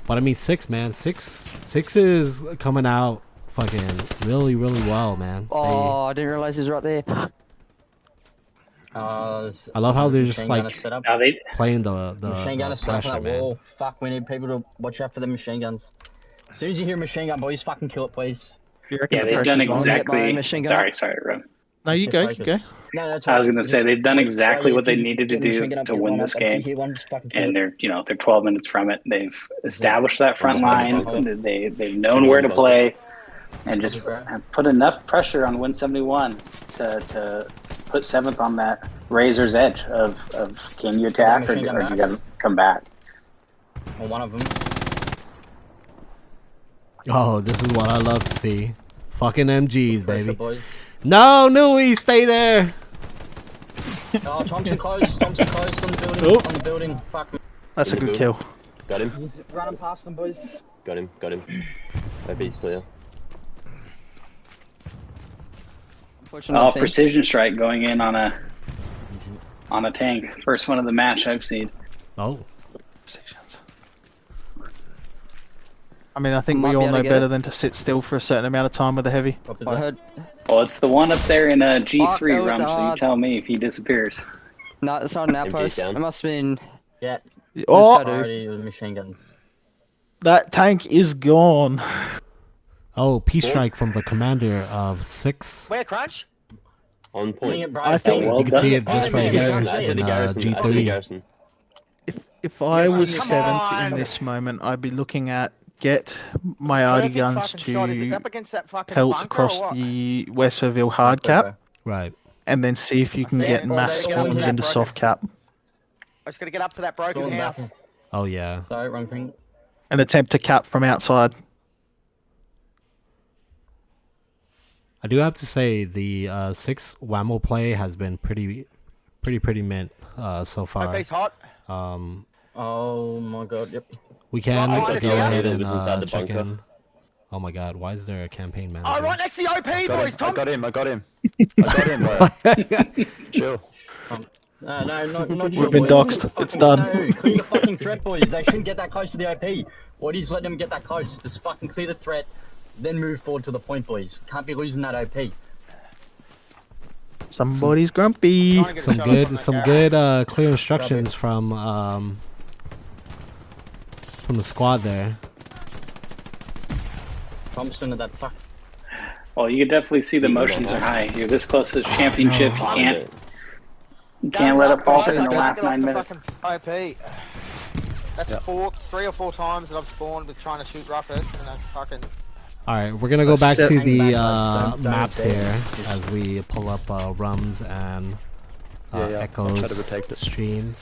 But I mean, 6 man, 6 is coming out fucking really well, man. Oh, I didn't realize he was right there. I love how they're just like playing the machine gunner set up pressure, on that man. wall. Fuck, we need people to watch out for the machine guns. As soon as you hear a machine gun, boys, fucking kill it, please. Yeah, they've done exactly. Sorry, Ron. No, you go. No, that's I was right. gonna say they've done exactly what they needed to Get the machine do gun up, to get win one this up, and if you game, hear one, just fucking kill and it. they're 12 minutes from it. They've established that front line. They've known where to play, and just have put enough pressure on Win 71 to put 7th on that razor's edge of can you attack or you gotta come back. Well, one of them. Oh, this is what I love to see. Fucking MGs, baby. Boys. No, Nui, stay there. Oh, Thompson close on the building. On the building. Fuck me. That's a good kill. Got him. He's running past them, boys. Got him. OP's clear. Oh, precision strike going in on a tank. First one of the match I've seen. Oh. I mean, I think Might we be all able to know get better it. than to sit still for a certain amount of time with a heavy. I heard. Well, it's the one up there in Fuck, G3, that was Rum, so you hard. tell me if he disappears. No, it's not an outpost. down. It must have been. Yeah. Oh, Already with machine guns. that tank is gone. Oh, peace strike from the commander of 6. Where, Crunch? On point. I think You can see it just right here in Garrison. G3. if I was Come 7th on. in this moment, I'd be looking at get my arty Perfect guns fucking shot. Is it to up against that fucking pelt bunker across or what? the Westerville hard cap, Right. and then see if you can get mass spawns into soft cap, I just gotta get up to that broken house. Oh, yeah. Sorry, wrong thing. and attempt to cap from outside. I do have to say the 6 Whammo play has been pretty mint so far. OP's hot. Oh my god, yep. We can Right, go right, ahead yeah. and check in. Oh my god, why is there a campaign manager? Oh, right next to the OP, boys, Tom. I got him. I got him, bro. Chill. No, not We've been doxed. It's done. No, clear the fucking threat, boys. They shouldn't get that close to the OP. What is letting them get that close? Just fucking clear the threat, then move forward to the point, boys. Can't be losing that OP. Somebody's grumpy. Some good clear instructions from the squad there. Thompson of that fuck. Well, you can definitely see the emotions are high. You're this close to the championship. You can't let it falter in the last 9 minutes. OP. That's 3 or 4 times that I've spawned with trying to shoot rocket, and I fucking. Alright, we're gonna go back to the maps here as we pull up Rums and Echo's stream.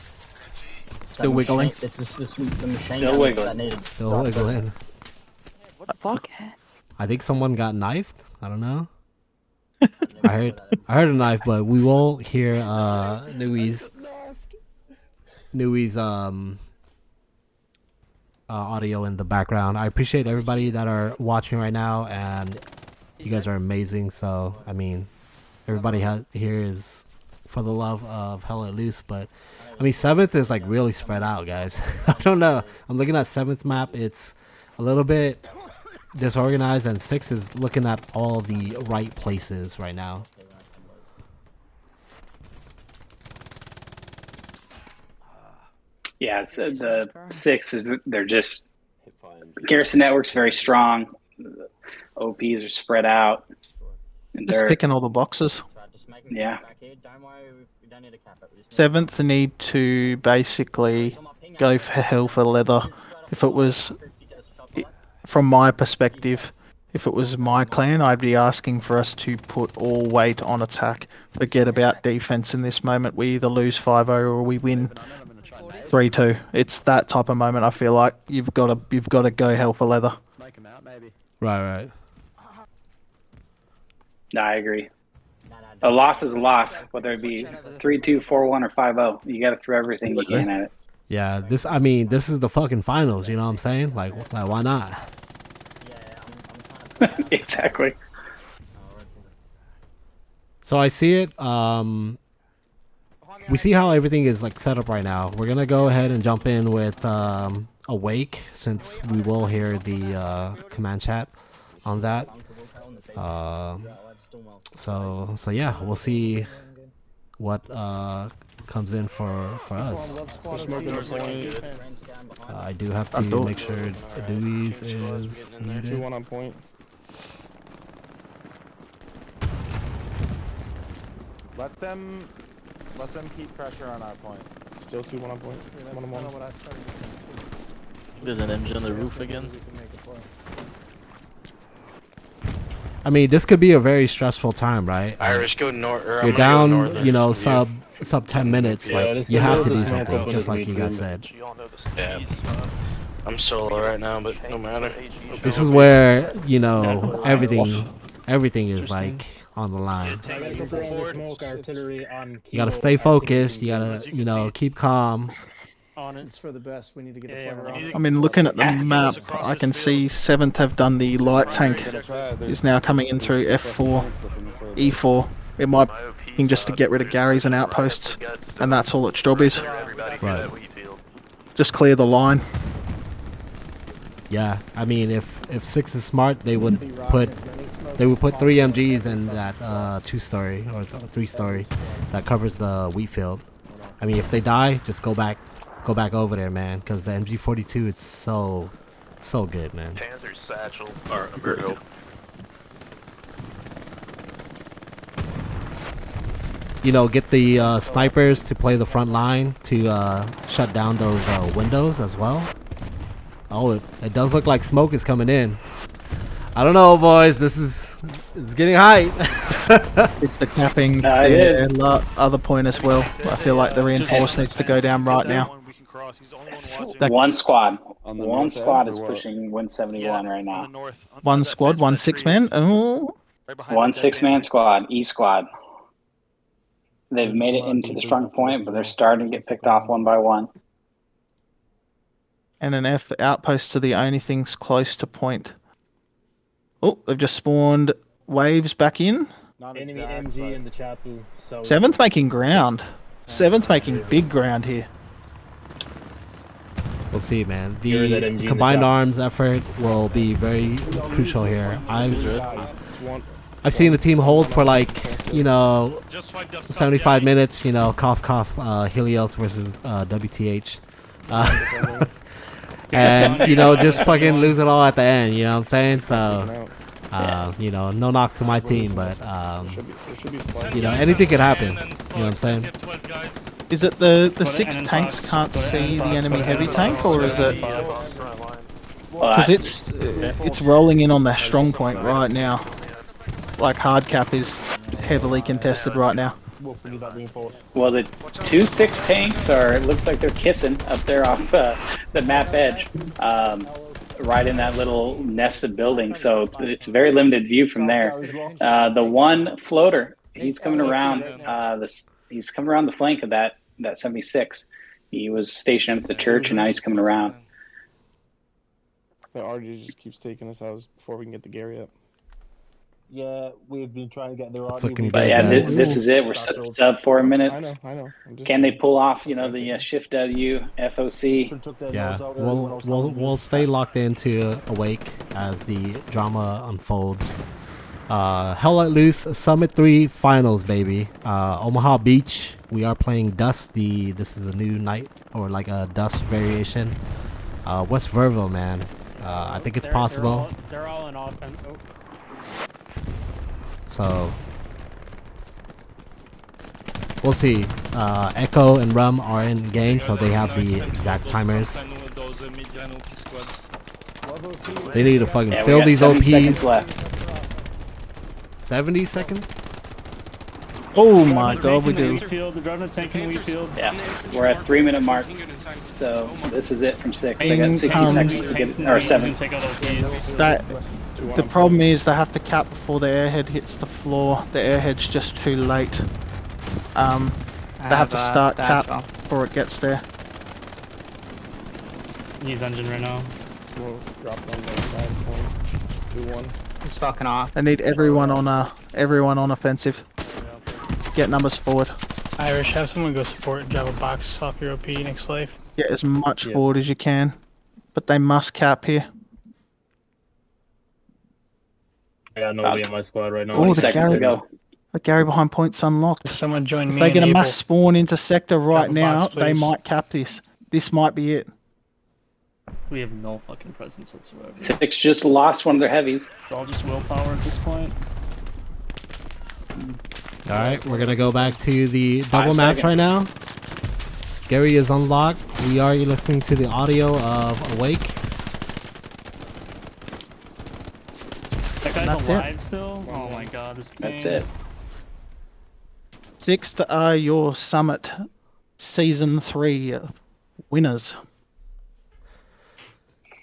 Still wiggling. It's just the machine Still wiggling. Still wiggling. What the fuck? I think someone got knifed. I don't know. I heard a knife, but we will hear Nui's audio in the background. I appreciate everybody that are watching right now, and you guys are amazing. So I mean, everybody here is for the love of Hell Let Loose, but I mean 7th is like really spread out, guys. I don't know. I'm looking at 7th map. It's a little bit disorganized, and 6 is looking at all the right places right now. Yeah, it's, the 6 is they're just Garrison Network's very strong. The OPs are spread out. And Just they're ticking all the boxes. yeah. 7th need to basically go for hell for leather. If it was, from my perspective, if it was my clan, I'd be asking for us to put all weight on attack. Forget about defense in this moment. We either lose 5-0 or we win 3-2. It's that type of moment. I feel like you've got to go hell for leather. Right. No, I agree. A loss is a loss, whether it be 3-2, 4-1, or 5-0. You got to throw everything you can at it. Yeah, this is the fucking finals. You know what I'm saying? Like why not? Exactly. So I see it. We see how everything is like set up right now. We're gonna go ahead and jump in with Awake, since we will hear the command chat on that. So yeah, we'll see what comes in for us. I do have to make sure Dewey's is muted. 2-1 on point. Let them keep pressure on our point. Still 2-1 on point. 1-on-1. There's an MG on the roof again. I mean, this could be a very stressful time, right? Irish, go north. You're down, you know, sub 10 minutes. Like you have to do something, just like you guys said. Yeah. I'm solo right now, but no matter. This is where, you know, everything is like on the line. You gotta stay focused. You gotta, you know, keep calm. On it. It's for the best. We need to get a player on. I mean, looking at the map, I can see 7th have done the light tank. Is now coming in through F4, E4. It might be just to get rid of Gary's and outposts, and that's all its job is. Right. Just clear the line. Yeah, I mean, if 6 is smart, they would put 3 MGs in that 2-story or 3-story that covers the wheat field. I mean, if they die, just go back go back over there, man, because the MG42 it's so good, man. Panther satchel or Virgo. You know, get the snipers to play the front line to shut down those windows as well. Oh, it does look like smoke is coming in. I don't know, boys. This is getting hype. It's the capping it is. other point as well. I feel like the reinforce needs to go down right now. One squad. On the One north squad edge, or is what? pushing 171 right now. One squad, 1 6-man. Oh, 1 6-man squad, E squad. They've made it into the front point, but they're starting to get picked off one by one. and an F outpost to the only things close to point. Oh, they've just spawned waves back in. Enemy MG in the chapel. So 7th making ground. 7th making big ground here. We'll see, man. You're that MG The in combined the top. arms effort will be very crucial here. I've seen the team hold for like, you know, 75 minutes. You know, cough cough, Helios versus WTH, and you know, just fucking lose it all at the end. You know what I'm saying? So, you know, no knock to my team, but you know, anything could happen. You know what I'm saying? Is it the 6 tanks can't see the enemy heavy tank, or is it? Because it's rolling in on their strong point right now. Like hard cap is heavily contested right now. Well, the 2-6 tanks are. It looks like they're kissing up there off the map edge, right in that little nested building. So it's a very limited view from there. The one floater, he's coming around. He's coming around the flank of that 76. He was stationed at the church, and now he's coming around. The RG just keeps taking us out before we can get the Gary up. Yeah, we've been trying to get the It's looking But good, yeah, guys. this is it. We're sub 4 minutes. I know. Can they pull off, you know, the Shift W FOC? Yeah, we'll stay locked into Awake as the drama unfolds. Hell Let Loose Summit 3 Finals, baby. Omaha Beach. We are playing Dust. This is a new night, or like a Dust variation. West Verville, man. I think it's possible. They're all in offense. Oh. So we'll see. Echo and Rum are in game, so they have the exact timers. They need to fucking fill these 70 OPs. seconds left. 70 seconds? Oh my god, we do. They're driving a tank in wheat field. Yeah, we're at 3-minute mark. So this is it from 6. They got 60 seconds to get, or 7. The problem is they have to cap before the airhead hits the floor. The airhead's just too late. They have to start cap before it gets there. He's engine right now. We'll drop one by 5 point. Do one. He's fucking off. They need everyone on offensive. Get numbers forward. Irish, have someone go support and drive a box off your OP next slave. Get as much forward as you can, but they must cap here. I got nobody in my squad right now. 20 seconds to go. The Gary behind point's unlocked. If someone join If me they and get a Abel, mass spawn into sector right Drop a now, box, they please. might cap this. This might be it. We have no fucking presence whatsoever. 6 just lost one of their heavies. It's all just willpower at this point. Alright, we're gonna go back to the 5 double match seconds. right now. Gary is unlocked. We are listening to the audio of Awake. That guy's That's alive it. still? Oh my god, this pain. That's it. 6th are your Summit Season 3 winners.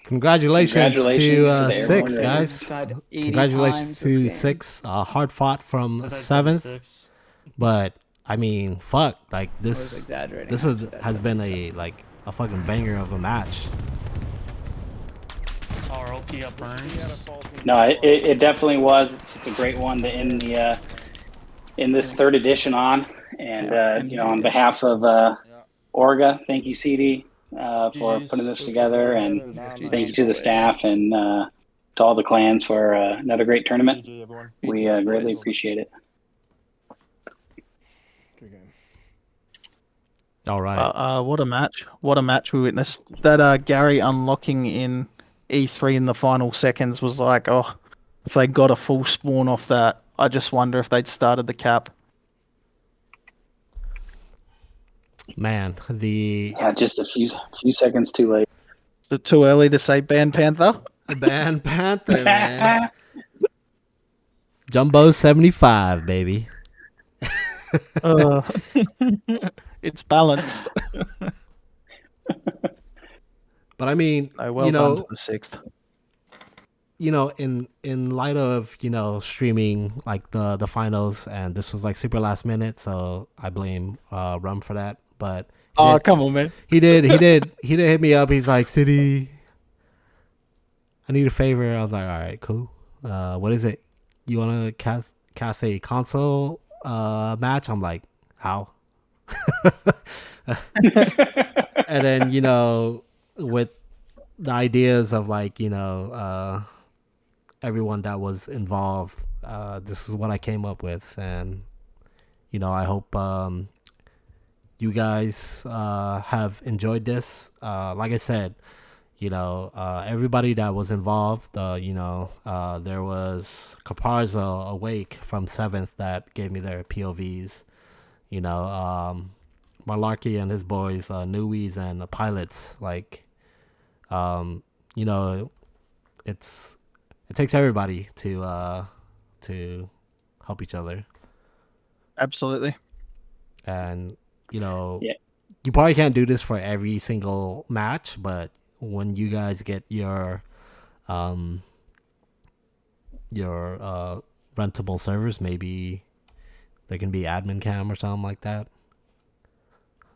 Congratulations to the 6, Airborne guys. Tried 80 Congratulations times this to game. 6. Hard fought from That's 7th. 6. But I mean, fuck, like was this exaggerating this after is, that has been a fucking banger of a match. Our OP up burns. No, it definitely was. It's a great one to end the in this 3rd edition on. And you know, on behalf of Orga, thank you, cidi, for putting this together, and thank you to the staff and to all the clans for another great tournament. We greatly appreciate it. All right. What a match! What a match we witnessed. That Gary unlocking in E3 in the final seconds was like, oh, if they got a full spawn off that, I just wonder if they'd started the cap. Man, Yeah, just a few seconds too late. Is it too early to say Ban Panther? Ban Panther, man. Jumbo 75, baby. It's balanced. But I mean, well done to the 6th. In light of streaming like the finals, and this was like super last minute, so I blame Rum for that. But come on, man. He did hit me up. He's like, Cidi, I need a favor. I was like, all right, cool. What is it? You want to cast a console match? I'm like, how? And then with the ideas of like everyone that was involved, this is what I came up with, and I hope you guys have enjoyed this. Like I said, everybody that was involved, there was Caparzo Awake from 7th that gave me their POVs, Malarkey and his boys, Newies and the pilots, like, it takes everybody to help each other. Absolutely. And you probably can't do this for every single match, but when you guys get your rentable servers, maybe there can be admin cam or something like that.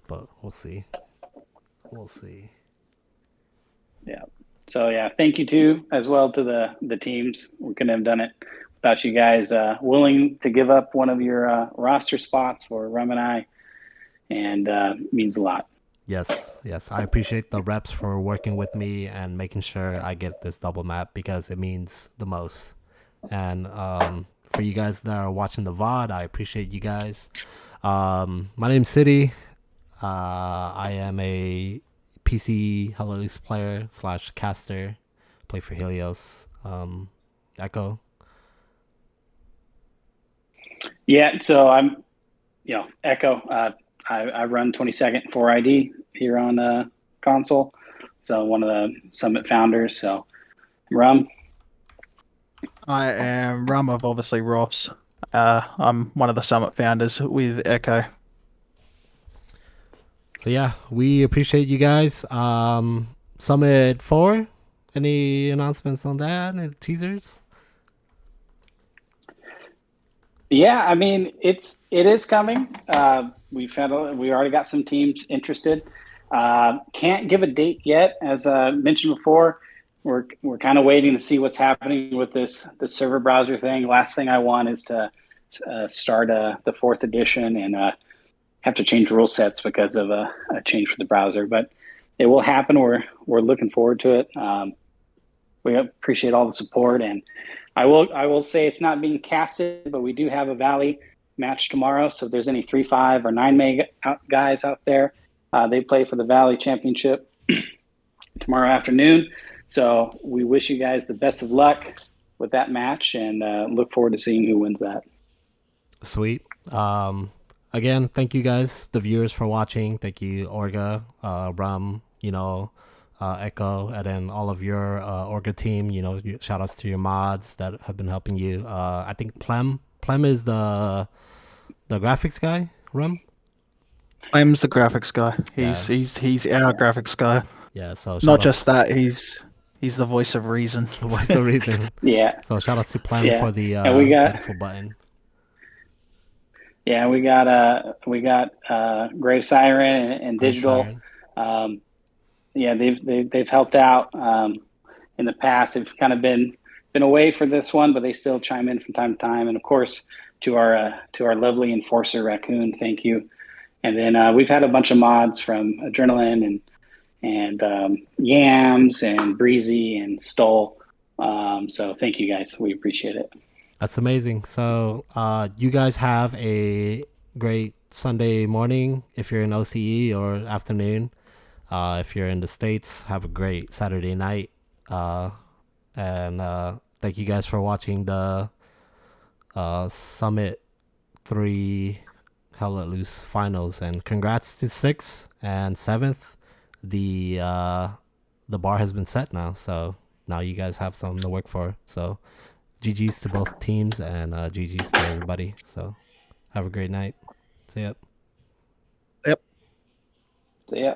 But we'll see. Yeah. So yeah, thank you too as well to the teams. We couldn't have done it without you guys willing to give up one of your roster spots for Rum and I, and means a lot. Yes, I appreciate the reps for working with me and making sure I get this double map, because it means the most. And for you guys that are watching the VOD, I appreciate you guys. My name's Cidi. I am a PC Hello Loose player / caster. Play for Helios. Echo. Yeah, so I'm, Echo. I run 22nd 4ID here on console. So one of the Summit founders. So Rum. I am Rum of obviously Ross. I'm one of the Summit founders with Echo. So yeah, we appreciate you guys. Summit 4. Any announcements on that? Any teasers? Yeah, I mean it is coming. We already got some teams interested. Can't give a date yet, as mentioned before. We're kind of waiting to see what's happening with the server browser thing. Last thing I want is to start the 4th edition and have to change rule sets because of a change for the browser. But it will happen. We're looking forward to it. We appreciate all the support, and I will say it's not being casted, but we do have a Valley match tomorrow. So if there's any 3-5 or 9 meg guys out there, they play for the Valley Championship tomorrow afternoon. So we wish you guys the best of luck with that match, and look forward to seeing who wins that. Sweet. Again, thank you guys, the viewers, for watching. Thank you, Orga, Rum, Echo, and then all of your Orga team. Shout outs to your mods that have been helping you. I think Plem is the graphics guy. Rum. Clem's the graphics guy. He's our graphics guy. Yeah. So not just that, he's the voice of reason. The voice of reason. Yeah. So shout outs to Plem for the beautiful button. Yeah, we got Grave Siren and Digital. Yeah, they've helped out in the past. They've kind of been away for this one, but they still chime in from time to time. And of course, to our lovely enforcer Raccoon, thank you. And then we've had a bunch of mods from Adrenaline and Yams and Breezy and Stole. So thank you guys. We appreciate it. That's amazing. So you guys have a great Sunday morning if you're in OCE, or afternoon. If you're in the States, have a great Saturday night. And thank you guys for watching the Summit 3 Hell Let Loose finals. And congrats to 6th and 7th. The bar has been set now, so now you guys have something to work for. So GG's to both teams, and GG's to everybody. So have a great night. See ya. Yep. See ya.